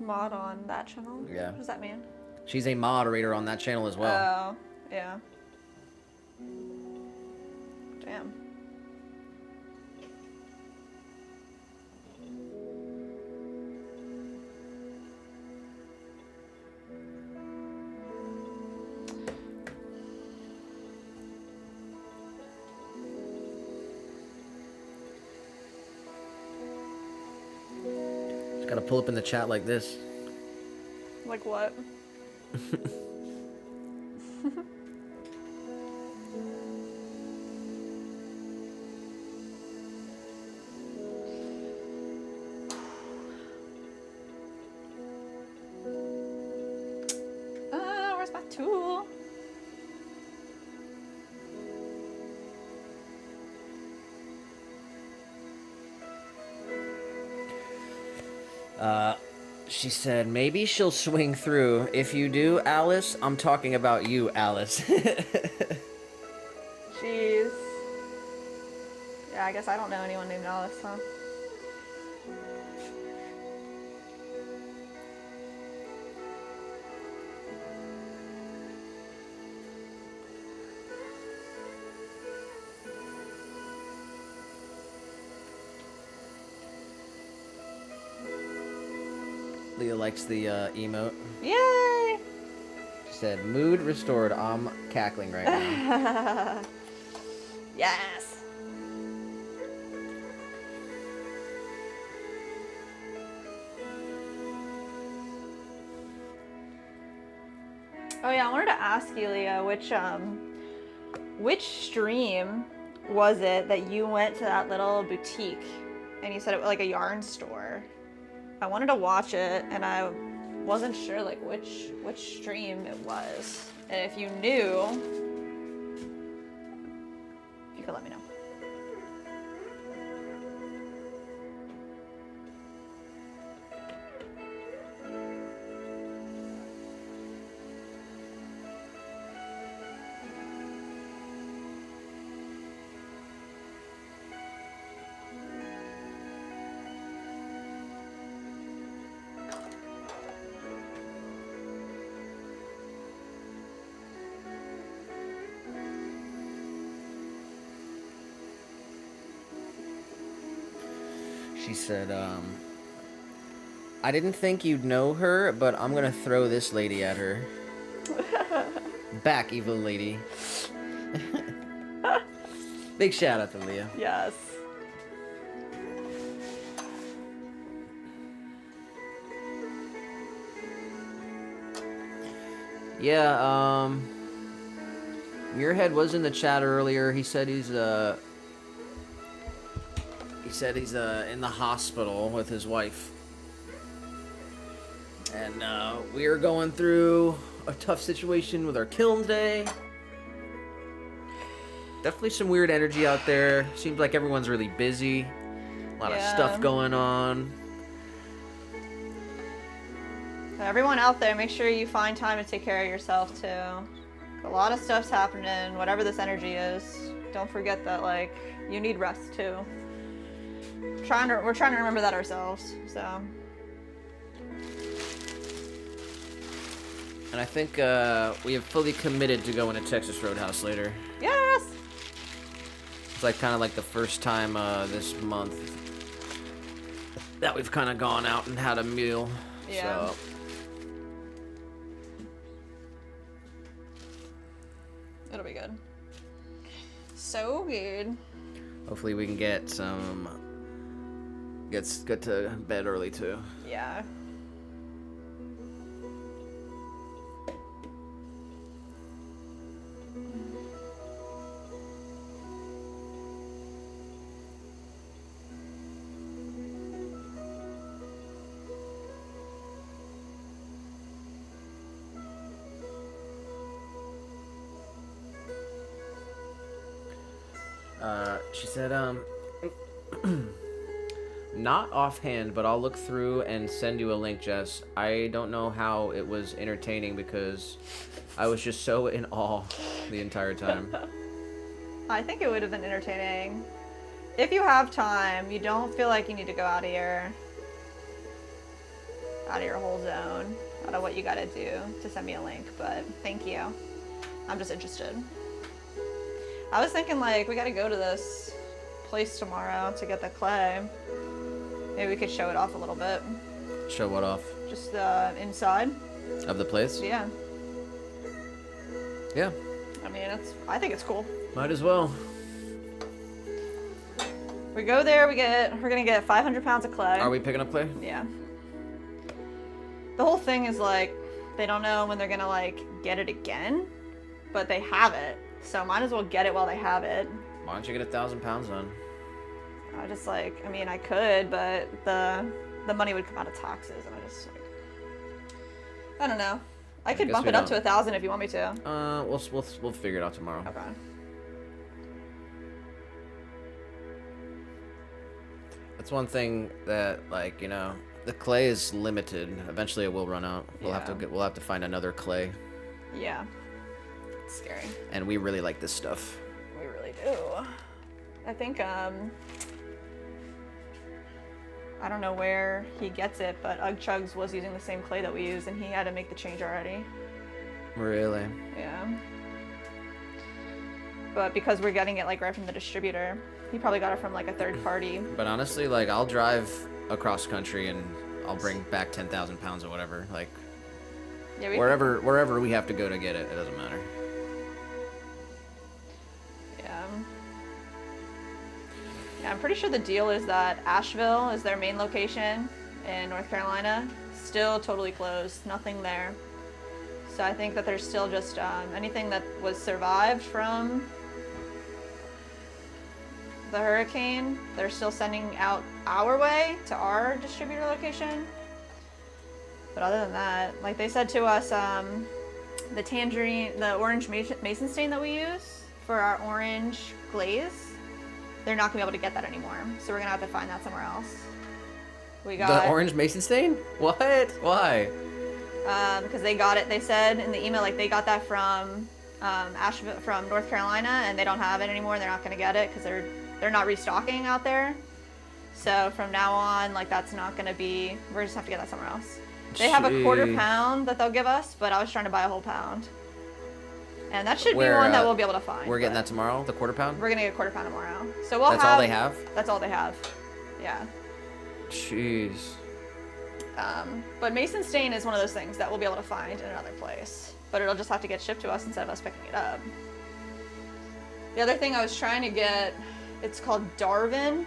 Mod on that channel?
Yeah.
What does that mean?
She's a moderator on that channel as well.
Oh, yeah. Damn.
Just gotta pull up in the chat like this.
Like what? Where's my tool?
She said, maybe she'll swing through. If you do, Alice, I'm talking about you, Alice.
Jeez. Yeah, I guess I don't know anyone named Alice, huh?
Leah likes the emote.
Yay!
She said, mood restored. I'm cackling right now.
Yes! Oh yeah, I wanted to ask you, Leah, which stream was it that you went to that little boutique and you said it was like a yarn store? I wanted to watch it and I wasn't sure like which stream it was. And if you knew, you could let me know.
She said, I didn't think you'd know her, but I'm gonna throw this lady at her. Back, evil lady. Big shout out to Leah.
Yes.
Yeah, Muirhead was in the chat earlier. He said he's in the hospital with his wife. And we are going through a tough situation with our kiln day. Definitely some weird energy out there. Seems like everyone's really busy. A lot of stuff going on.
Everyone out there, make sure you find time to take care of yourself too. A lot of stuff's happening, whatever this energy is. Don't forget that, like, you need rest too. We're trying to remember that ourselves, so.
And I think we have fully committed to going to Texas Roadhouse later.
Yes!
It's like kind of like the first time this month that we've kind of gone out and had a meal.
Yeah.
So.
It'll be good. So good.
Hopefully we can get some. Get to bed early too.
Yeah.
She said, not offhand, but I'll look through and send you a link, Jess. I don't know how it was entertaining because I was just so in awe the entire time.
I think it would have been entertaining. If you have time, you don't feel like you need to go out of your whole zone, out of what you gotta do to send me a link, but thank you. I'm just interested. I was thinking, like, we gotta go to this place tomorrow to get the clay. Maybe we could show it off a little bit.
Show what off?
Just the inside.
Of the place?
Yeah.
Yeah.
I mean, I think it's cool.
Might as well.
We go there, we're gonna get 500 pounds of clay.
Are we picking up clay?
Yeah. The whole thing is, like, they don't know when they're gonna, like, get it again, but they have it. So might as well get it while they have it.
Why don't you get 1,000 pounds on?
I just, like, I mean, I could, but the money would come out of taxes, and I just, like, I don't know. I could
guess
bump
we
it up
don't.
to 1,000 if you want me to.
We'll figure it out tomorrow.
Okay.
That's one thing that, like, you know, the clay is limited. Eventually it will run out. We'll have to find another clay.
Yeah. It's scary.
And we really like this stuff.
We really do. I think, I don't know where he gets it, but Ugg Chugs was using the same clay that we use, and he had to make the change already.
Really?
Yeah. But because we're getting it, like, right from the distributor, he probably got it from, like, a third party.
But honestly, like, I'll drive across country and I'll bring back 10,000 pounds or whatever. Like,
Yeah,
wherever we have to go to get it, it doesn't matter.
Yeah. Yeah, I'm pretty sure the deal is that Asheville is their main location in North Carolina. Still totally closed. Nothing there. So I think that there's still just anything that was survived from the hurricane, they're still sending out our way to our distributor location. But other than that, like they said to us, the orange mason stain that we use for our orange glaze, they're not gonna be able to get that anymore. So we're gonna have to find that somewhere else. We got
the orange mason stain? What? Why?
Because they got it. They said in the email, like, they got that from Asheville, from North Carolina, and they don't have it anymore. They're not going to get it because they're not restocking out there. So from now on, like, that's not going to be. We're just have to get that somewhere else. They have a quarter pound that they'll give us, but I was trying to buy a whole pound, and that should be one that we'll be able to find.
We're getting that tomorrow. The quarter pound.
We're gonna get a quarter pound tomorrow. So we'll
That's all they have.
That's all they have. Yeah.
Jeez.
But mason stain is one of those things that we'll be able to find in another place. But it'll just have to get shipped to us instead of us picking it up. The other thing I was trying to get, it's called Darwin.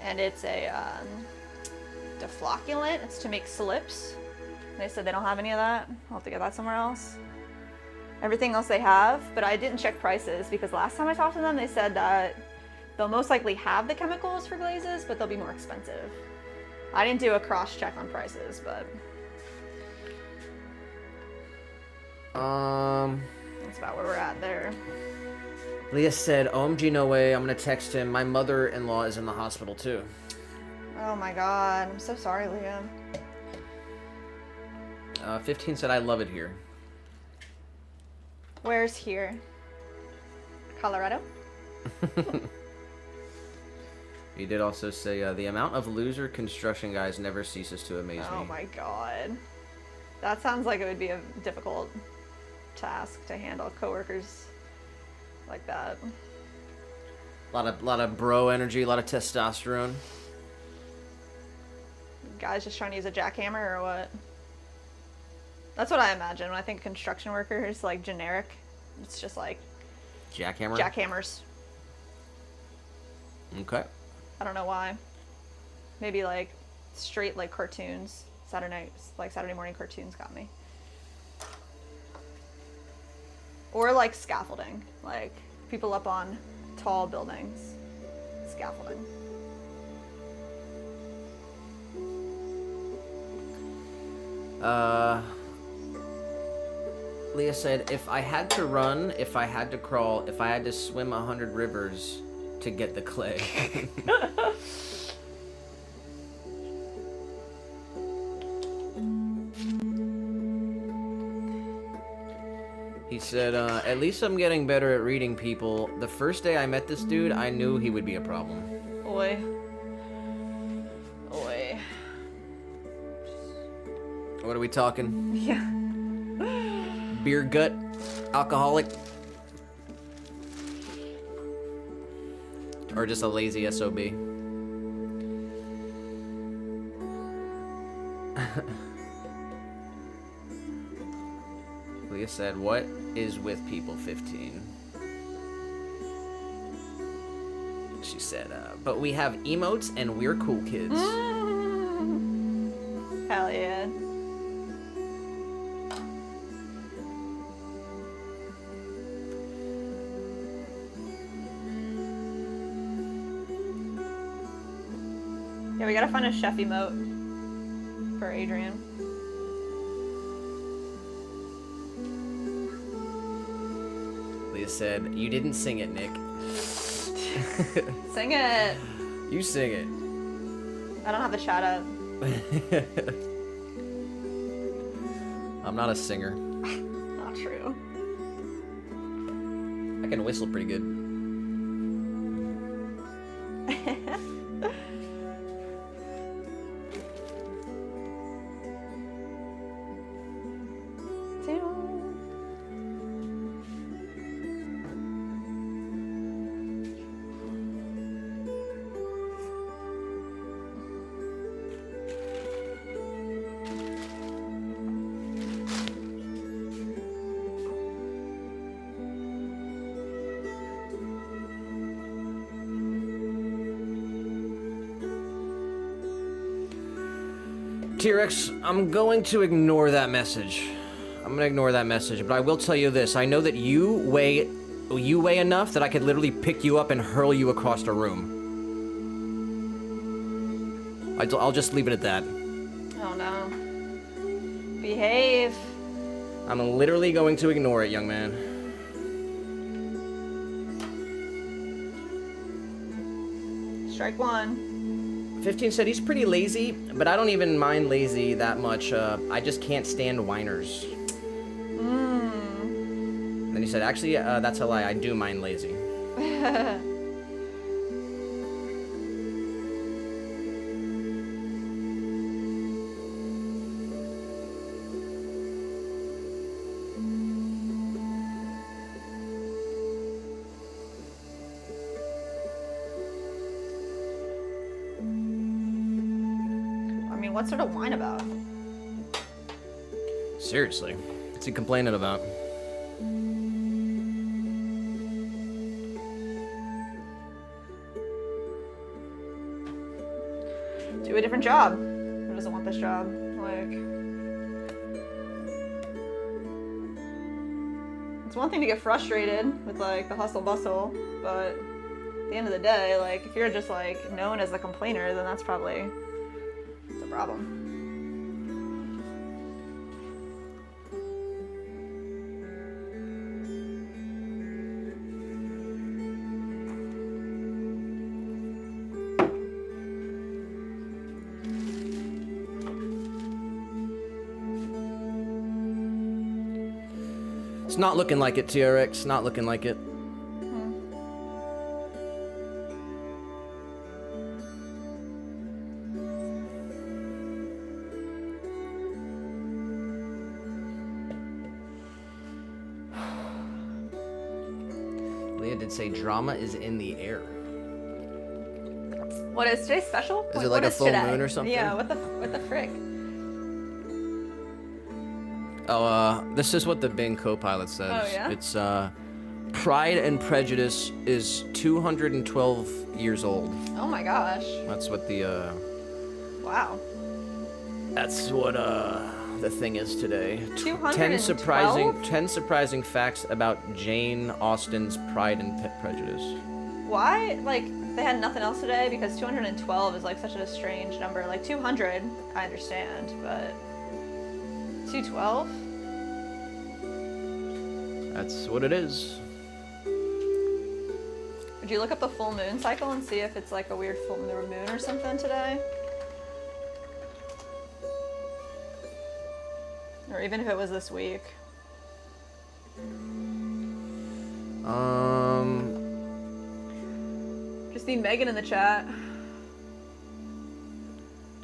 And it's a deflocculant. It's to make slips. They said they don't have any of that. I'll have to get that somewhere else. Everything else they have, but I didn't check prices because last time I talked to them, they said that they'll most likely have the chemicals for glazes, but they'll be more expensive. I didn't do a cross check on prices, but that's about where we're at there.
Leah said, OMG, no way. I'm going to text him. My mother-in-law is in the hospital, too.
Oh my God. I'm so sorry, Leah.
15 said, I love it here.
Where's here? Colorado?
He did also say, the amount of loser construction guys never ceases to amaze me.
Oh my God. That sounds like it would be a difficult task to handle coworkers like that.
A lot of bro energy, a lot of testosterone.
Guys just trying to use a jackhammer or what? That's what I imagine when I think construction workers, like generic. It's just like
Jackhammer?
jackhammers.
Okay.
I don't know why. Maybe like straight like cartoons. Saturday morning cartoons got me. Or like scaffolding, like people up on tall buildings. Scaffolding.
Leah said, if I had to run, if I had to crawl, if I had to swim 100 rivers to get the clay. He said, at least I'm getting better at reading people. The first day I met this dude, I knew he would be a problem.
Oi. Oi.
What are we talking?
Yeah.
Beer gut? Alcoholic? Or just a lazy SOB? Leah said, what is with people 15? She said, but we have emotes and we're cool kids.
Hell yeah. Yeah, we gotta find a chef emote for Adrian.
Leah said, you didn't sing it, Nick.
Sing it.
You sing it.
I don't have the shout out.
I'm not a singer.
Not true.
I can whistle pretty good. T-Rex, I'm going to ignore that message. I'm gonna ignore that message, but I will tell you this. I know that you weigh enough that I could literally pick you up and hurl you across the room. I'll just leave it at that.
Oh no. Behave.
I'm literally going to ignore it, young man.
Strike one.
15 said he's pretty lazy, but I don't even mind lazy that much. I just can't stand whiners. Then he said, actually, that's a lie. I do mind lazy.
mean, what's there to whine about?
Seriously, what's he complaining about?
Do a different job. Who doesn't want this job? Like, it's one thing to get frustrated with like the hustle bustle, but at the end of the day, like if you're just like known as a complainer, then that's probably the problem.
It's not looking like it, TRX. Not looking like it. Leah did say drama is in the air.
What is today's special?
Is it like a full moon or something?
Yeah, what the frick?
Oh, this is what the Bing Copilot says.
Oh, yeah?
It's, Pride and Prejudice is 212 years old.
Oh my gosh.
That's what the,
Wow.
That's what, the thing is today.
212?
10 surprising facts about Jane Austen's Pride and Prejudice.
Why? Like, they had nothing else today? Because 212 is like such a strange number. Like 200, I understand, but 212?
That's what it is.
Would you look up the full moon cycle and see if it's like a weird full moon or something today? Or even if it was this week. Just need Megan in the chat.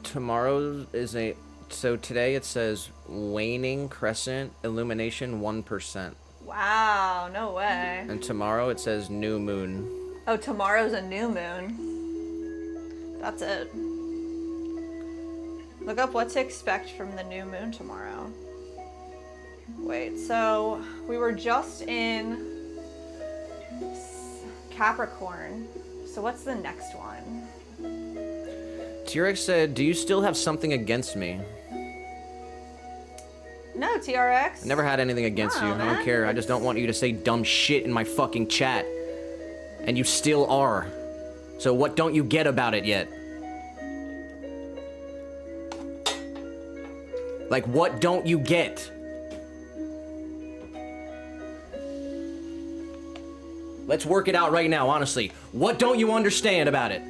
Tomorrow is a... So today it says waning crescent illumination 1%.
Wow, no way.
And tomorrow it says new moon.
Oh, tomorrow's a new moon. That's it. Look up what to expect from the new moon tomorrow. Wait, so we were just in Capricorn. So what's the next one?
TRX said, do you still have something against me?
No, TRX.
I never had anything against you. I
man.
don't care. I just don't want you to say dumb shit in my fucking chat. And you still are. So what don't you get about it yet? Like, what don't you get? Let's work it out right now, honestly. What don't you understand about it?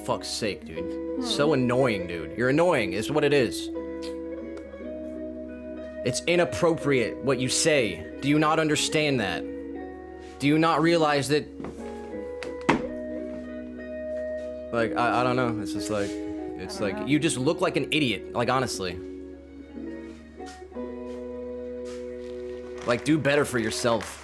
Fuck's sake, dude. So annoying, dude. You're annoying, is what it is. It's inappropriate what you say. Do you not understand that? Do you not realize that... Like, I don't know. It's just like... It's like, you just look like an idiot. Like, honestly. Like, do better for yourself.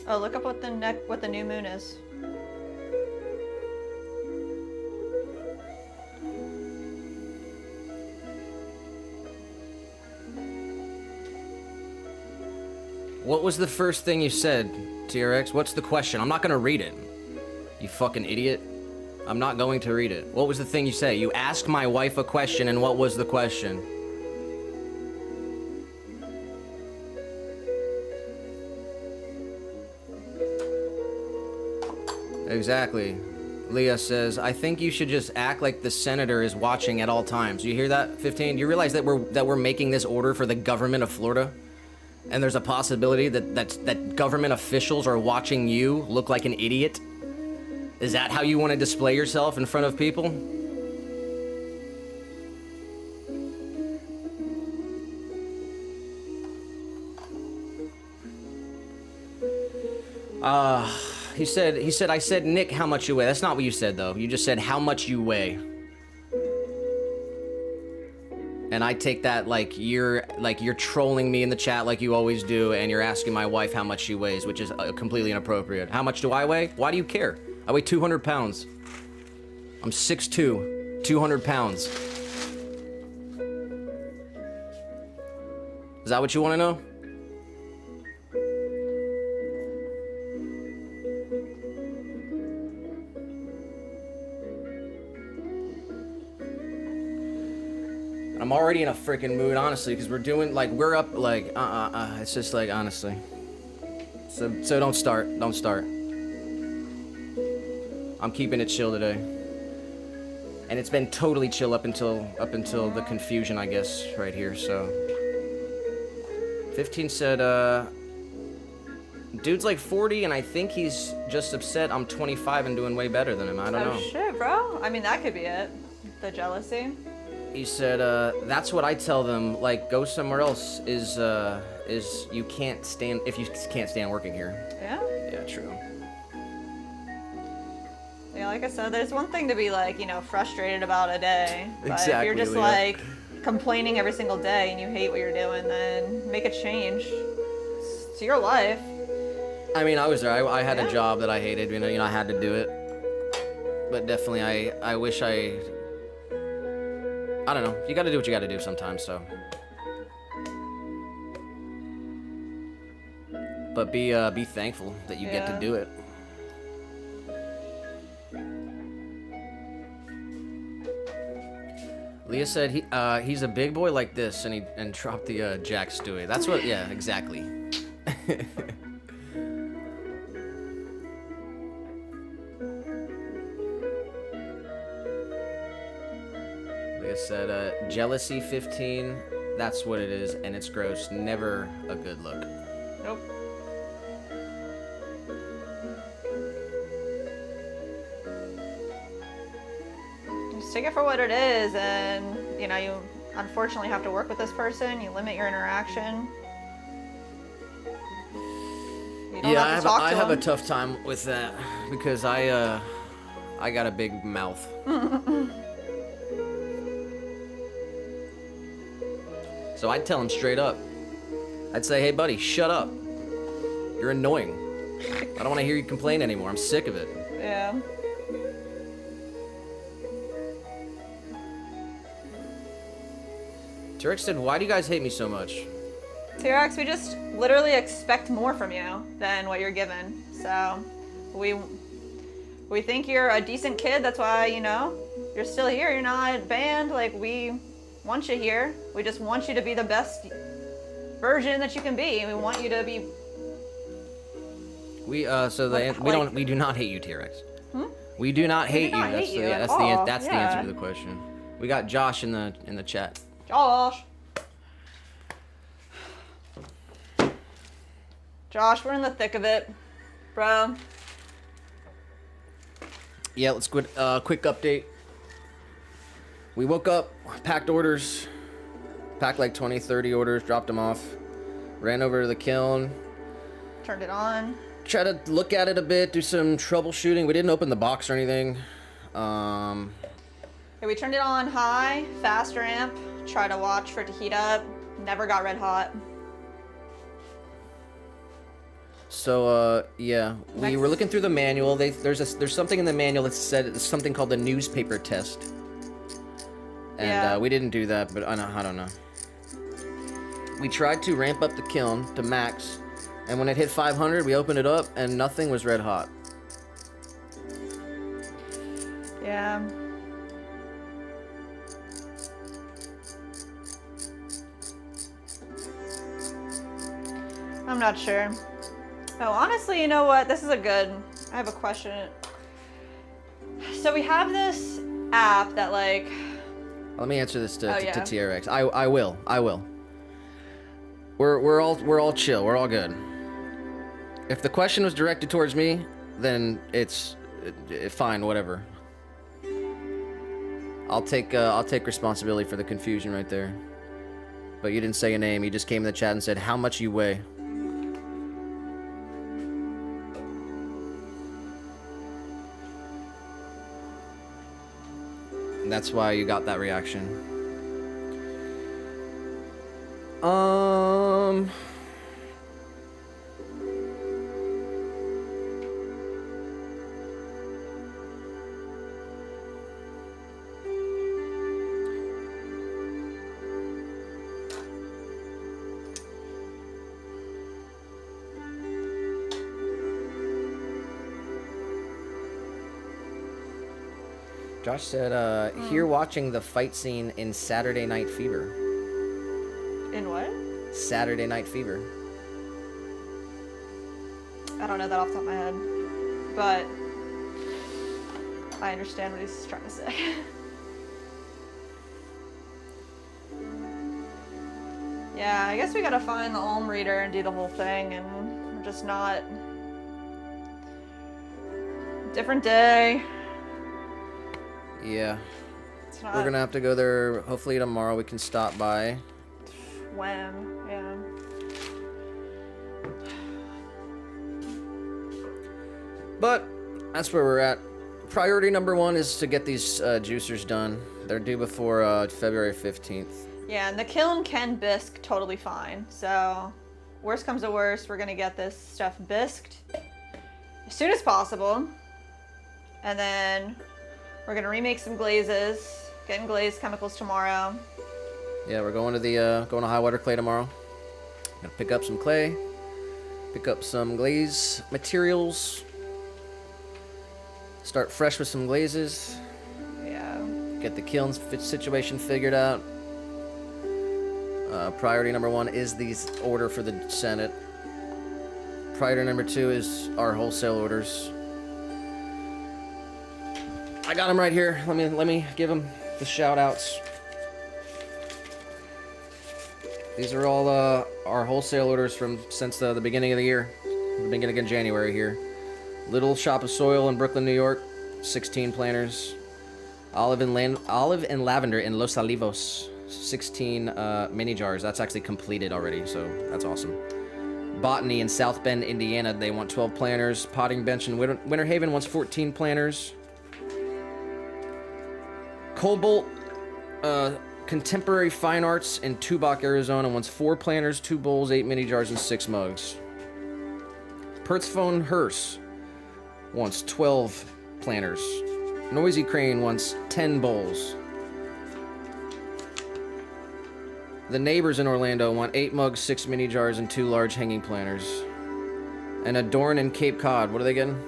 Oh, look up what the new moon is.
What was the first thing you said, TRX? What's the question? I'm not gonna read it. You fucking idiot. I'm not going to read it. What was the thing you say? You asked my wife a question, and what was the question? Exactly. Leah says, I think you should just act like the senator is watching at all times. You hear that, 15? You realize that we're making this order for the government of Florida? And there's a possibility that government officials are watching you look like an idiot? Is that how you want to display yourself in front of people? He said, I said, Nick, how much you weigh. That's not what you said, though. You just said, how much you weigh. And I take that like you're trolling me in the chat like you always do, and you're asking my wife how much she weighs, which is completely inappropriate. How much do I weigh? Why do you care? I weigh 200 pounds. I'm 6'2", 200 pounds. Is that what you want to know? I'm already in a freaking mood, honestly, because we're doing, like, we're up, like, it's just, like, honestly. So don't start. I'm keeping it chill today. And it's been totally chill up until the confusion, I guess, right here, so. 15 said, dude's like 40, and I think he's just upset I'm 25 and doing way better than him. I don't know.
Oh, shit, bro. I mean, that could be it. The jealousy.
He said, that's what I tell them, like, go somewhere else, is you can't stand, if you can't stand working here.
Yeah?
Yeah, true.
Yeah, like I said, there's one thing to be, like, you know, frustrated about a day. But
Exactly,
if you're just,
Leah.
like, complaining every single day and you hate what you're doing, then make a change. It's your life.
I mean, I was there. I had
Yeah.
a job that I hated, you know, I had to do it. But definitely, I wish I don't know. You gotta do what you gotta do sometimes, so. But be thankful that you get to
Yeah.
do it. Leah said he's a big boy like this, and dropped the Jack Stewie. That's what, yeah, exactly. Leah said, jealousy 15, that's what it is, and it's gross. Never a good look.
Nope. Just take it for what it is, and, you know, you unfortunately have to work with this person. You limit your interaction. You don't have to talk to
I have a
them.
tough time with that because I got a big mouth. So I'd tell him straight up. I'd say, hey buddy, shut up. You're annoying. I don't want to hear you complain anymore. I'm sick of it.
Yeah.
Turek said, why do you guys hate me so much?
T-Rex, we just literally expect more from you than what you're given. So we think you're a decent kid. That's why, you know, you're still here. You're not banned. Like, we want you here. We just want you to be the best version that you can be. We want you to be.
We
Like-
we do not hate you, T-Rex. We do not hate
not
you.
hate you at all.
That's the
Yeah.
answer to the question. We got Josh in the chat.
Josh, we're in the thick of it, bro.
Yeah, let's quick update. We woke up, packed orders, packed like 20, 30 orders, dropped them off, ran over to the kiln,
Turned it on.
tried to look at it a bit, do some troubleshooting. We didn't open the box or anything.
Okay, we turned it on high, fast ramp. Try to watch for it to heat up. Never got red hot.
So, yeah, we
Next.
were looking through the manual. There's something in the manual that said it's something called the newspaper test. And
Yeah.
we didn't do that, but I don't know. We tried to ramp up the kiln to max, and when it hit 500, we opened it up, and nothing was red hot.
Yeah. I'm not sure. Oh, honestly, you know what? This is I have a question. So we have this app that, like,
Let me answer this to
Oh, yeah.
TRX. I will. We're all chill. We're all good. If the question was directed towards me, then it's fine. Whatever. I'll take responsibility for the confusion right there. But you didn't say a name. You just came in the chat and said how much you weigh. That's why you got that reaction. Josh said, here watching the fight scene in Saturday Night Fever.
In what?
Saturday Night Fever.
I don't know that off the top of my head, but I understand what he's trying to say. Yeah, I guess we gotta find the Olm reader and do the whole thing, and we're just not... Different day.
Yeah.
It's not...
We're gonna have to go there. Hopefully tomorrow we can stop by.
When? Yeah.
But that's where we're at. Priority number 1 is to get these juicers done. They're due before February 15th.
Yeah, and the kiln can bisque totally fine. So, worst comes to worst, we're gonna get this stuff bisqued as soon as possible. And then we're gonna remake some glazes, getting glaze chemicals tomorrow.
Yeah, we're going to high water clay tomorrow. Gonna pick up some clay, pick up some glaze materials, start fresh with some glazes.
Yeah.
Get the kiln situation figured out. Priority number 1 is the order for the Senate. Priority number 2 is our wholesale orders. I got them right here. Let me give them the shout outs. These are all our wholesale orders from since the beginning of the year, the beginning of January here. Little Shop of Soil in Brooklyn, New York, 16 planters. Olive and Lavender in Los Olivos, 16 mini jars. That's actually completed already, so that's awesome. Botany in South Bend, Indiana, they want 12 planters. Potting Bench in Winter Haven wants 14 planters. Cobalt Contemporary Fine Arts in Tubac, Arizona wants 4 planters, 2 bowls, 8 mini jars, and 6 mugs. Pertzphone Hearse wants 12 planters. Noisy Crane wants 10 bowls. The Neighbors in Orlando want 8 mugs, 6 mini jars, and 2 large hanging planters. And Adorn in Cape Cod, what are they getting?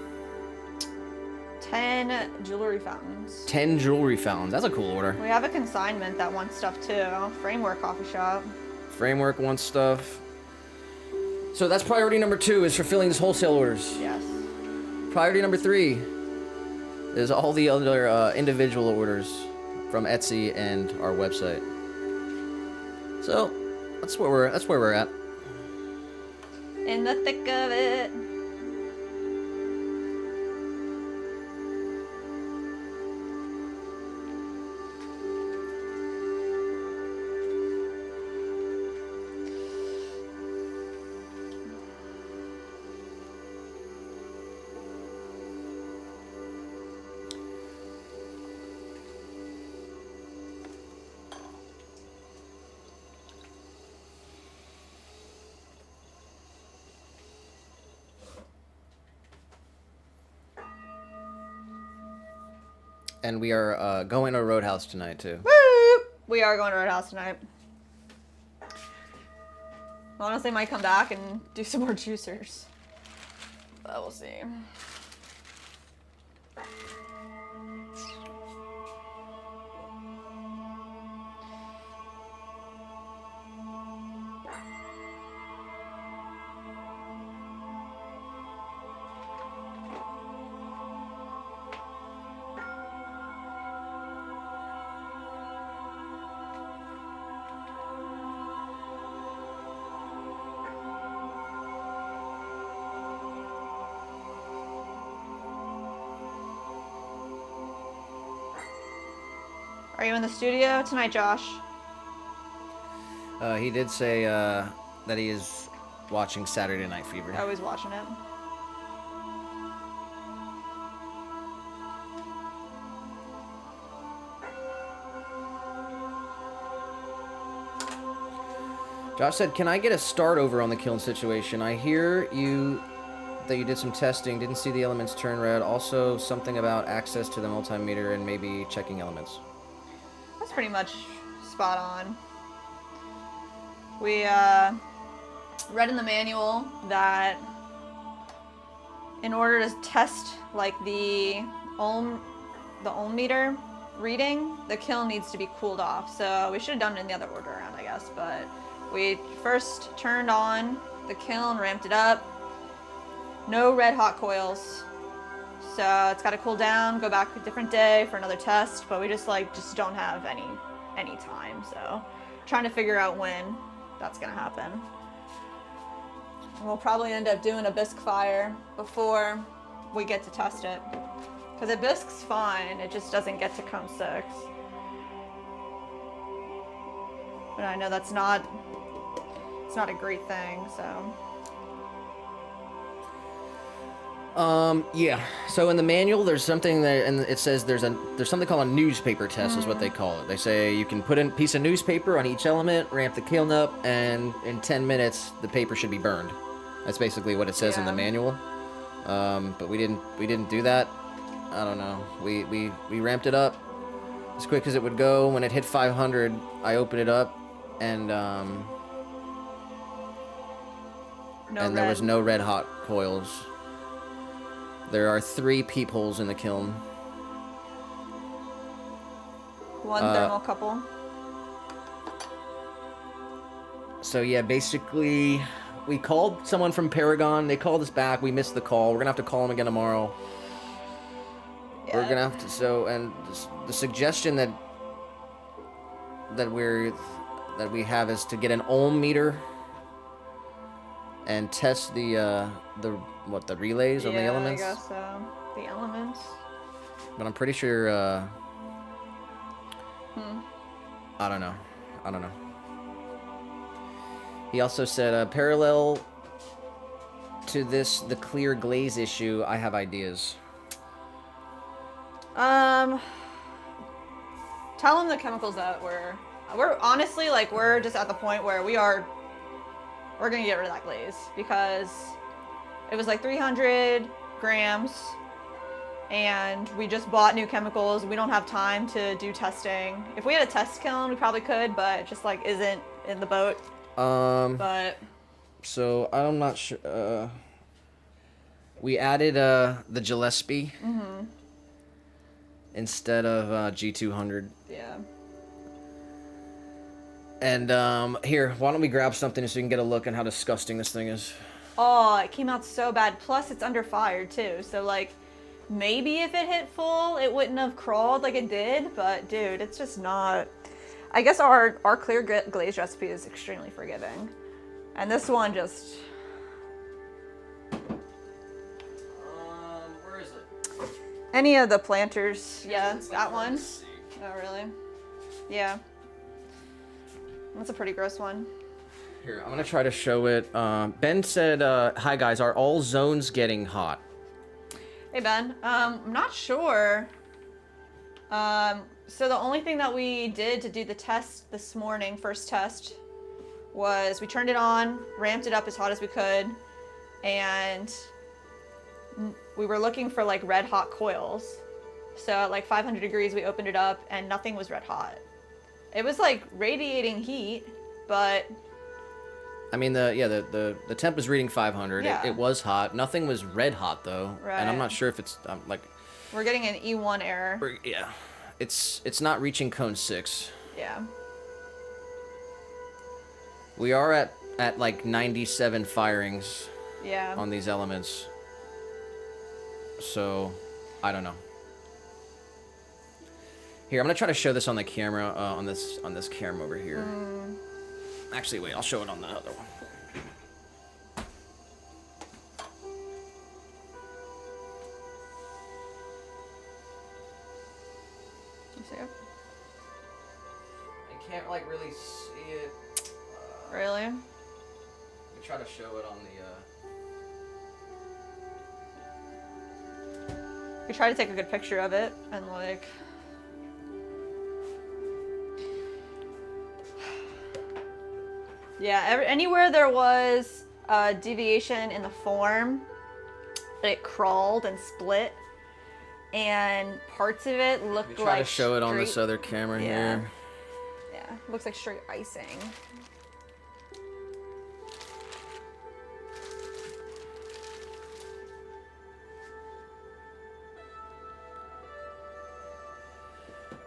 10 jewelry fountains.
10 jewelry fountains. That's a cool order.
We have a consignment that wants stuff too. Framework Coffee Shop.
Framework wants stuff. So that's priority number 2 is fulfilling these wholesale orders.
Yes.
Priority number 3 is all the other individual orders from Etsy and our website. So that's where we're at.
In the thick of it.
And we are going to Roadhouse tonight too.
Woo! We are going to Redbox tonight. Honestly, might come back and do some more juicers. But we'll see. Are you in the studio tonight, Josh?
He did say that he is watching Saturday Night Fever.
Always watching it.
Josh said, "Can I get a start over on the kiln situation? I hear you that you did some testing, didn't see the elements turn red. Also, something about access to the multimeter and maybe checking elements."
That's pretty much spot on. We read in the manual that in order to test like the ohm meter reading, the kiln needs to be cooled off. So we should have done it in the other order around, I guess. But we first turned on the kiln, ramped it up. No red hot coils. So it's got to cool down, go back a different day for another test. But we just don't have any time. So trying to figure out when that's gonna happen. And we'll probably end up doing a bisque fire before we get to test it. Because the bisque's fine, it just doesn't get to cone 6. But I know it's not a great thing, so.
Yeah. So in the manual, there's something that, and it says there's something called a newspaper test, is what they call it. They say you can put in a piece of newspaper on each element, ramp the kiln up, and in 10 minutes the paper should be burned. That's basically what it says in the manual. But we didn't do that. I don't know. We ramped it up as quick as it would go. When it hit 500, I opened it up, and there was no red hot coils. There are 3 peepholes in the kiln.
One thermocouple.
So yeah, basically, we called someone from Paragon. They called us back. We missed the call. We're gonna have to call them again tomorrow. Yeah. We're gonna have to. And the suggestion that we have is to get an ohm meter and test the relays on the elements.
I guess so. The elements.
But I'm pretty sure. I don't know. He also said, parallel to the clear glaze issue, I have ideas.
Tell him the chemicals that we're honestly, like, we're just at the point where we're gonna get rid of that glaze because it was like 300 grams and we just bought new chemicals. We don't have time to do testing. If we had a test kiln, we probably could, but it just like isn't in the boat. But
so I'm not sure. We added the Gillespie instead of G200.
Yeah.
And here, why don't we grab something so you can get a look at how disgusting this thing is.
Oh, it came out so bad. Plus, it's under fire too. So like, maybe if it hit full, it wouldn't have crawled like it did. But dude, it's just not. I guess our clear glaze recipe is extremely forgiving, and this one just.
Where is it?
Any of the planters? Yeah, that one. Oh really? Yeah. That's a pretty gross one.
Here, I'm gonna try to show it. Ben said, "Hi guys, are all zones getting hot?"
Hey Ben, I'm not sure. So the only thing that we did to do the test this morning, first test, was we turned it on, ramped it up as hot as we could, and we were looking for like red hot coils. So at like 500 degrees, we opened it up and nothing was red hot. It was like radiating heat, but
I mean, the temp was reading 500.
Yeah.
It was hot. Nothing was red hot though,
Right.
and I'm not sure if it's like.
We're getting an E1 error.
Yeah, it's not reaching cone 6.
Yeah.
We are at like 97 firings.
Yeah.
On these elements. So, I don't know. Here, I'm gonna try to show this on the camera, on this camera over here. Actually, wait, I'll show it on the other one.
You see it?
I can't like really see it.
Really?
Let me try to show it on the.
We try to take a good picture of it and like. Yeah, anywhere there was a deviation in the form, it crawled and split, and parts of it looked
Try
like
to show it on this
straight-
other camera
Yeah.
here.
Yeah, looks like straight icing.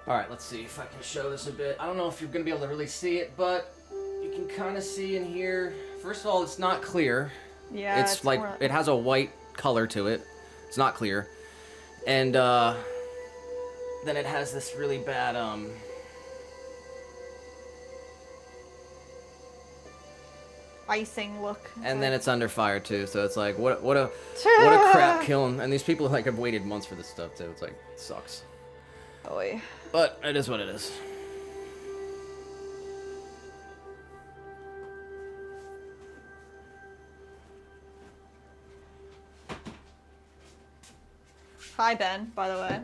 All right, let's see if I can show this a bit. I don't know if you're gonna be able to really see it, but you can kind of see in here. First of all, it's not clear.
Yeah,
It's like
more-
it has a white color to it. It's not clear, and then it has this really bad
icing look.
and then it's under fire too. So it's like what a crap kiln. And these people like have waited months for this stuff too. It's like it sucks.
Oy.
But it is what it is.
Hi, Ben, by the way.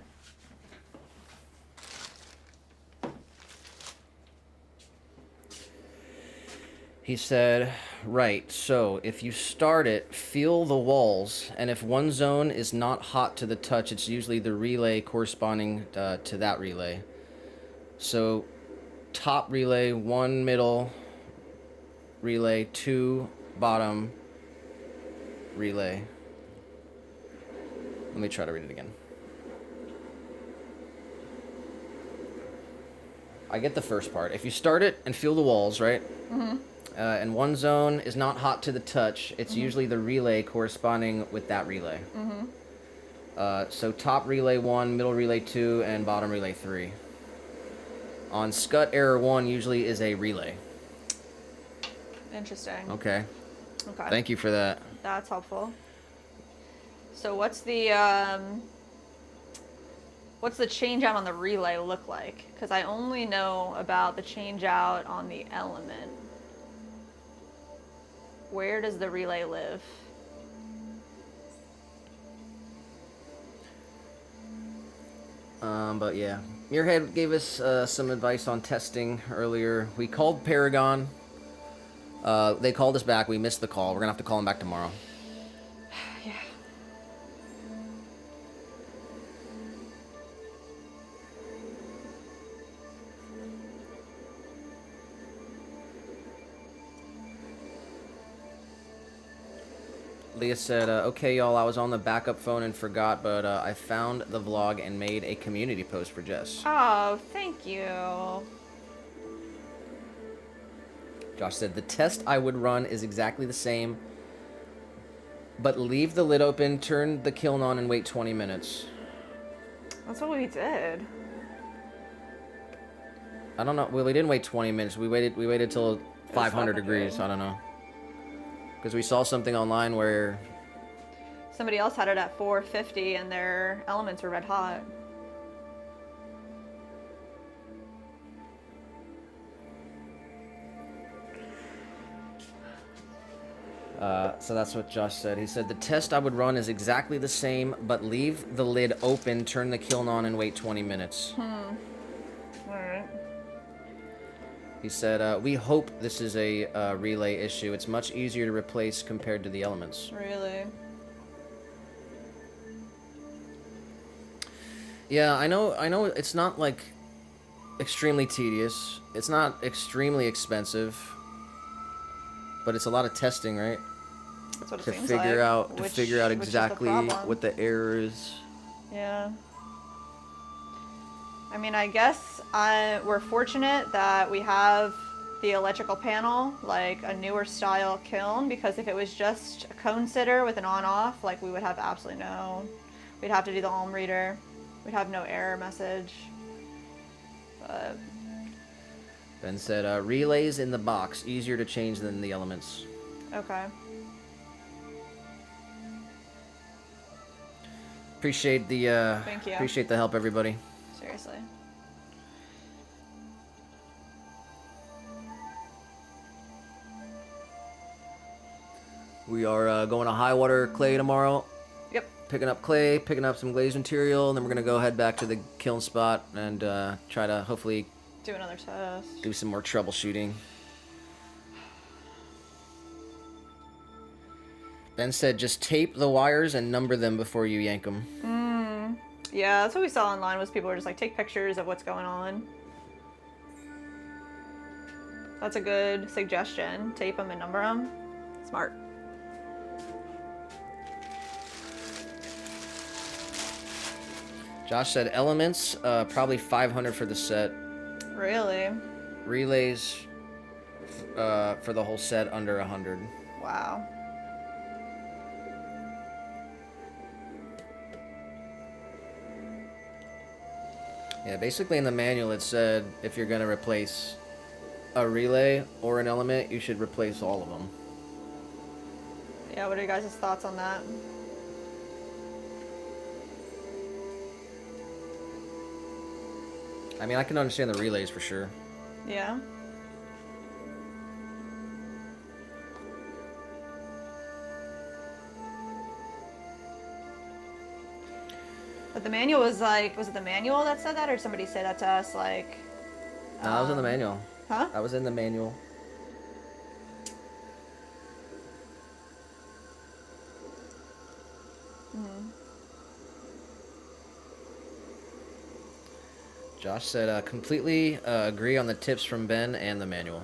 He said, right, so if you start it, feel the walls, and if one zone is not hot to the touch, it's usually the relay corresponding to that relay. So, top relay, 1 middle relay, 2 bottom relay. Let me try to read it again. I get the first part. If you start it and feel the walls, right? Mm-hmm. And one zone is not hot to the touch, it's usually the relay corresponding with that relay. Mm-hmm. So top relay 1, middle relay 2, and bottom relay 3. On scut error 1 usually is a relay.
Interesting.
Okay.
Okay.
Thank you for that.
That's helpful. So what's the change out on the relay look like? Because I only know about the change out on the element. Where does the relay live?
But yeah. Muirhead gave us some advice on testing earlier. We called Paragon. They called us back. We missed the call. We're going to have to call them back tomorrow.
Yeah.
Leah said, okay, y'all, I was on the backup phone and forgot, but I found the vlog and made a community post for Jess.
Oh, thank you.
Josh said, the test I would run is exactly the same, but leave the lid open, turn the kiln on, and wait 20 minutes.
That's what we did.
I don't know. Well, we didn't wait 20 minutes. We waited till 500
500.
degrees. I don't know. Because we saw something online where...
Somebody else had it at 450 and their elements were red hot.
So that's what Josh said. He said, the test I would run is exactly the same, but leave the lid open, turn the kiln on, and wait 20 minutes.
Alright.
He said, we hope this is a relay issue. It's much easier to replace compared to the elements.
Really?
Yeah, I know it's not, like, extremely tedious. It's not extremely expensive. But it's a lot of testing, right?
That's what it
To
seems
figure
like.
out
Which is
exactly
the problem.
what the error is.
Yeah. I mean, I guess we're fortunate that we have the electrical panel, like a newer style kiln, because if it was just a cone sitter with an on-off, like we would have absolutely we'd have to do the ohm reader. We'd have no error message. But
Ben said, relays in the box, easier to change than the elements.
okay.
Appreciate the
Thank you.
appreciate the help, everybody.
Seriously.
We are going to high water clay tomorrow.
Yep.
Picking up clay, picking up some glaze material, and then we're gonna go head back to the kiln spot and try to hopefully
Do another test.
do some more troubleshooting. Ben said just tape the wires and number them before you yank them.
Yeah, that's what we saw online was people were just like, take pictures of what's going on. That's a good suggestion. Tape them and number them. Smart.
Josh said elements, probably 500 for the set.
Really?
Relays for the whole set under 100.
Wow.
Yeah, basically in the manual it said if you're going to replace a relay or an element, you should replace all of them.
Yeah, what are you guys' thoughts on that?
I mean, I can understand the relays for sure.
Yeah. But the manual was like, was it the manual that said that, or somebody said that to us? Like,
No, I was in the manual.
huh?
I was in the manual. Josh said, completely agree on the tips from Ben and the manual.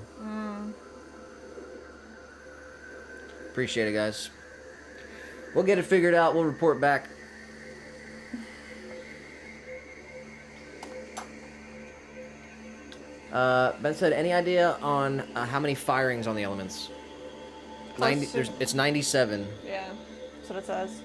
Appreciate it, guys. We'll get it figured out. We'll report back. Ben said, any idea on how many firings on the elements? 90. It's 97.
Yeah, that's what it says.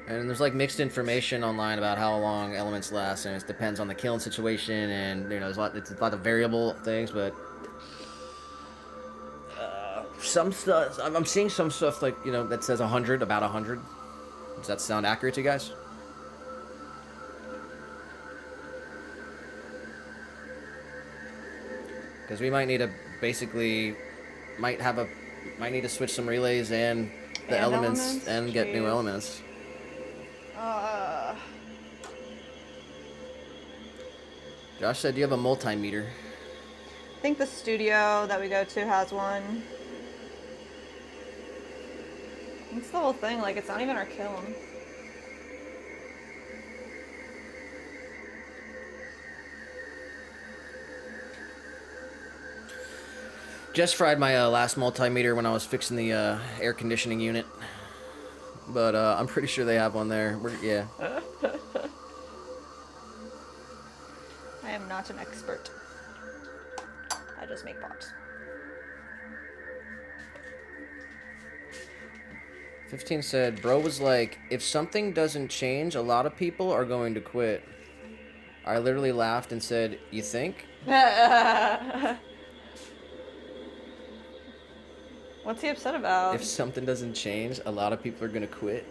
And there's like mixed information online about how long elements last, and it depends on the kiln situation, and you know, it's a lot of variable things, but some stuff I'm seeing some stuff like, you know, that says 100, about 100. Does that sound accurate to you guys? Because we might need to basically might need to switch some relays and the elements and get new elements. Josh said, do you have a multimeter?
I think the studio that we go to has one. It's the whole thing, like, it's not even our kiln.
Just fried my last multimeter when I was fixing the air conditioning unit. But I'm pretty sure they have one there. Yeah.
I am not an expert. I just make pots.
15 said, bro was like, if something doesn't change, a lot of people are going to quit. I literally laughed and said, you think?
What's he upset about?
If something doesn't change, a lot of people are going to quit.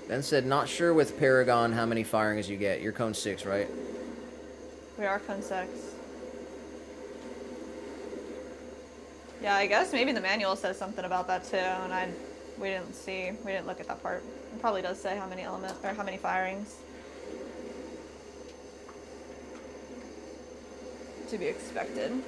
Ben said, not sure with Paragon how many firings you get. You're cone 6, right?
We are cone 6. Yeah, I guess maybe the manual says something about that too, and we didn't look at that part. It probably does say how many elements or how many firings. To be expected.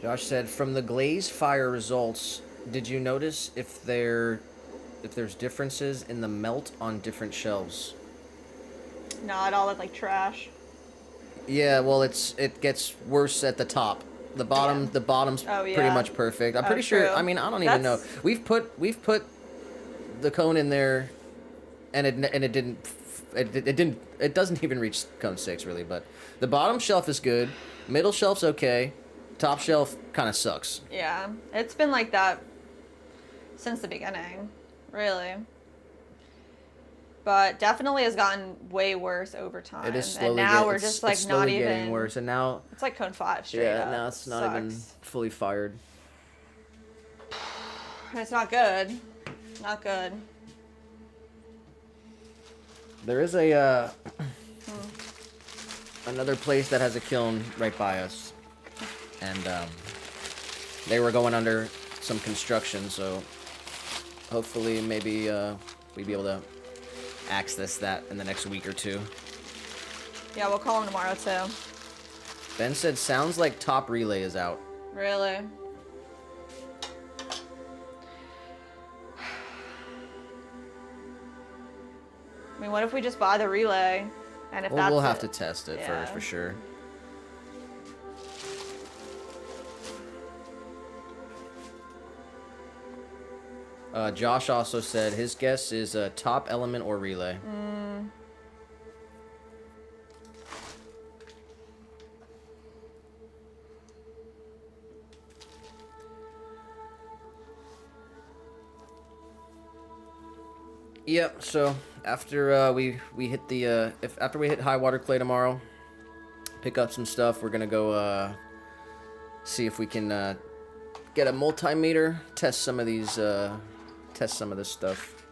Josh said, from the Glaze fire results, did you notice if there's differences in the melt on different shelves?
No, it all looked like trash.
Yeah, well, it gets worse at the top. The bottom's pretty much perfect. I'm pretty sure. I mean, I don't even know. We've put the cone in there, and it doesn't even reach cone 6 really. But the bottom shelf is good. Middle shelf's okay. Top shelf kind of sucks.
Yeah, it's been like that since the beginning, really. But definitely has gotten way worse over time.
It is slowly
and now we're just like not even
getting worse, and now
it's like cone 5 straight up.
now it's not even fully fired.
And it's not good. Not good.
There is a another place that has a kiln right by us, and they were going under some construction, so hopefully maybe we'd be able to access that in the next week or two.
Yeah, we'll call him tomorrow too.
Ben said, sounds like top relay is out.
Really? I mean, what if we just buy the relay? And if
Well,
that's
we'll have
it?
to test it
Yeah.
first, for sure. Josh also said his guess is top element or relay. Yep. So after we hit the after we hit high water clay tomorrow, pick up some stuff. We're gonna go see if we can get a multimeter, test some of these, test some of this stuff.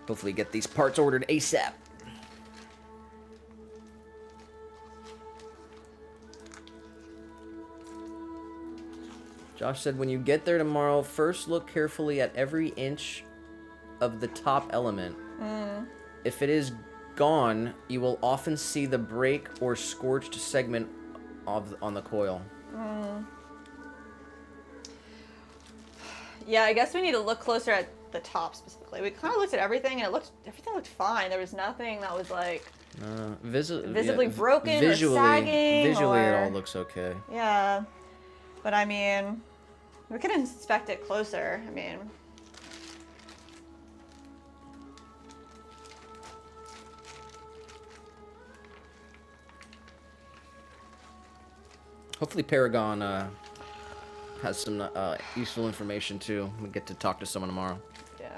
Hopefully get these parts ordered ASAP. Josh said, when you get there tomorrow, first look carefully at every inch of the top element. If it is gone, you will often see the break or scorched segment on the coil.
Yeah, I guess we need to look closer at the top specifically. We kind of looked at everything, and everything looked fine. There was nothing that was like visibly broken or sagging.
Visually,
or...
it all looks okay.
Yeah, but I mean, we could inspect it closer. I mean,
Hopefully Paragon has some useful information too. We get to talk to someone tomorrow.
yeah.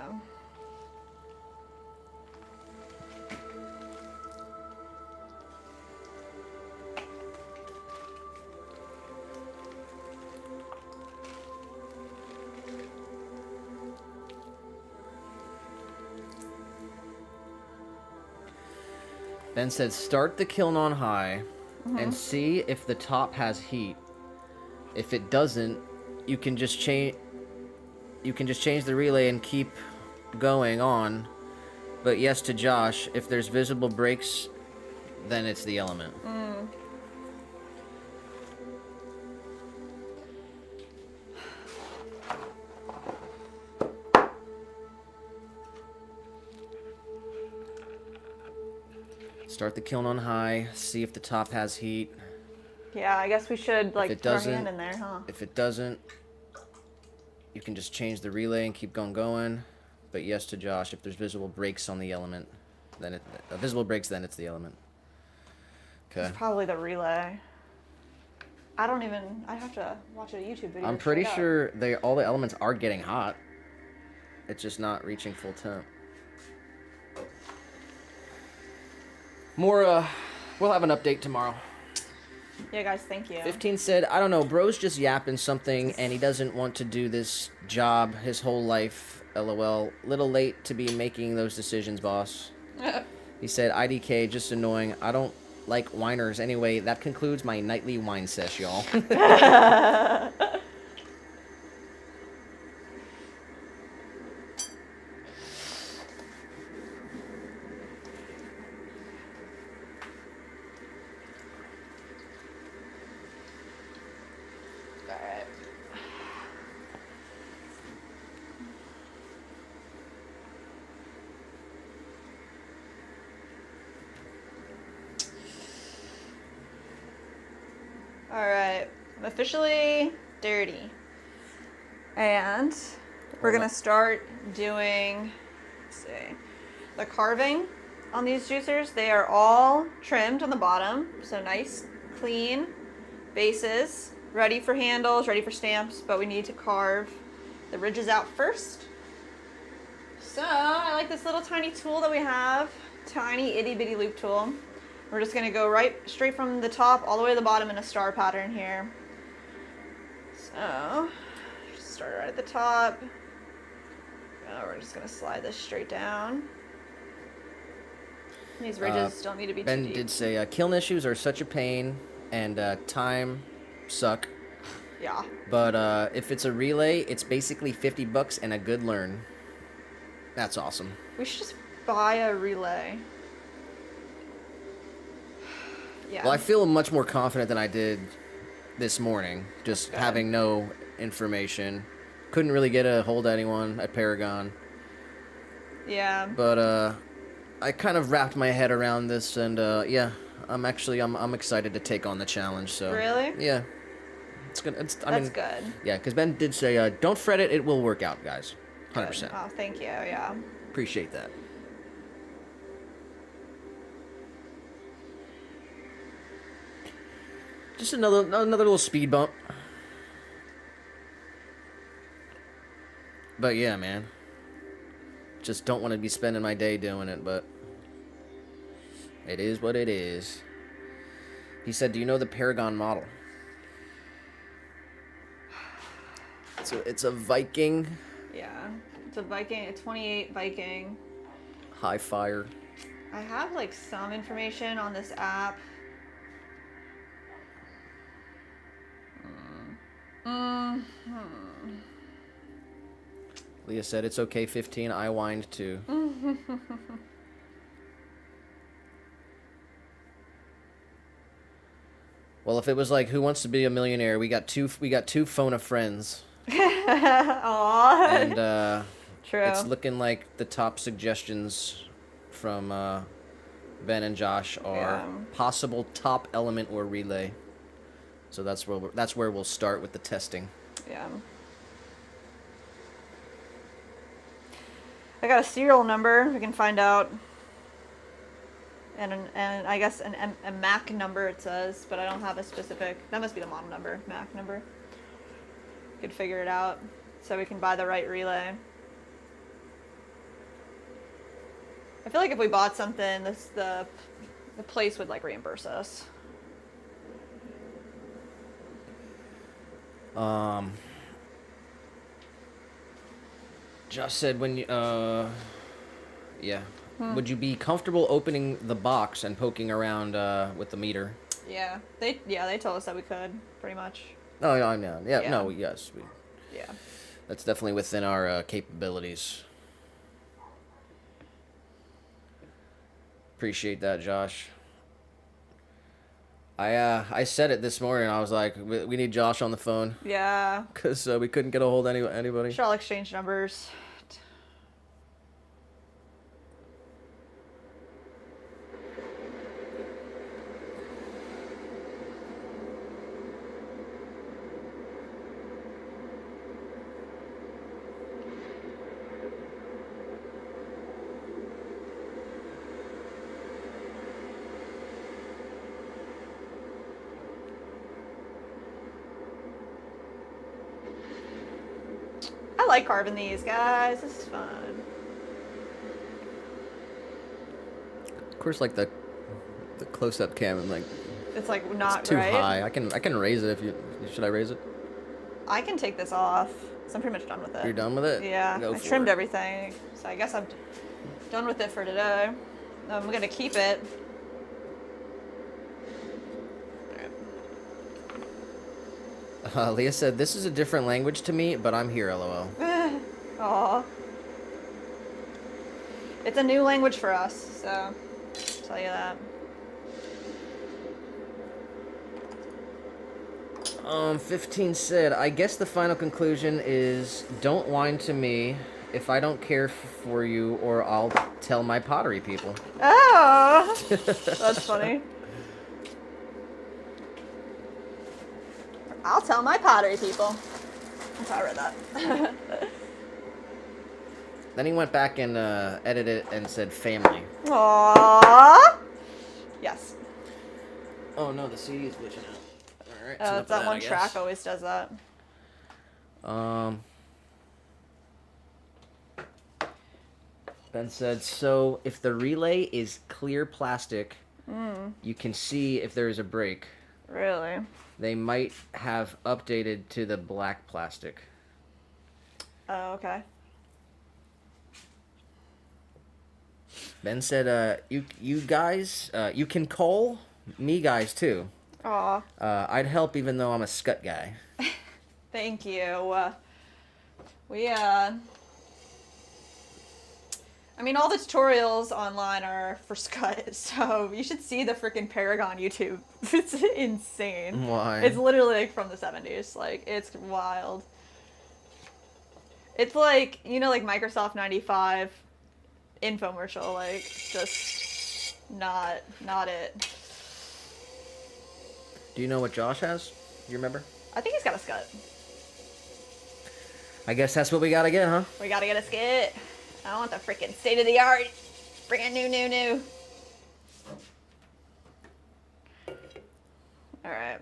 Ben said, start the kiln on high and see if the top has heat. If it doesn't, you can just change the relay and keep going on. But yes to Josh, if there's visible breaks, then it's the element. Start the kiln on high, see if the top has heat.
Yeah, I guess we should like
it
put our
doesn't-
hand in there, huh?
If it doesn't, you can just change the relay and keep going. But yes to Josh, if there's visible breaks on the element, then visible breaks, then it's the element. Okay.
It's probably the relay. I have to watch a YouTube video.
I'm
to
pretty
check it out.
sure all the elements are getting hot. It's just not reaching full temp. We'll have an update tomorrow.
Yeah, guys, thank you.
15 said, I don't know, bro's just yapping something and he doesn't want to do this job his whole life. LOL. Little late to be making those decisions, boss. He said, IDK, just annoying. I don't like whiners. Anyway, that concludes my nightly wine sesh, y'all.
Alright. Alright, I'm officially dirty. And we're gonna start doing, let's see, the carving on these juicers. They are all trimmed on the bottom, so nice, clean bases, ready for handles, ready for stamps, but we need to carve the ridges out first. So I like this little tiny tool that we have, tiny itty bitty loop tool. We're just gonna go straight from the top all the way to the bottom in a star pattern here. So, just start right at the top. We're just gonna slide this straight down. These ridges don't need to be too
Ben
deep.
did say kiln issues are such a pain and time suck.
Yeah.
But if it's a relay, it's basically $50 and a good learn. That's awesome.
We should just buy a relay. Yeah.
Well, I feel much more confident than I did this morning, just
Good.
having no information. Couldn't really get a hold of anyone at Paragon.
Yeah.
But I kind of wrapped my head around this, and yeah, I'm excited to take on the challenge. So
Really?
yeah, it's gonna.
That's good.
Yeah, because Ben did say, don't fret it will work out, guys. 100%.
Good. Oh, thank you. Yeah.
Appreciate that. Just another little speed bump. But yeah, man. Just don't want to be spending my day doing it, but it is what it is. He said, "Do you know the Paragon model?" It's a Viking.
Yeah. It's a Viking, a 28 Viking.
High fire.
I have like some information on this app.
Leah said, "It's okay, 15. I whined too." Well, if it was like Who Wants to Be a Millionaire, we got two phone a friends.
Aww.
And
True.
it's looking like the top suggestions from Ben and Josh are possible top element or relay. So that's where we'll start with the testing.
Yeah. I got a serial number. We can find out. And I guess a MAC number it says, but I don't have a specific. That must be the model number, MAC number. Could figure it out so we can buy the right relay. I feel like if we bought something, the place would like reimburse us.
Josh said, when you yeah. Would you be comfortable opening the box and poking around with the meter?
Yeah, they told us that we could pretty much.
Oh, yeah, I know. Yeah,
Yeah.
no, yes,
Yeah.
that's definitely within our capabilities. Appreciate that, Josh. I said it this morning. I was like, we need Josh on the phone
Yeah.
because we couldn't get a hold of anybody.
Sure, I'll exchange numbers. I like carving these, guys. This is fun.
Of course, like the close-up cam and like
It's like not
it's too
right.
high. I can raise it if you should. I raise it?
I can take this off. So I'm pretty much done with it.
You're done with it?
Yeah.
Go
I
for
trimmed
it.
everything. So I guess I'm done with it for today. I'm gonna keep it.
Leah said, "This is a different language to me, but I'm here, lol."
Aw. It's a new language for us, so I'll tell you that.
15 said, "I guess the final conclusion is don't whine to me if I don't care for you, or I'll tell my pottery people."
Oh, that's funny. I'll tell my pottery people. That's how I read that.
Then he went back and edited it and said family.
Aww. Yes.
Oh no, the CD is glitching out. All right.
It's that one track always does that.
Ben said, "So if the relay is clear plastic, you can see if there is a break.
Really?
They might have updated to the black plastic."
Oh, okay.
Ben said, you guys, you can call me guys too.
Aw,
I'd help even though I'm a scut guy.
thank you. We, I mean, all the tutorials online are for Scut, so you should see the freaking Paragon YouTube. It's insane.
Why?
It's literally like from the 70s. Like, it's wild. It's like, you know, like Microsoft 95 infomercial, like, just not it.
Do you know what Josh has? You remember?
I think he's got a Scut.
I guess that's what we gotta get, huh?
We gotta get a Skit. I want the freaking state of the art, brand new. All right,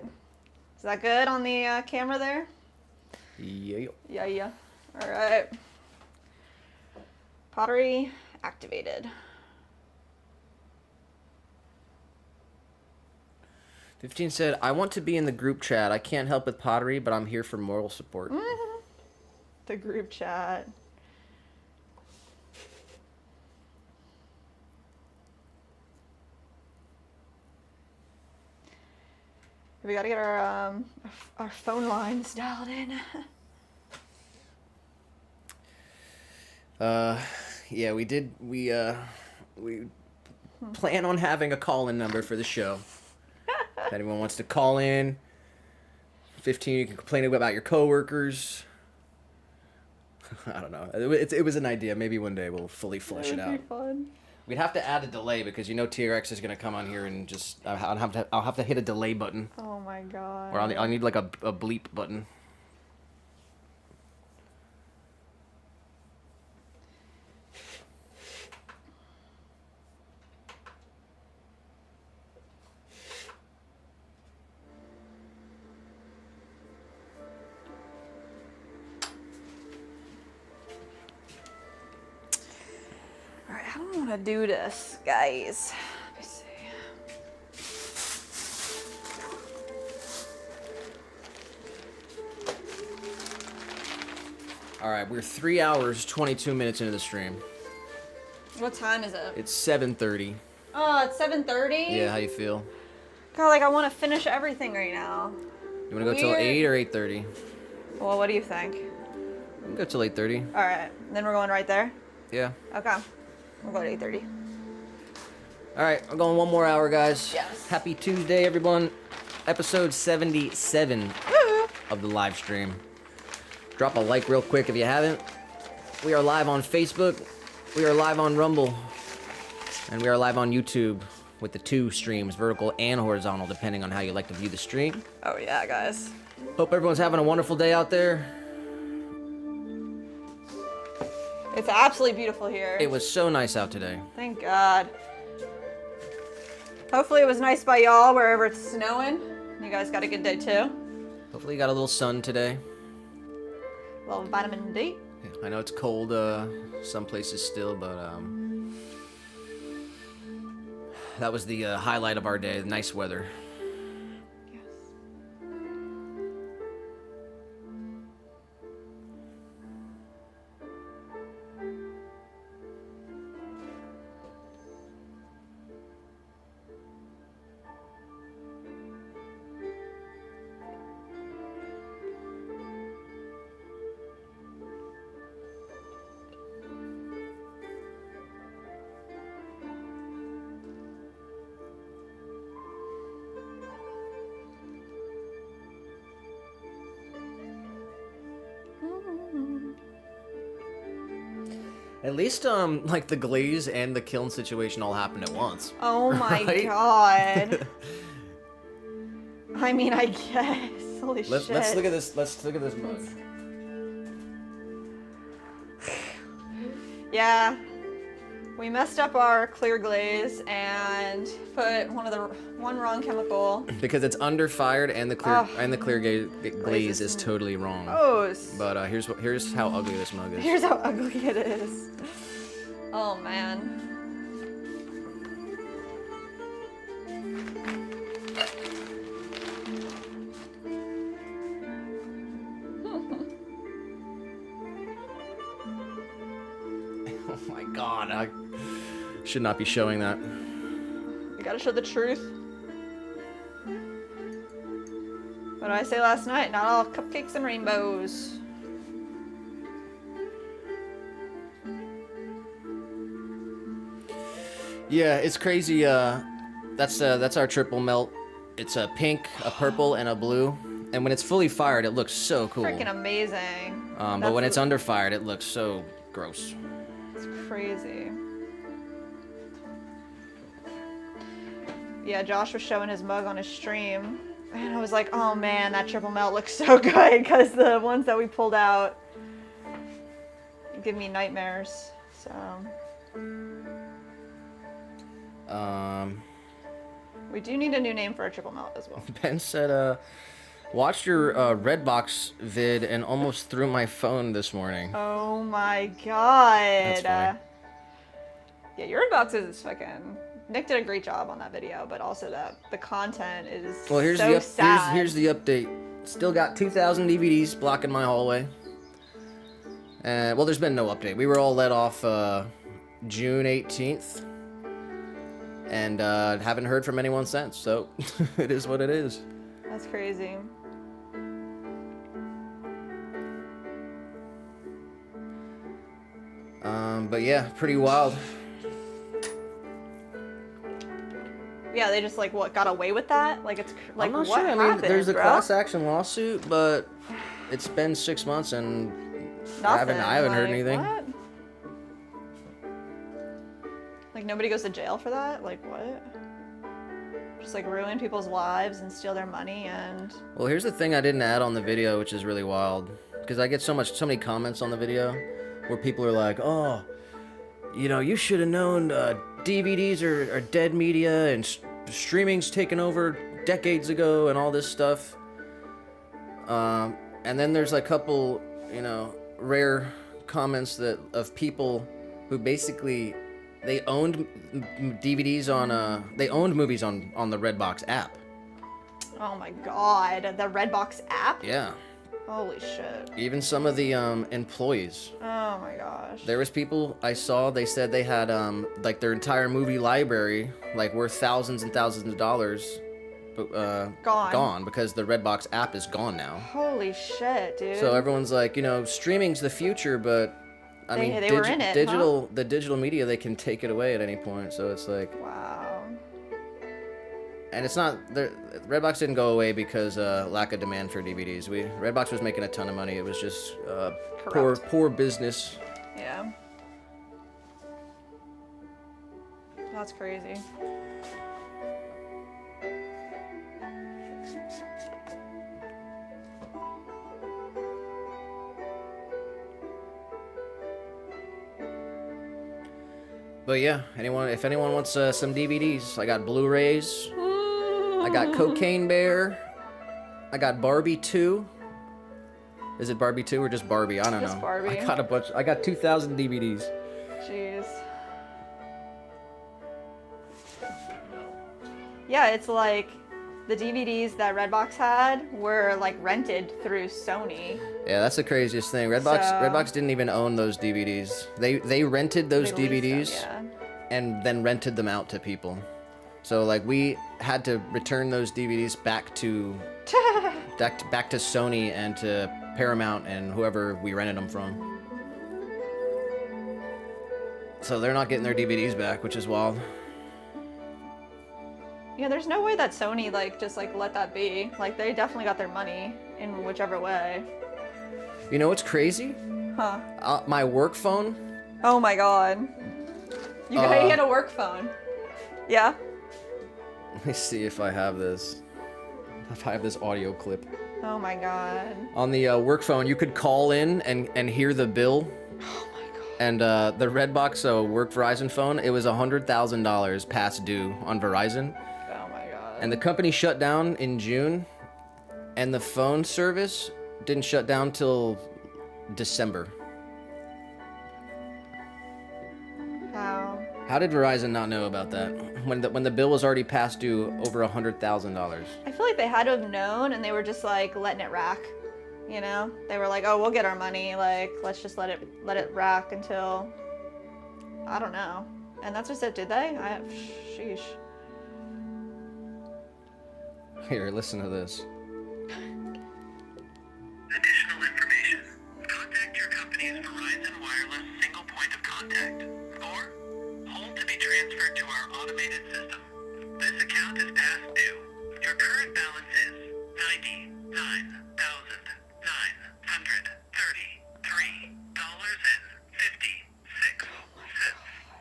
is that good on the camera there?
Yeah.
Yeah. All right. Pottery activated.
15 said, I want to be in the group chat. I can't help with pottery, but I'm here for moral support.
The group chat. We gotta get our phone lines dialed in.
Yeah, we did. We plan on having a call-in number for the show. If anyone wants to call in, 15, you can complain about your coworkers. I don't know. It was an idea. Maybe one day we'll fully flesh it
That
out.
would be fun.
We'd have to add a delay because you know TRX is gonna come on here and just I'll have to hit a delay button,
Oh my god.
or I'll need like a bleep button.
All right, how do I want to do this, guys? Let me see.
All right, we're 3 hours 22 minutes into the stream.
What time is it?
It's 7:30.
Oh, it's 7:30.
Yeah, how you feel?
God, like I want to finish everything right now.
You wanna go till
Weird.
8 or 8:30?
Well, what do you think?
We can go till 8:30.
All right, then we're going right there.
Yeah.
Okay, we'll go to 8:30.
All right, I'm going one more hour, guys.
Yes.
Happy Tuesday, everyone. Episode 77
Woo!
of the live stream. Drop a like real quick if you haven't. We are live on Facebook. We are live on Rumble. And we are live on YouTube with the 2 streams, vertical and horizontal, depending on how you like to view the stream.
Oh yeah, guys.
Hope everyone's having a wonderful day out there.
It's absolutely beautiful here.
It was so nice out today.
Thank God. Hopefully it was nice by y'all wherever it's snowing. You guys got a good day too.
Hopefully you got a little sun today.
A little vitamin D.
I know it's cold some places still, but that was the highlight of our day, the nice weather.
Yes.
At least like the Glaze and the Kiln situation all happened at once.
Oh my
Right?
God. I mean, I guess. Holy shit.
Let's look at this. Let's look at this mug.
Yeah. We messed up our clear glaze and put one wrong chemical.
Because it's under fired and the clear
Oh.
glaze is totally wrong.
Gross.
But here's how ugly this mug is.
Here's how ugly it is. Oh man.
Oh my god.
Should not be showing that.
You gotta show the truth. What did I say last night? Not all cupcakes and rainbows.
Yeah, it's crazy. That's our triple melt. It's a pink, a purple, and a blue. And when it's fully fired, it looks so cool.
Freaking amazing.
But when it's under fired, it looks so gross.
It's crazy. Yeah, Josh was showing his mug on his stream, and I was like, oh man, that triple melt looks so good, because the ones that we pulled out give me nightmares, so. We do need a new name for a triple melt as well.
Ben said, watched your Redbox vid and almost threw my phone this morning.
Oh my god.
That's funny.
Yeah, your Redbox is fucking... Nick did a great job on that video, but also the content is
Well, here's
so
the
sad.
here's the update. Still got 2,000 DVDs blocking my hallway. And well, there's been no update. We were all let off June 18th, and haven't heard from anyone since. So it is what it is.
That's crazy.
But yeah, pretty wild.
Yeah, they just like what got away with that? Like it's like
I'm not
what
sure. I mean,
happened,
there's a
bro?
class action lawsuit, but it's been 6 months and
Nothing.
I haven't heard
Like,
anything.
what? Like nobody goes to jail for that? Like what? Just like ruin people's lives and steal their money and
Well, here's the thing I didn't add on the video, which is really wild, because I get so many comments on the video where people are like, "Oh, you know, you should have known DVDs are dead media and streaming's taken over decades ago and all this stuff." And then there's a couple, you know, rare comments of people who basically they owned DVDs on they owned movies on the Redbox app.
oh my god, the Redbox app?
Yeah.
Holy shit.
Even some of the employees.
Oh my gosh.
There was people I saw, they said they had like their entire movie library, like worth thousands and thousands of dollars, gone because the Redbox app is gone now.
Holy shit, dude.
So everyone's like, you know, streaming's the future, but I mean,
they were in it,
the digital media, they can take it away at any point. So it's like,
wow.
and it's not, Redbox didn't go away because lack of demand for DVDs. Redbox was making a ton of money. It was just poor business.
Yeah. That's crazy.
But yeah, if anyone wants some DVDs, I got Blu-rays. I got Cocaine Bear. I got Barbie 2. Is it Barbie 2 or just Barbie? I don't know.
Just Barbie.
I got a bunch. I got 2,000 DVDs.
Jeez. Yeah, it's like the DVDs that Redbox had were like rented through Sony.
Yeah, that's the craziest thing. Redbox didn't even own those DVDs. They rented those
They leased
DVDs
them,
and then rented them out to people. So like we had to return those DVDs back to Sony and to Paramount and whoever we rented them from. So they're not getting their DVDs back, which is wild.
Yeah, there's no way that Sony like just like let that be. Like they definitely got their money in whichever way.
You know what's crazy?
Huh.
My work phone.
Oh my god. You had a work phone. Yeah?
Let me see if I have this. If I have this audio clip.
Oh my god.
On the work phone, you could call in and hear the bill.
Oh my god.
And the Redbox work Verizon phone, it was $100,000 past due on Verizon.
Oh my god.
And the company shut down in June, and the phone service didn't shut down till December. How did Verizon not know about that? When the bill was already past due over $100,000.
I feel like they had to have known and they were just like letting it rack. You know? They were like, oh, we'll get our money, like let's just let it rack until I don't know. And that's just it, did they? Sheesh.
Here, listen to this.
Additional information. Contact your company's Verizon wireless single point of contact. Or hold to be transferred to our automated system. This account is past due. Your current balance is $99,933.56,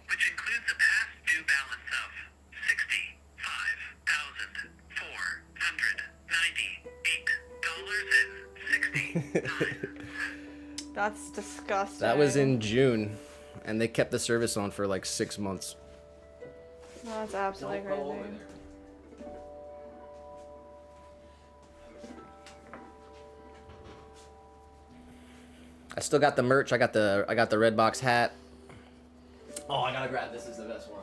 which includes a past due balance of $65,498.69.
That's disgusting.
That was in June, and they kept the service on for like 6 months.
That's absolutely crazy.
I still got the merch. I got the Redbox hat. Oh, I gotta grab this. Is the best one.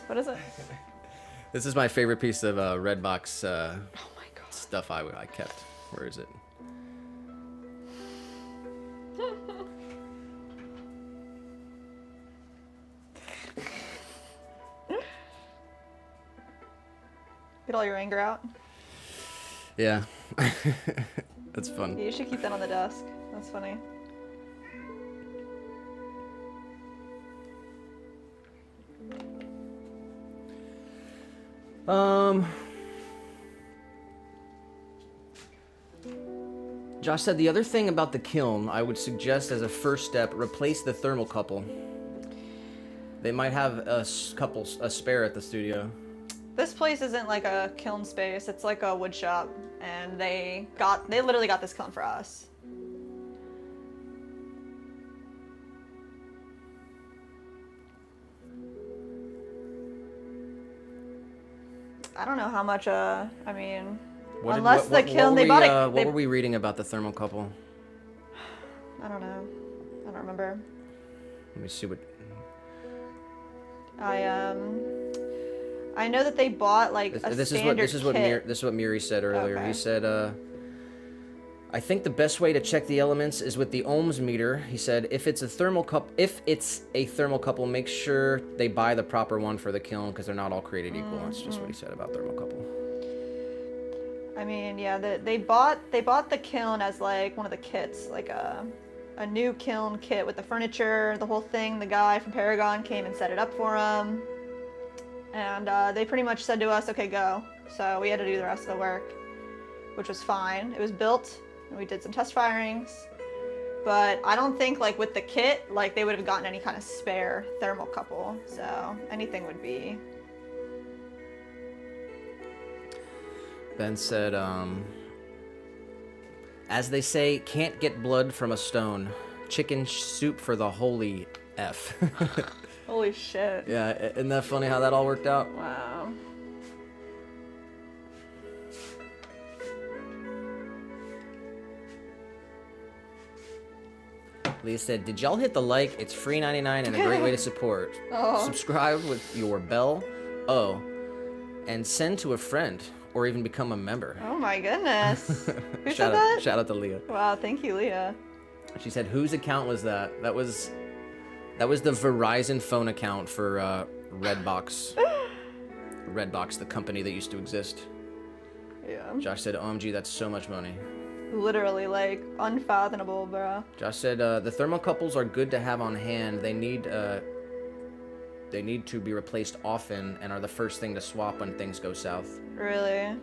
What is it?
This is my favorite piece of Redbox
Oh my god.
stuff I kept. Where is it?
Get all your anger out.
Yeah. That's fun.
You should keep that on the desk. That's funny.
Josh said the other thing about the kiln, I would suggest as a first step, replace the thermocouple. They might have a spare at the studio.
This place isn't like a kiln space. It's like a wood shop, and they literally got this kiln for us. I don't know how much. I mean, unless the kiln they bought it.
What were we reading about the thermocouple?
I don't know. I don't remember.
Let me see what.
I know that they bought like a standard
this is what
kit.
this is what Miri said earlier.
Okay.
He said, I think the best way to check the elements is with the ohms meter. He said, if it's a thermocouple, make sure they buy the proper one for the kiln because they're not all created equal. That's just what he said about thermocouple.
I mean, yeah, they bought the kiln as like one of the kits, like a new kiln kit with the furniture, the whole thing. The guy from Paragon came and set it up for them, and they pretty much said to us, "Okay, go." So we had to do the rest of the work, which was fine. It was built, and we did some test firings, but I don't think like with the kit, like they would have gotten any kind of spare thermocouple. So anything would be.
Ben said, as they say, can't get blood from a stone. Chicken soup for the holy F.
Holy shit.
Yeah, isn't that funny how that all worked out?
Wow.
Leah said, did y'all hit the like? It's free 99 and a great way to support.
Oh.
Subscribe with your bell. Oh. And send to a friend or even become a member.
Oh my goodness. Who said
Shout
that?
out, shout out to Leah.
Wow, thank you, Leah.
She said, whose account was that? That was the Verizon phone account for Redbox. Redbox, the company that used to exist.
Yeah.
Josh said, OMG, that's so much money.
Literally, like, unfathomable, bro.
Josh said, the thermocouples are good to have on hand. They need to be replaced often and are the first thing to swap when things go south.
Really?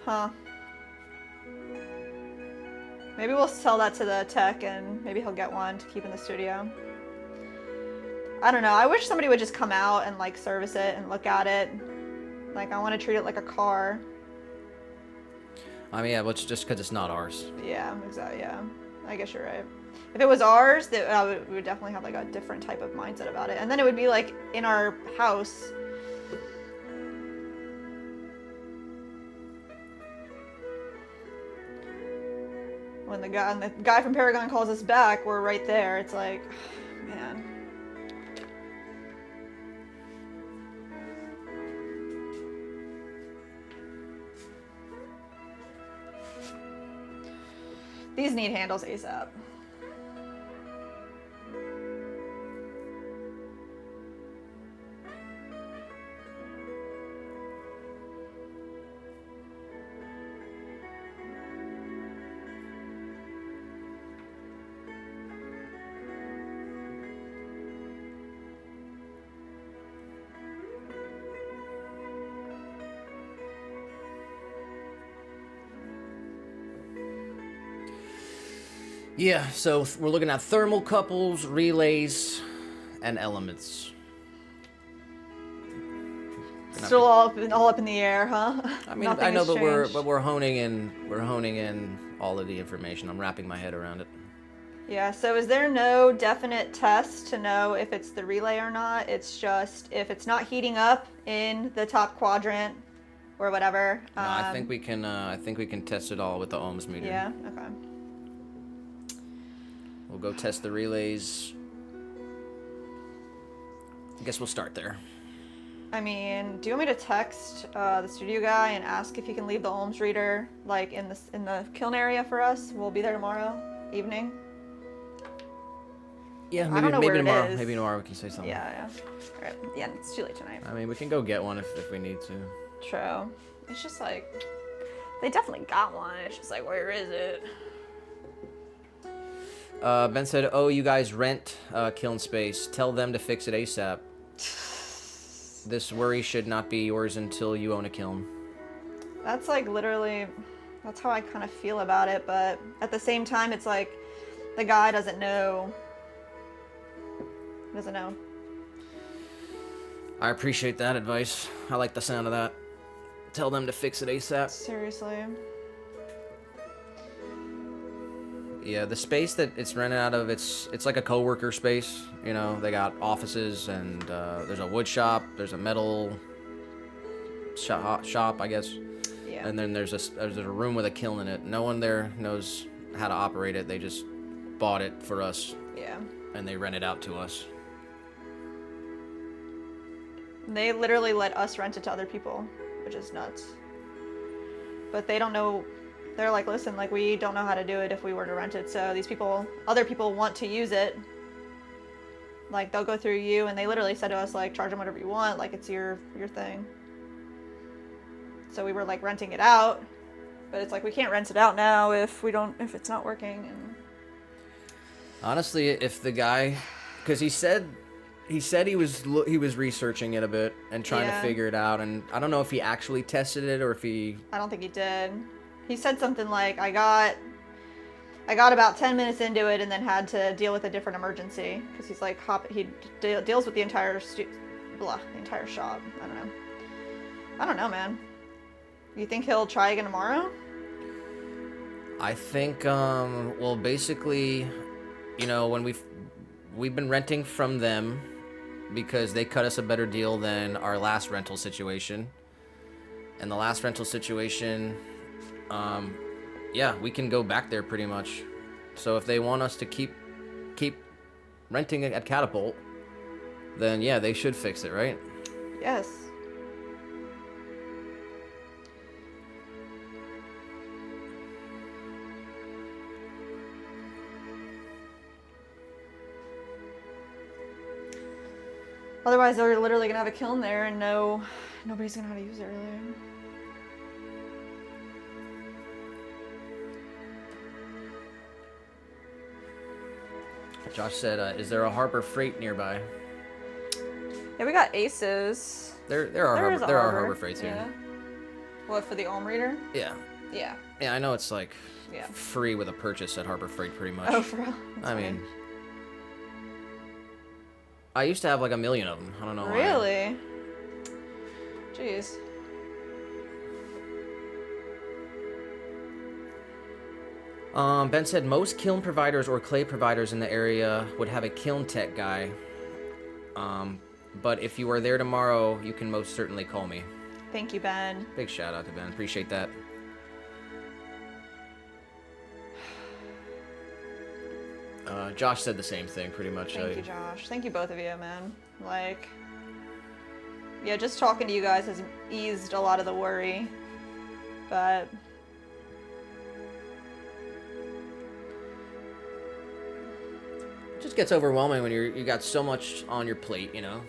Huh. Maybe we'll sell that to the tech and maybe he'll get one to keep in the studio. I don't know. I wish somebody would just come out and like service it and look at it. Like I want to treat it like a car.
I mean, yeah, but it's just because it's not ours.
Yeah, exactly. Yeah, I guess you're right. If it was ours, that we would definitely have like a different type of mindset about it. And then it would be like in our house. When the guy from Paragon calls us back, we're right there. It's like, man. These need handles ASAP.
Yeah, so we're looking at thermal couples, relays, and elements.
Still all up in the air, huh?
I mean,
Nothing
I know,
has changed.
but we're honing in all of the information. I'm wrapping my head around it.
Yeah, so is there no definite test to know if it's the relay or not? It's just if it's not heating up in the top quadrant or whatever.
No, I think we can test it all with the ohms meter.
Yeah, okay.
We'll go test the relays. I guess we'll start there.
I mean, do you want me to text the studio guy and ask if he can leave the ohms reader like in the kiln area for us? We'll be there tomorrow evening.
Yeah,
I don't know
maybe
where it
tomorrow.
is.
Maybe tomorrow we can say something.
Yeah. All right. Yeah, it's too late tonight.
I mean, we can go get one if we need to.
True. It's just like they definitely got one. It's just like, where is it?
Ben said, "Oh, you guys rent kiln space. Tell them to fix it ASAP. This worry should not be yours until you own a kiln."
That's like literally, that's how I kind of feel about it. But at the same time, it's like the guy doesn't know. Doesn't know.
I appreciate that advice. I like the sound of that. Tell them to fix it ASAP.
Seriously.
Yeah, the space that it's rented out of, it's like a co-worker space. You know, they got offices and there's a wood shop, there's a metal shop, I guess.
Yeah.
And then there's a room with a kiln in it. No one there knows how to operate it. They just bought it for us
Yeah.
and they rent it out to us.
They literally let us rent it to other people, which is nuts. But they don't know. They're like, listen, like we don't know how to do it if we were to rent it. So these people, other people want to use it. Like they'll go through you, and they literally said to us, like, charge them whatever you want, like it's your thing. So we were like renting it out, but it's like we can't rent it out now if it's not working. And
Honestly, if the guy, because he said he was researching it a bit and trying to figure it out, and I don't know if he actually tested it or if he.
I don't think he did. He said something like, I got about 10 minutes into it and then had to deal with a different emergency because he's like he deals with the entire shop. I don't know, man. You think he'll try again tomorrow?
I think well, basically, you know, when we've been renting from them because they cut us a better deal than our last rental situation. And the last rental situation, yeah, we can go back there pretty much. So if they want us to keep renting at Catapult, then yeah, they should fix it, right?
Yes. Otherwise, they're literally gonna have a kiln there, and nobody's gonna know how to use it really.
Josh said, "Is there a Harbor Freight nearby?"
Yeah, we got Aces.
There are Harbor Freights here.
Yeah. What, for the ohm reader?
Yeah.
Yeah.
Yeah, I know it's like
Yeah.
free with a purchase at Harbor Freight, pretty much.
Oh, for real? That's
I
funny.
mean, I used to have like a million of them. I don't know why.
Really? Jeez.
Ben said most kiln providers or clay providers in the area would have a kiln tech guy. But if you are there tomorrow, you can most certainly call me.
Thank you, Ben.
Big shout out to Ben. Appreciate that. Josh said the same thing, pretty much.
Thank you, Josh. Thank you, both of you, man. Like, yeah, just talking to you guys has eased a lot of the worry. But
It just gets overwhelming when you got so much on your plate, you know.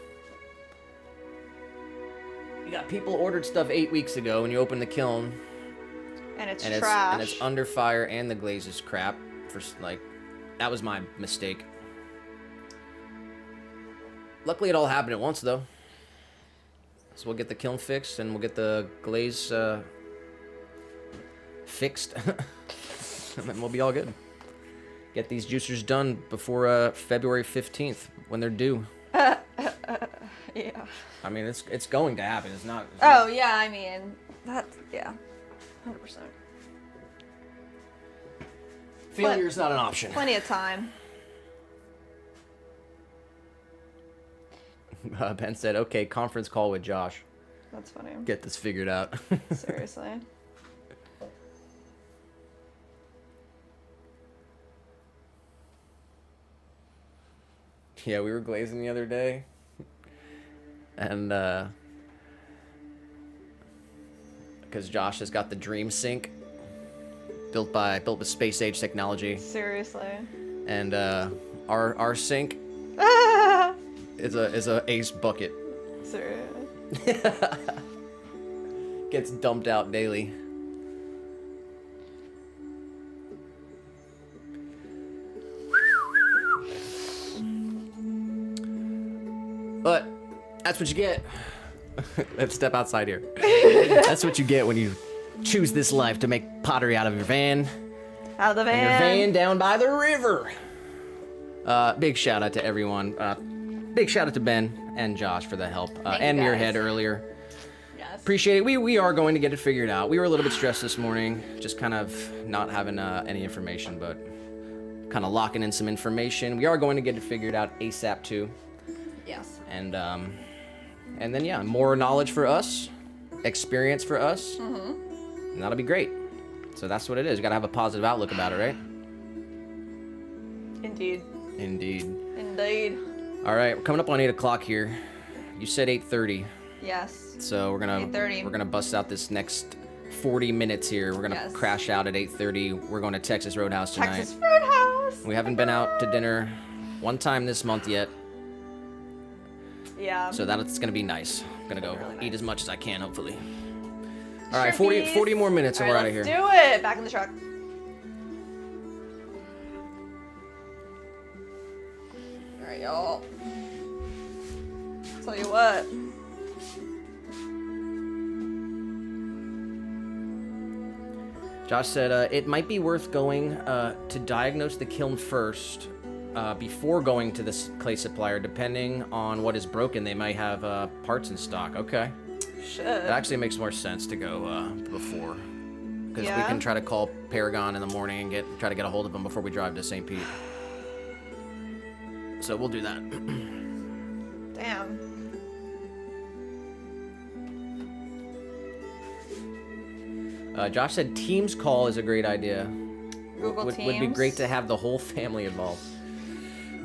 You got people ordered stuff 8 weeks ago, and you open the kiln,
and it's
and
trash.
it's under fire, and the glaze is crap. That was my mistake. Luckily, it all happened at once, though. So we'll get the kiln fixed, and we'll get the glaze fixed, and then we'll be all good. Get these juicers done before February 15th, when they're due.
Yeah.
I mean, it's going to happen. It's not.
Oh, yeah, I mean, that's, yeah, 100%.
Failure's not an option.
Plenty of time.
Ben said, okay, conference call with Josh.
That's funny.
Get this figured out.
Seriously.
Yeah, we were glazing the other day. And, because Josh has got the Dream Sink built with space age technology.
Seriously.
And, our sink is a ace bucket.
Seriously.
Gets dumped out daily. But that's what you get. Let's step outside here. That's what you get when you choose this life, to make pottery out of your van.
Out of the van.
And your van down by the river. Big shout out to everyone. Big shout out to Ben and Josh for the help. And
you guys.
Muirhead earlier.
Yes.
Appreciate it. We are going to get it figured out. We were a little bit stressed this morning, just kind of not having any information, but kind of locking in some information. We are going to get it figured out ASAP too.
Yes.
And then yeah, more knowledge for us, experience for us,
Mm-hmm.
and that'll be great. So that's what it is. You gotta have a positive outlook about it, right?
Indeed.
Indeed.
Indeed.
All right, we're coming up on 8 o'clock here. You said 8:30,
Yes.
so we're gonna
8:30.
we're gonna bust out this next 40 minutes here. We're gonna
Yes.
crash out at 8:30. We're going to Texas Roadhouse tonight.
Texas Roadhouse.
We haven't been out to dinner one time this month yet,
Yeah.
so that's gonna be nice. I'm gonna go
Really
eat
nice.
as much as I can, hopefully. All right, 40 more minutes and
All
we're
right,
out of here.
let's do it. Back in the truck. All right, y'all. Tell you what.
Josh said it might be worth going to diagnose the kiln first before going to this clay supplier. Depending on what is broken, they might have parts in stock. Okay.
Should.
It actually makes more sense to go before, because we
Yeah?
can try to call Paragon in the morning and try to get a hold of them before we drive to St. Pete. So we'll do that.
Damn.
Josh said Teams call is a great idea.
Google
Would be
Teams.
great to have the whole family involved.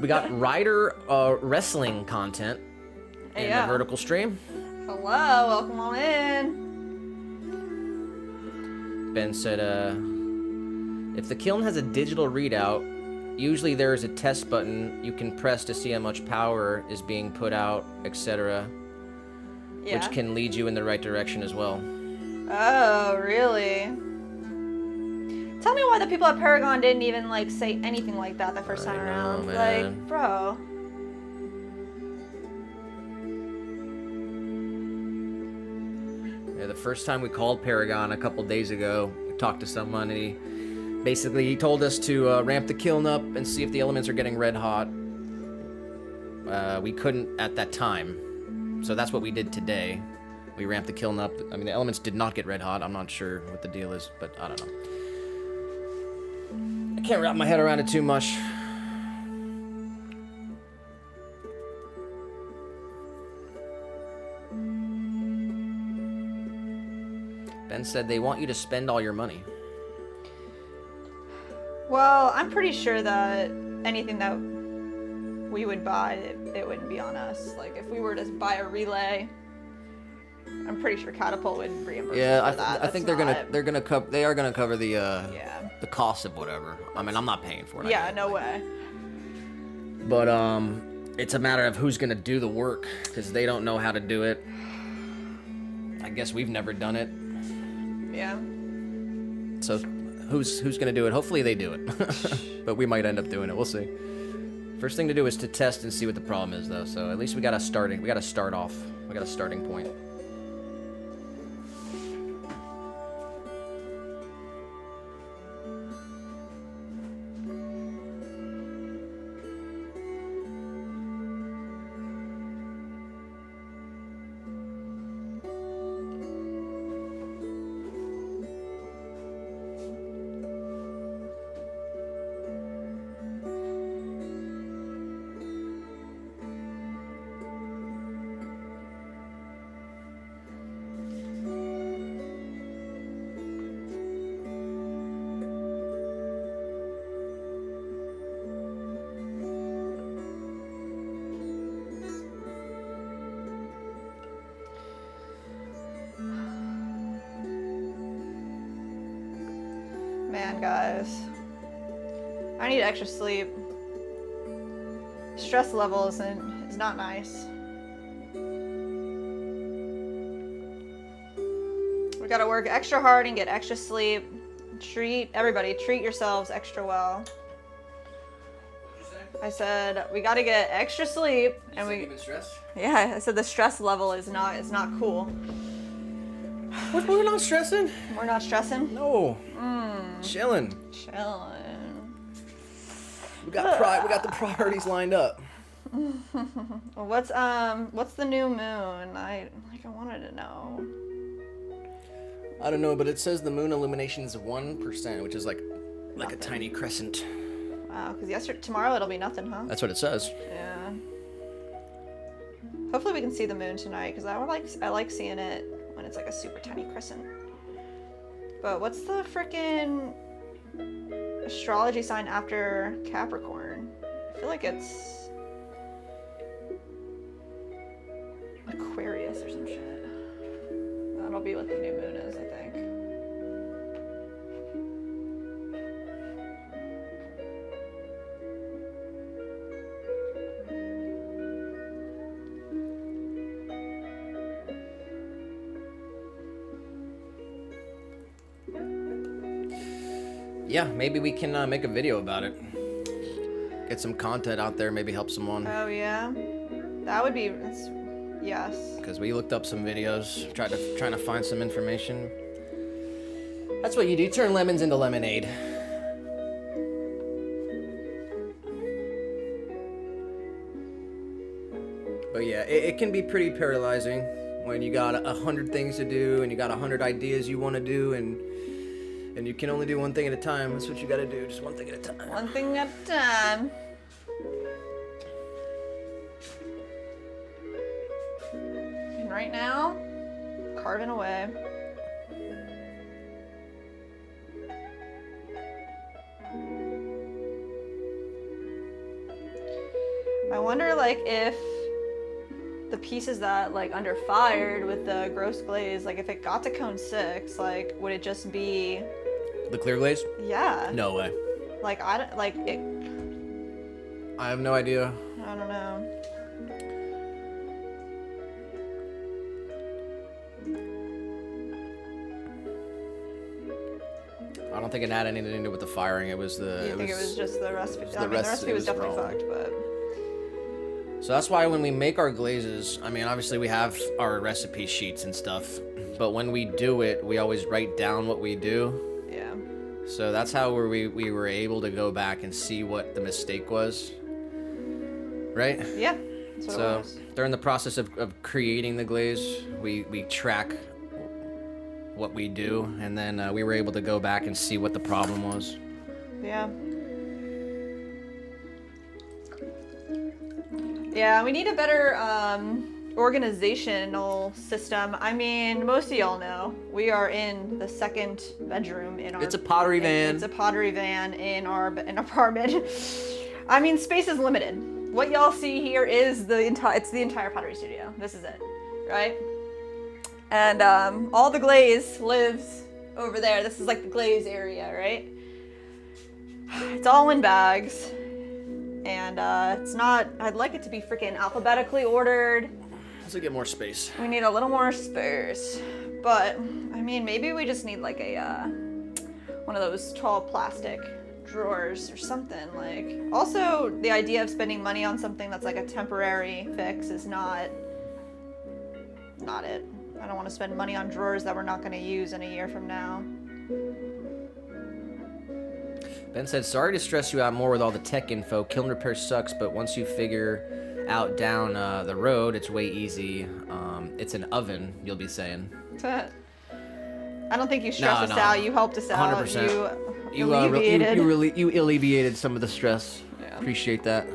We got Rider wrestling content in
Yeah.
the vertical stream.
Hello, welcome on in.
Ben said, if the kiln has a digital readout, usually there is a test button you can press to see how much power is being put out, etc.,
Yeah.
which can lead you in the right direction as well.
Oh, really? Tell me why the people at Paragon didn't even like say anything like that the first time
I know,
around.
man.
Like, bro.
Yeah, the first time we called Paragon a couple days ago, we talked to someone, and he told us to ramp the kiln up and see if the elements are getting red hot. We couldn't at that time, so that's what we did today. We ramped the kiln up. I mean, the elements did not get red hot. I'm not sure what the deal is, but I don't know. Can't wrap my head around it too much. Ben said they want you to spend all your money.
Well, I'm pretty sure that anything that we would buy, it wouldn't be on us. Like, if we were to buy a relay, I'm pretty sure Catapult would reimburse
Yeah,
us for that.
I think they are gonna cover the
Yeah.
the cost of whatever. I mean, I'm not paying for it.
Yeah, no way.
But it's a matter of who's gonna do the work because they don't know how to do it. I guess we've never done it.
Yeah.
So who's gonna do it? Hopefully they do it. But we might end up doing it. We'll see. First thing to do is to test and see what the problem is, though. So at least we got a starting point.
Man, guys. I need extra sleep. Stress levels is not nice. We gotta work extra hard and get extra sleep. Treat yourselves extra well. I said we gotta get extra sleep and yeah, I said the stress level is not cool.
What? We're not stressing?
We're not stressing?
No. Chilling.
Chilling.
We got the priorities lined up.
Well, what's the new moon? I wanted to know.
I don't know, but it says the moon illumination is 1%, which is like a tiny crescent.
Wow, because tomorrow it'll be nothing, huh?
That's what it says.
Yeah. Hopefully we can see the moon tonight, because I like seeing it when it's like a super tiny crescent. But what's the frickin' astrology sign after Capricorn? I feel like it's Aquarius or some shit. That'll be what the new moon is, I think.
Yeah, maybe we can make a video about it. Get some content out there, maybe help someone.
Oh yeah, that would be yes.
Because we looked up some videos, trying to find some information. That's what you do. Turn lemons into lemonade. But yeah, it can be pretty paralyzing when you got 100 things to do and you got 100 ideas you want to do and you can only do one thing at a time. That's what you gotta do, just one thing at a time.
One thing at a time. And right now, carving away. I wonder, like, if the pieces that, like, under fired with the gross glaze, like, if it got to cone 6, like, would it just be...
The clear glaze?
Yeah.
No way.
Like, I
have no idea.
I don't know.
I don't think it had anything to do with the firing. It was the.
I think it was just the recipe. I mean, the
recipe
recipe was definitely
wrong.
fucked, but.
So that's why when we make our glazes, I mean, obviously we have our recipe sheets and stuff, but when we do it, we always write down what we do.
Yeah.
So that's how we were able to go back and see what the mistake was. Right?
Yeah. That's what it
So
was.
during the process of creating the glaze, we track what we do, and then we were able to go back and see what the problem was.
Yeah. Yeah, we need a better organizational system. I mean, most of y'all know we are in the second bedroom in our.
It's a pottery van.
It's a pottery van in our apartment. I mean, space is limited. What y'all see here is the entire pottery studio. This is it, right? And all the Glaze lives over there. This is like the Glaze area, right? It's all in bags. And it's not, I'd like it to be freaking alphabetically ordered.
Let's get more space.
We need a little more space. But, I mean, maybe we just need like a, one of those tall plastic drawers or something. Like, also the idea of spending money on something that's like a temporary fix is not it. I don't want to spend money on drawers that we're not going to use in a year from now.
Ben said, sorry to stress you out more with all the tech info. Kiln repair sucks, but once you figure out down the road, it's way easy. It's an oven, you'll be saying.
I don't think you stressed us out. You helped us out.
100%.
You alleviated.
You alleviated some of the stress.
Yeah.
Appreciate that.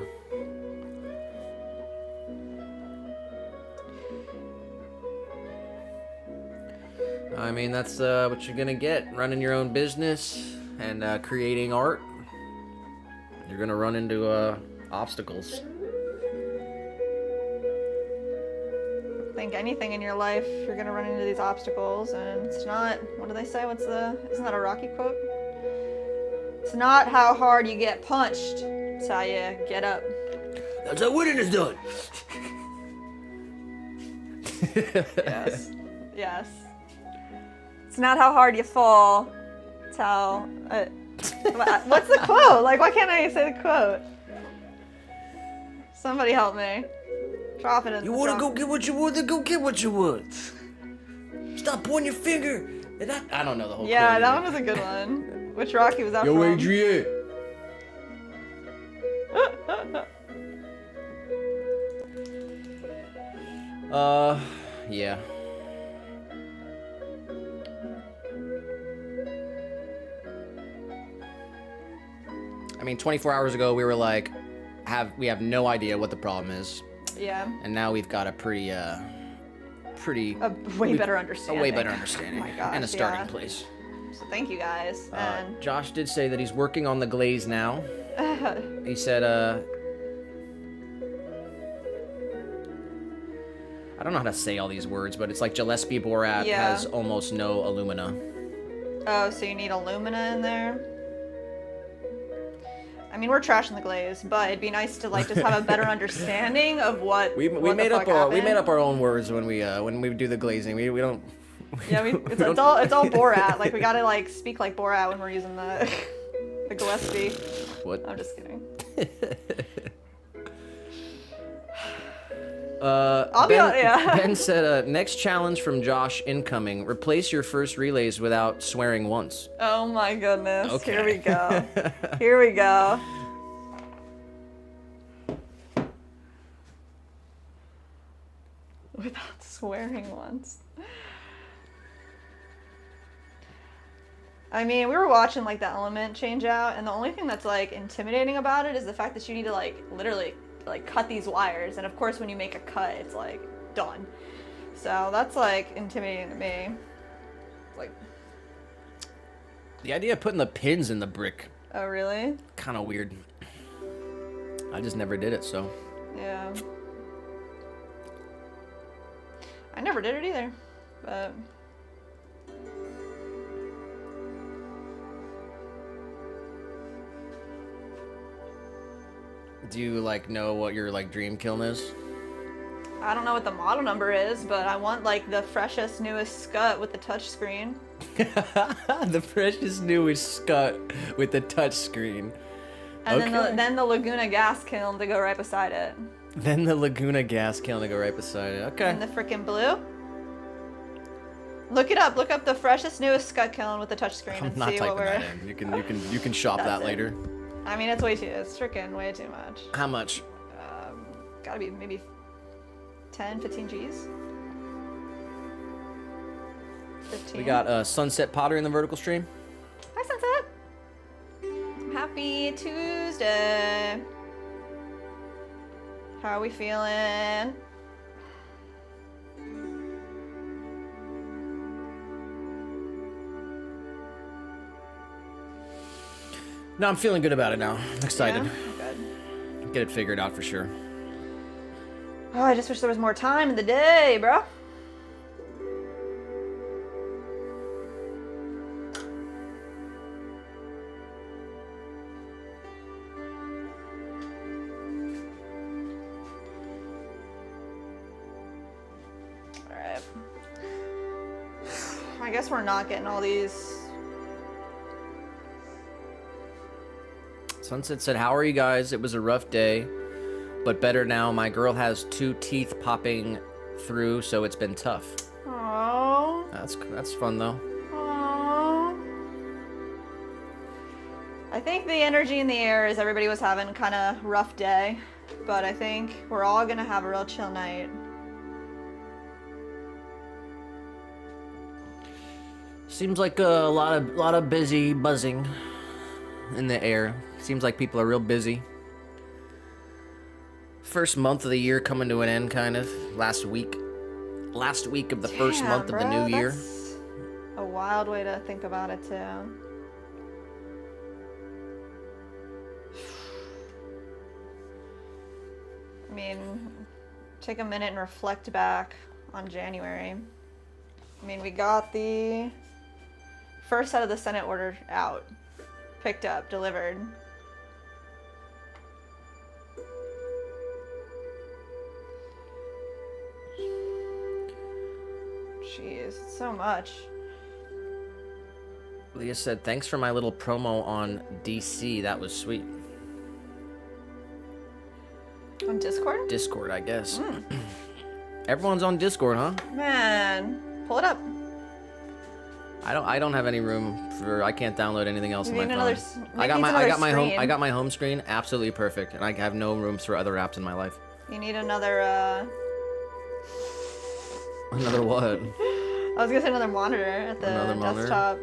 I mean, that's what you're gonna get. Running your own business and creating art. You're gonna run into obstacles.
I think anything in your life, you're gonna run into these obstacles, and it's not. What do they say? Isn't that a Rocky quote? It's not how hard you get punched. It's how you get up.
That's how winning is done.
Yes. Yes. It's not how hard you fall. It's how. What's the quote? Like, why can't I say the quote? Somebody help me. Drop it in.
You wanna go get what you want, then go get what you want. Stop pointing your finger. I don't know the whole quote.
Yeah, that one was a good one. Which Rocky was that from?
Adrian. Yeah. I mean, 24 hours ago, we were like, we have no idea what the problem is.
Yeah.
And now we've got a pretty,
A way better understanding.
A way better understanding.
Oh my gosh,
and a starting
yeah.
place.
So thank you guys. And
Josh did say that he's working on the glaze now. He said, I don't know how to say all these words, but it's like Gillespie Borat has almost no alumina.
Oh, so you need alumina in there? I mean, we're trashing the Glaze, but it'd be nice to like just have a better understanding of what
we made up our own words when we do the glazing. We don't.
Yeah, it's all Borat. Like we gotta like speak like Borat when we're using the Gillespie.
What?
I'm just kidding.
Ben said, next challenge from Josh incoming. Replace your first relays without swearing once.
Oh my goodness.
Okay.
Here we go. Here we go. Without swearing once. I mean, we were watching like the element change out, and the only thing that's like intimidating about it is the fact that you need to like literally like cut these wires, and of course when you make a cut it's like done. So that's like intimidating to me. Like
the idea of putting the pins in the brick.
Oh really?
Kind of weird. I just never did it, so.
Yeah. I never did it either, but.
Do you like know what your like dream kiln is?
I don't know what the model number is, but I want like the freshest, newest scut with the touch screen.
The freshest, newest scut with the touch screen.
And
okay.
then the Laguna gas kiln to go right beside it.
Then the Laguna gas kiln to go right beside it. Okay.
And the frickin' blue. Look it up. Look up the freshest, newest scut kiln with the touch screen
I'm
and
not
see
typing
what we're.
that in. You can shop that later.
I mean, it's freaking way too much.
How much?
Gotta be maybe 10, 15 G's. 15.
We got Sunset Pottery in the vertical stream.
Hi, Sunset. Happy Tuesday. How are we feeling?
No, I'm feeling good about it now. I'm excited.
Yeah? Good.
Get it figured out for sure.
Oh, I just wish there was more time in the day, bro. Alright. I guess we're not getting all these.
Sunset said, "How are you guys? It was a rough day, but better now. My girl has 2 teeth popping through, so it's been tough."
Oh.
That's fun though.
Aww. I think the energy in the air is everybody was having kind of rough day, but I think we're all gonna have a real chill night.
Seems like a lot of busy buzzing in the air. Seems like people are real busy. First month of the year coming to an end, kind of. Last week of the first month of the new year.
That's a wild way to think about it too. I mean, take a minute and reflect back on January. I mean, we got the first set of the Senate order out, picked up, delivered. Jeez, it's so much.
Leah said, "Thanks for my little promo on DC. That was sweet."
On Discord?
Discord, I guess. Everyone's on Discord, huh?
Man, pull it up.
I don't have any room for. I can't download anything else
You
on my
need
phone.
another
I got my
screen.
I got my home screen absolutely perfect, and I have no room for other apps in my life.
You need another,
Another what?
I was gonna say another monitor at the
Another monitor?
desktop.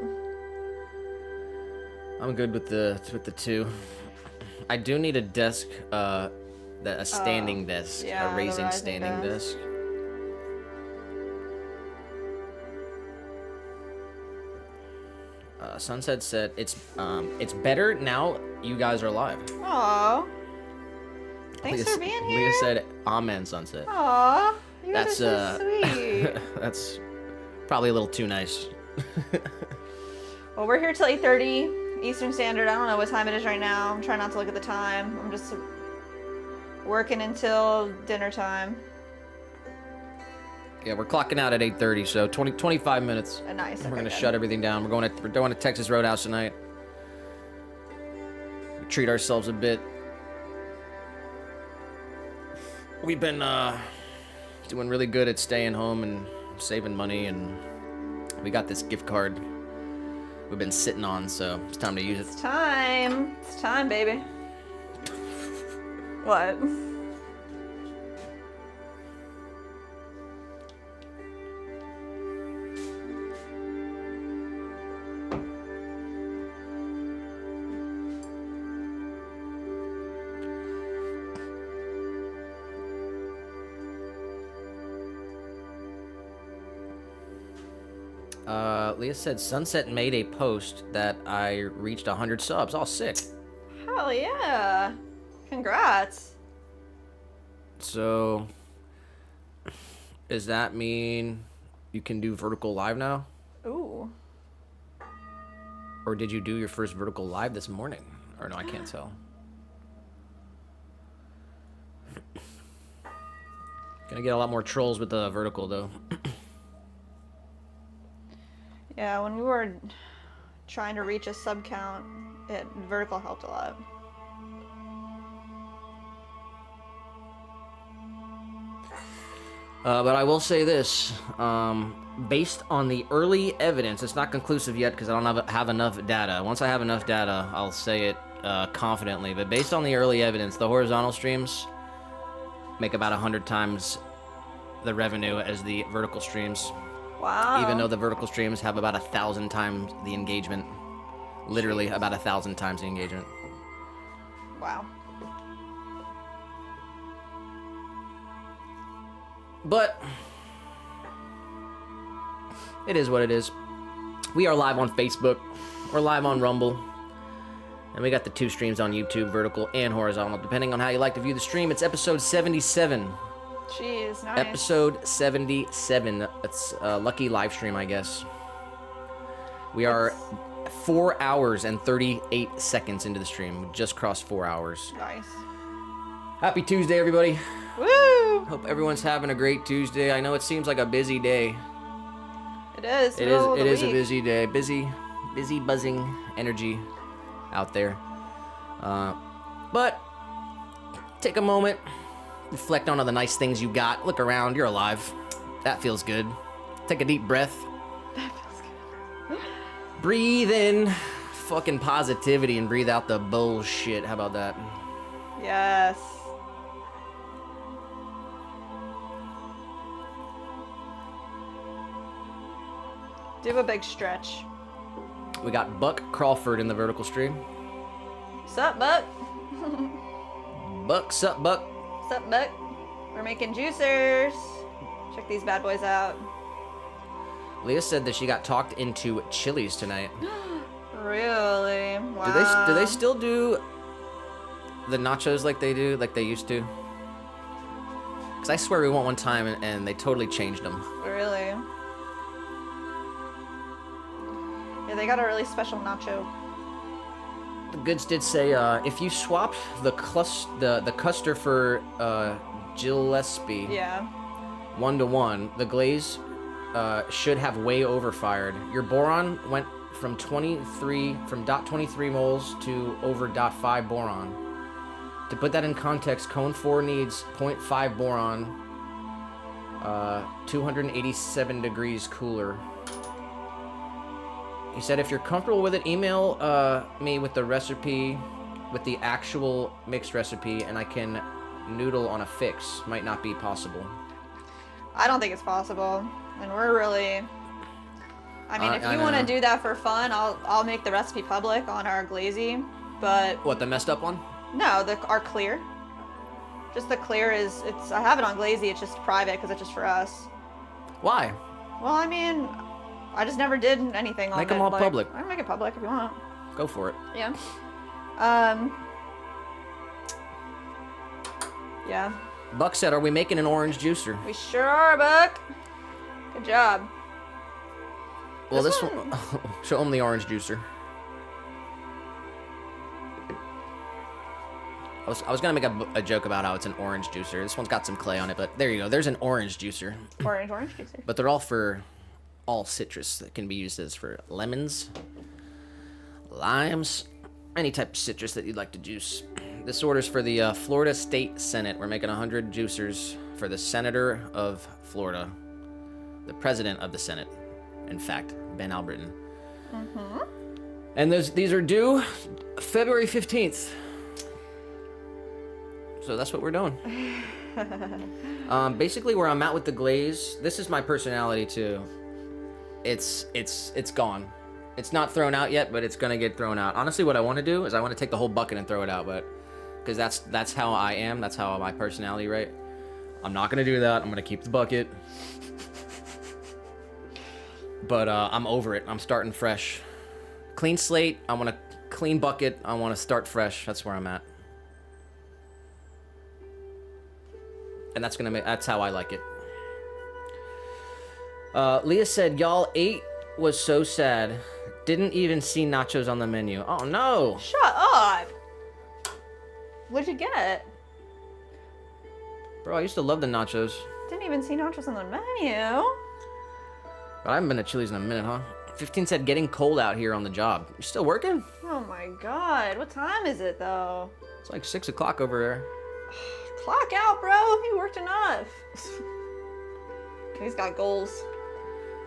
I'm good with the 2. I do need a desk, a standing desk,
yeah,
a
the
raising
rising
standing desk. Sunset said, it's better now you guys are live."
Aw. Thanks for being here.
Leah said, "Amen, Sunset."
Aw. You guys
That's
are so sweet.
that's probably a little too nice.
Well, we're here till 8:30 Eastern Standard. I don't know what time it is right now. I'm trying not to look at the time. I'm just working until dinner time.
Yeah, we're clocking out at 8:30, so 25 minutes.
Nice.
We're gonna shut everything down. We're going to Texas Roadhouse tonight. We treat ourselves a bit. We've been doing really good at staying home and saving money, and we got this gift card we've been sitting on, so it's time to use it.
It's time. It's time, baby. What?
Leah said, "Sunset made a post that I reached 100 subs. Oh, sick."
Hell yeah. Congrats.
So, does that mean you can do vertical live now?
Ooh.
Or did you do your first vertical live this morning? Or no, I can't tell. Gonna get a lot more trolls with the vertical, though.
Yeah, when we were trying to reach a sub count, vertical helped a lot.
But I will say this, based on the early evidence, it's not conclusive yet because I don't have enough data. Once I have enough data, I'll say it confidently. But based on the early evidence, the horizontal streams make about 100 times the revenue as the vertical streams.
Wow.
Even though the vertical streams have about 1,000 times the engagement. Literally about 1,000 times the engagement.
Wow.
But it is what it is. We are live on Facebook. We're live on Rumble. And we got the 2 streams on YouTube, vertical and horizontal, depending on how you like to view the stream. It's episode 77.
Jeez, nice.
Episode 77. That's a lucky live stream, I guess. We are 4 hours and 38 seconds into the stream. We just crossed 4 hours.
Nice.
Happy Tuesday, everybody.
Woo!
Hope everyone's having a great Tuesday. I know it seems like a busy day.
It is.
It is a busy day. Busy, buzzing energy out there. But take a moment, reflect on all the nice things you got. Look around, you're alive. That feels good. Take a deep breath.
That feels good.
Breathe in fucking positivity and breathe out the bullshit. How about that?
Yes. Do a big stretch.
We got Buck Crawford in the vertical stream.
Sup, Buck?
Buck, sup, Buck.
Sup, Buck? We're making juicers. Check these bad boys out.
Leah said that she got talked into Chili's tonight.
Really? Wow.
Do they still do the nachos like they used to? Because I swear we went one time and they totally changed them.
Really? Yeah, they got a really special nacho.
The goods did say if you swapped the Custer for Gillespie
Yeah.
1-to-1, the Glaze should have way overfired. Your boron went from .23 moles to over .5 boron. To put that in context, cone 4 needs 0.5 boron, 287 degrees cooler. He said, if you're comfortable with it, email me with the recipe, with the actual mixed recipe, and I can noodle on a fix. Might not be possible.
I don't think it's possible. And we're really... I mean, if
I
you want to
know.
do that for fun, I'll make the recipe public on our Glazy. But
What, the messed up one?
no, our clear. Just the clear is... I have it on Glazy, it's just private because it's just for us.
Why?
Well, I mean... I just never did anything on it.
Make them all
like-
public.
I can make it public if you want.
Go for it.
Yeah. Yeah.
Buck said, are we making an orange juicer?
We sure are, Buck. Good job.
Well,
This
this one... Show him the orange juicer. I was gonna make a joke about how it's an orange juicer. This one's got some clay on it, but there you go. There's an orange juicer.
Orange juicer.
But they're all for all citrus that can be used as for lemons, limes, any type of citrus that you'd like to juice. This order's for the Florida State Senate. We're making 100 juicers for the Senator of Florida, the President of the Senate, in fact, Ben Albritton. Mm-hmm. And these are due February 15th. So that's what we're doing. Basically, where I'm at with the Glaze, this is my personality too. It's gone. It's not thrown out yet, but it's gonna get thrown out. Honestly, what I want to do is I want to take the whole bucket and throw it out, but because that's how I am. That's how my personality, right? I'm not gonna do that. I'm gonna keep the bucket. But I'm over it. I'm starting fresh. Clean slate. I want a clean bucket. I want to start fresh. That's where I'm at. And that's how I like it. Leah said, y'all ate was so sad. Didn't even see nachos on the menu. Oh no!
Shut up! What'd you get?
Bro, I used to love the nachos.
Didn't even see nachos on the menu.
But I haven't been to Chili's in a minute, huh? 15 said, getting cold out here on the job. You still working?
Oh my god, what time is it though?
It's like 6 o'clock over there.
Clock out, bro. You worked enough. He's got goals.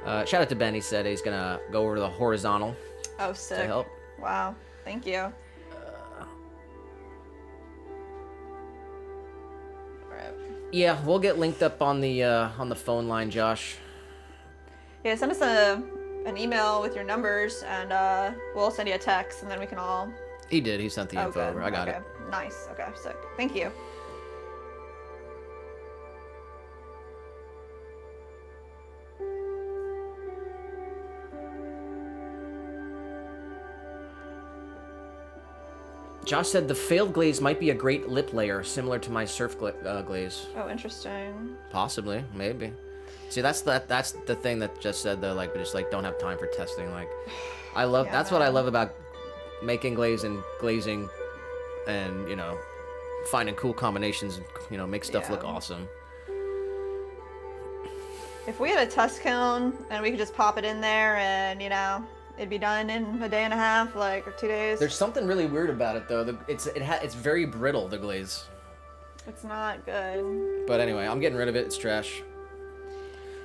Shout out to Ben. He said he's gonna go over to the horizontal
Oh, sick.
to help.
Wow. Thank you. Alright.
Yeah, we'll get linked up on the phone line, Josh.
Yeah, send us an email with your numbers, and we'll send you a text, and then we can all...
He did. He sent the info
good.
over. I got
Okay.
it.
Nice. Okay, sick. Thank you.
Josh said the failed glaze might be a great lip layer, similar to my surf glaze.
Oh, interesting.
Possibly, maybe. See, that's the thing that just said though, like, we just like don't have time for testing. Like, I love that's what I love about making glaze and glazing, and you know, finding cool combinations. You know, make stuff look awesome.
If we had a test kiln and we could just pop it in there and, you know, it'd be done in a day and a half, like, or 2 days.
There's something really weird about it though. It's very brittle, the glaze.
It's not good.
But anyway, I'm getting rid of it. It's trash.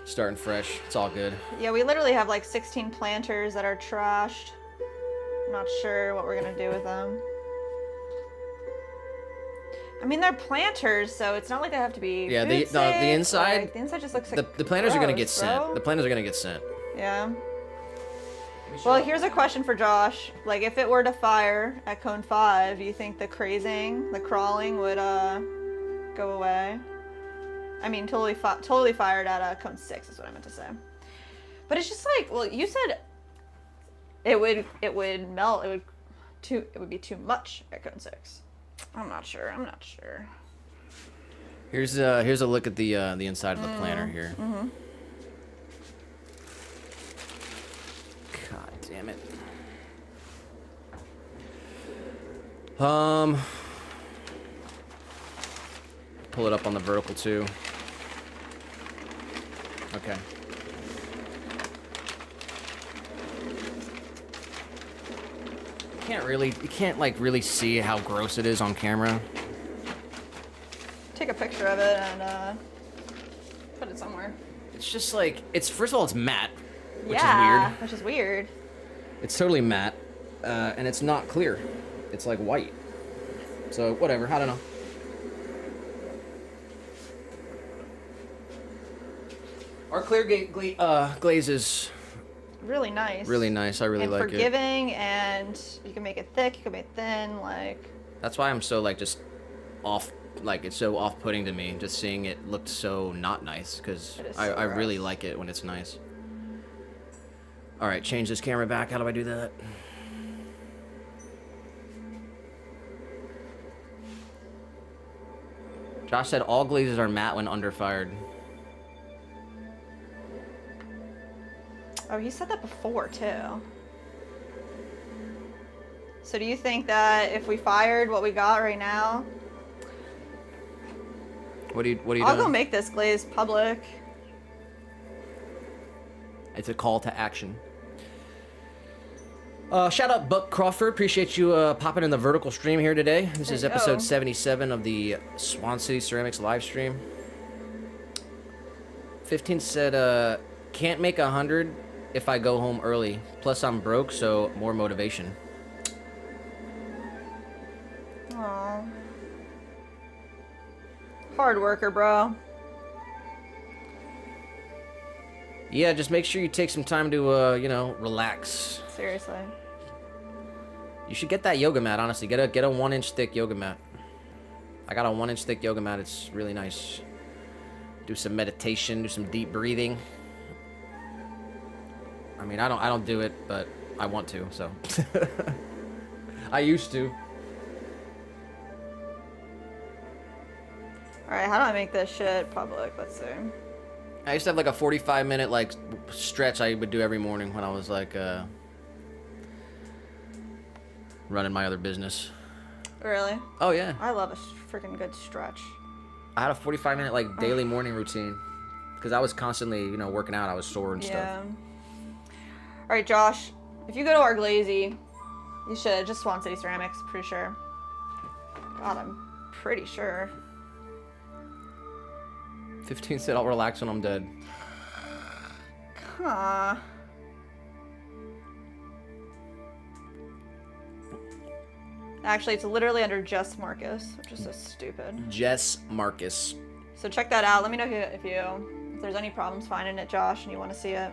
Starting fresh. It's all good.
Yeah, we literally have like 16 planters that are trashed. I'm not sure what we're gonna do with them. I mean, they're planters, so it's not like they have to be.
Yeah,
food
the
safe.
inside.
Like, the inside just looks like
The planters are gonna get
gross,
sent.
bro.
The planters are gonna get sent.
Yeah. Well, here's a question for Josh. Like, if it were to fire at cone 5, do you think the crazing, the crawling would go away? I mean, totally fired at cone 6 is what I meant to say. But it's just like, well, you said it would melt. It would be too much at cone 6. I'm not sure.
Here's a look at the inside of the planter here.
Mm-hmm.
God damn it. Pull it up on the vertical too. Okay. You can't like really see how gross it is on camera.
Take a picture of it and put it somewhere.
It's just like, first of all, it's matte, which is
Yeah,
weird.
which is weird.
It's totally matte, and it's not clear. It's like white. So whatever, I don't know. Our clear glaze is
Really nice.
really nice. I really
and
like it.
forgiving, and you can make it thick, you can make it thin, like.
That's why I'm so like just off. Like, it's so off-putting to me just seeing it look so not nice, because I really like it when it's nice. All right, change this camera back. How do I do that? Josh said all glazes are matte when under fired.
Oh, he said that before too. So do you think that if we fired what we got right now?
What are you
I'll
doing?
go make this glaze public.
It's a call to action. Shout out Buck Crawford. Appreciate you popping in the vertical stream here today. This is
There you
episode
go.
77 of the Swan City Ceramics live stream. 15 said, can't make 100 if I go home early. Plus I'm broke, so more motivation.
Aw. Hard worker, bro.
Yeah, just make sure you take some time to, you know, relax.
Seriously.
You should get that yoga mat, honestly. Get a 1-inch thick yoga mat. I got a 1-inch thick yoga mat. It's really nice. Do some meditation, do some deep breathing. I mean, I don't do it, but I want to, so. I used to.
Alright, how do I make this shit public? Let's see.
I used to have like a 45-minute like stretch I would do every morning when I was like running my other business.
Really?
Oh yeah.
I love a freaking good stretch.
I had a 45-minute like daily morning routine because I was constantly, you know, working out. I was sore and stuff.
Alright, Josh. If you go to our Glazy, you should. Just Swan City Ceramics, pretty sure. God, I'm pretty sure.
15 said I'll relax when I'm dead.
Huh. Actually, it's literally under Jess Marcus, which is so stupid.
Jess Marcus.
So check that out. Let me know if there's any problems finding it, Josh, and you want to see it.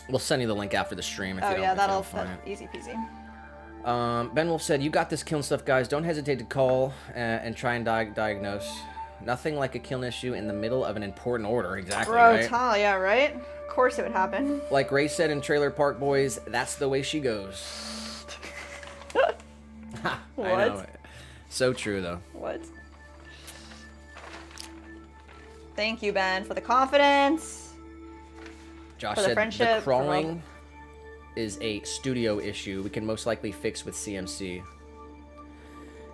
We'll send you the link after the stream if
Oh
you don't,
yeah,
if you don't
that'll
find it.
easy peasy.
Ben Wolf said, you got this kiln stuff, guys. Don't hesitate to call and try and diagnose. Nothing like a kiln issue in the middle of an important order. Exactly,
Bro,
right?
yeah, right? Of course it would happen.
Like Ray said in Trailer Park Boys, that's the way she goes. I know. So true, though.
What? Thank you, Ben, for the confidence.
Josh
For the
said
friendship,
the
for
crawling is a studio issue we can most likely fix with CMC.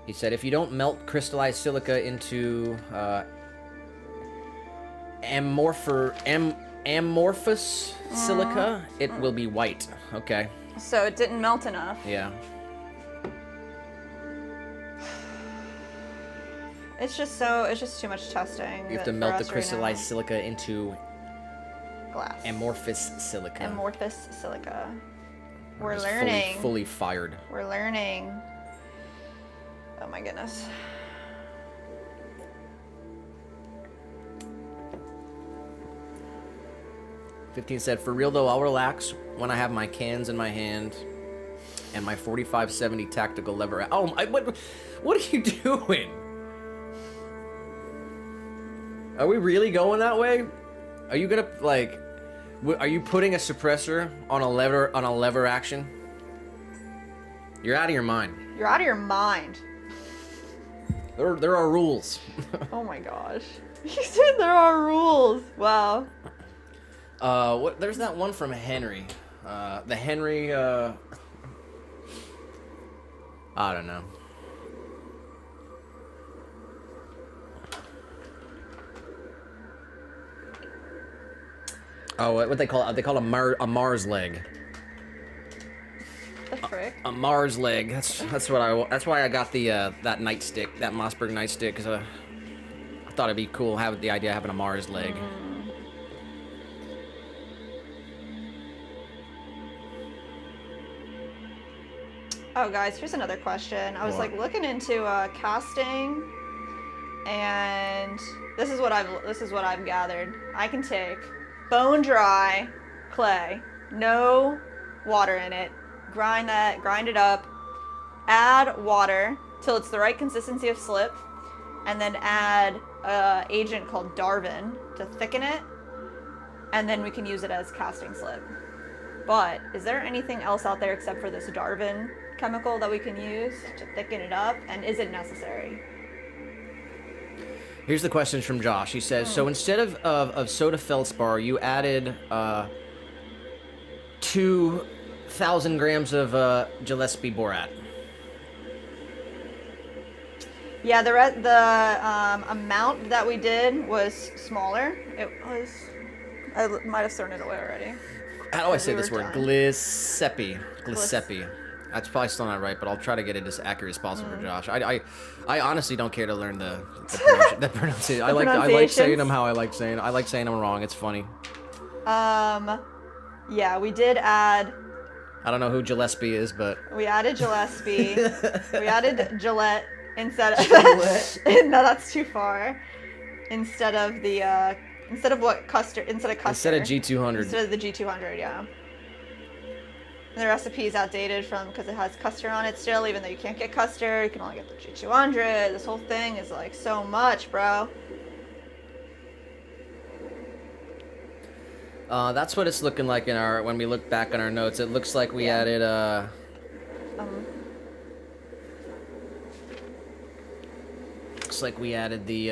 He said if you don't melt crystallized silica into amorphous silica, it will be white. Okay.
So it didn't melt enough.
Yeah.
It's just too much testing.
You have to melt the crystallized silica into
glass.
amorphous silica.
Amorphous silica. We're
Just
learning.
Fully fired.
We're learning. Oh my goodness.
"15 said, for real though, I'll relax when I have my cans in my hand and my 4570 tactical lever. Oh, what are you doing? Are we really going that way? Are you gonna, like, are you putting a suppressor on a lever action? You're out of your mind.
You're out of your mind.
There are rules.
Oh my gosh. You said there are rules. Wow.
There's that one from Henry. The Henry, I don't know. Oh, what they call it? They call it a Mars leg.
The frick?
A Mars leg. That's why I got the that nightstick, that Mossberg nightstick, because I thought it'd be cool have the idea of having a Mars leg.
Oh, guys, here's another question. I was
What?
like looking into casting, and this is what I've gathered. I can take bone dry clay, no water in it, grind it up, add water till it's the right consistency of slip, and then add an agent called Darwin to thicken it, and then we can use it as casting slip. But is there anything else out there except for this Darwin chemical that we can use to thicken it up, and is it necessary?
Here's the questions from Josh. He says, so instead of soda feldspar, you added 2,000 grams of Gillespie borat.
Yeah, the amount that we did was smaller. I might have thrown it away already.
How do I say
We
this
were
word?
done.
Glissepi. That's probably still not right, but I'll try to get it as accurate as possible for Josh. I honestly don't care to learn the pronunciation. I like saying them how I like saying. I like saying them wrong. It's funny.
Yeah, we did add.
I don't know who Gillespie is, but
We added Gillespie. We added Gillette instead of.
Gillette?
No, that's too far. Instead of Custer. Instead of
G200.
Instead of the G200, yeah. And the recipe is outdated because it has Custer on it still, even though you can't get Custer, you can only get the G200. This whole thing is like so much, bro.
That's what it's looking like when we look back on our notes. It looks like we added looks like we added the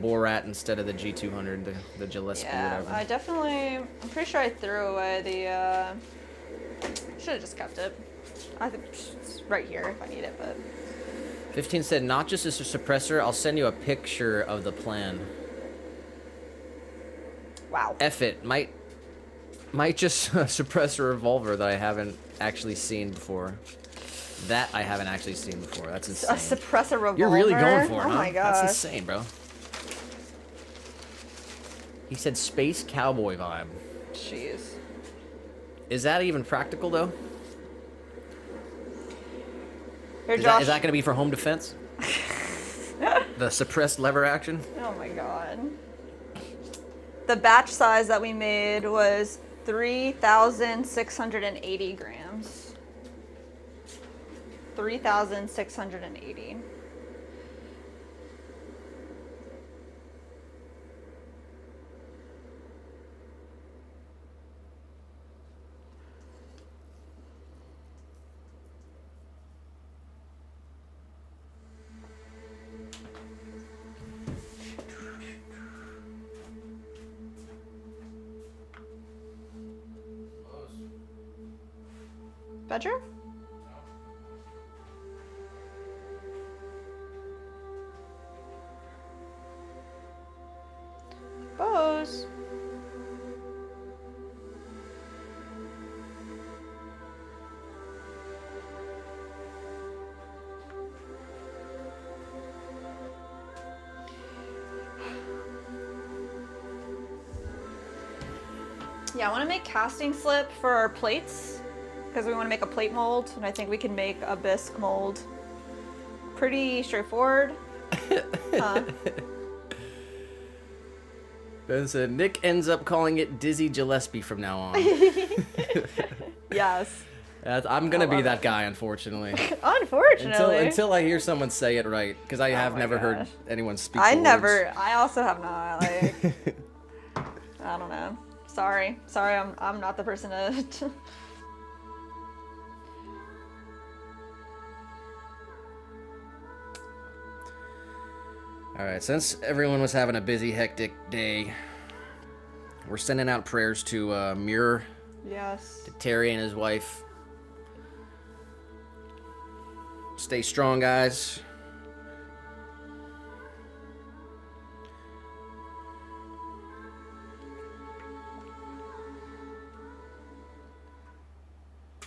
borat instead of the G200, the Gillespie.
Yeah,
whatever.
I'm pretty sure I threw away the, should have just kept it. I think it's right here if I need it, but.
15 said, not just as a suppressor, I'll send you a picture of the plan.
Wow.
F it, might just suppress a revolver that I haven't actually seen before. That I haven't actually seen before. That's insane.
A suppressor revolver?
You're really going for it,
oh
huh?
My gosh.
That's insane, bro. He said space cowboy vibe.
Jeez.
Is that even practical, though?
Here,
Is
Josh.
that going to be for home defense? The suppressed lever action?
Oh my god. The batch size that we made was 3,680 grams. 3,680. Bedroom? Bose. Yeah, I want to make casting slip for our plates because we want to make a plate mold, and I think we can make a bisque mold. Pretty straightforward.
Ben said Nick ends up calling it Dizzy Gillespie from now on.
Yes.
I'm gonna be
love
that
it.
guy, unfortunately.
Unfortunately.
Until I hear someone say it right, because I have
my
never heard
gosh.
anyone speak.
I
the
never.
words.
I also have not. Like, I don't know. Sorry. I'm not the person to.
All right, since everyone was having a busy, hectic day, we're sending out prayers to Muir,
Yes.
to Terry and his wife. Stay strong, guys.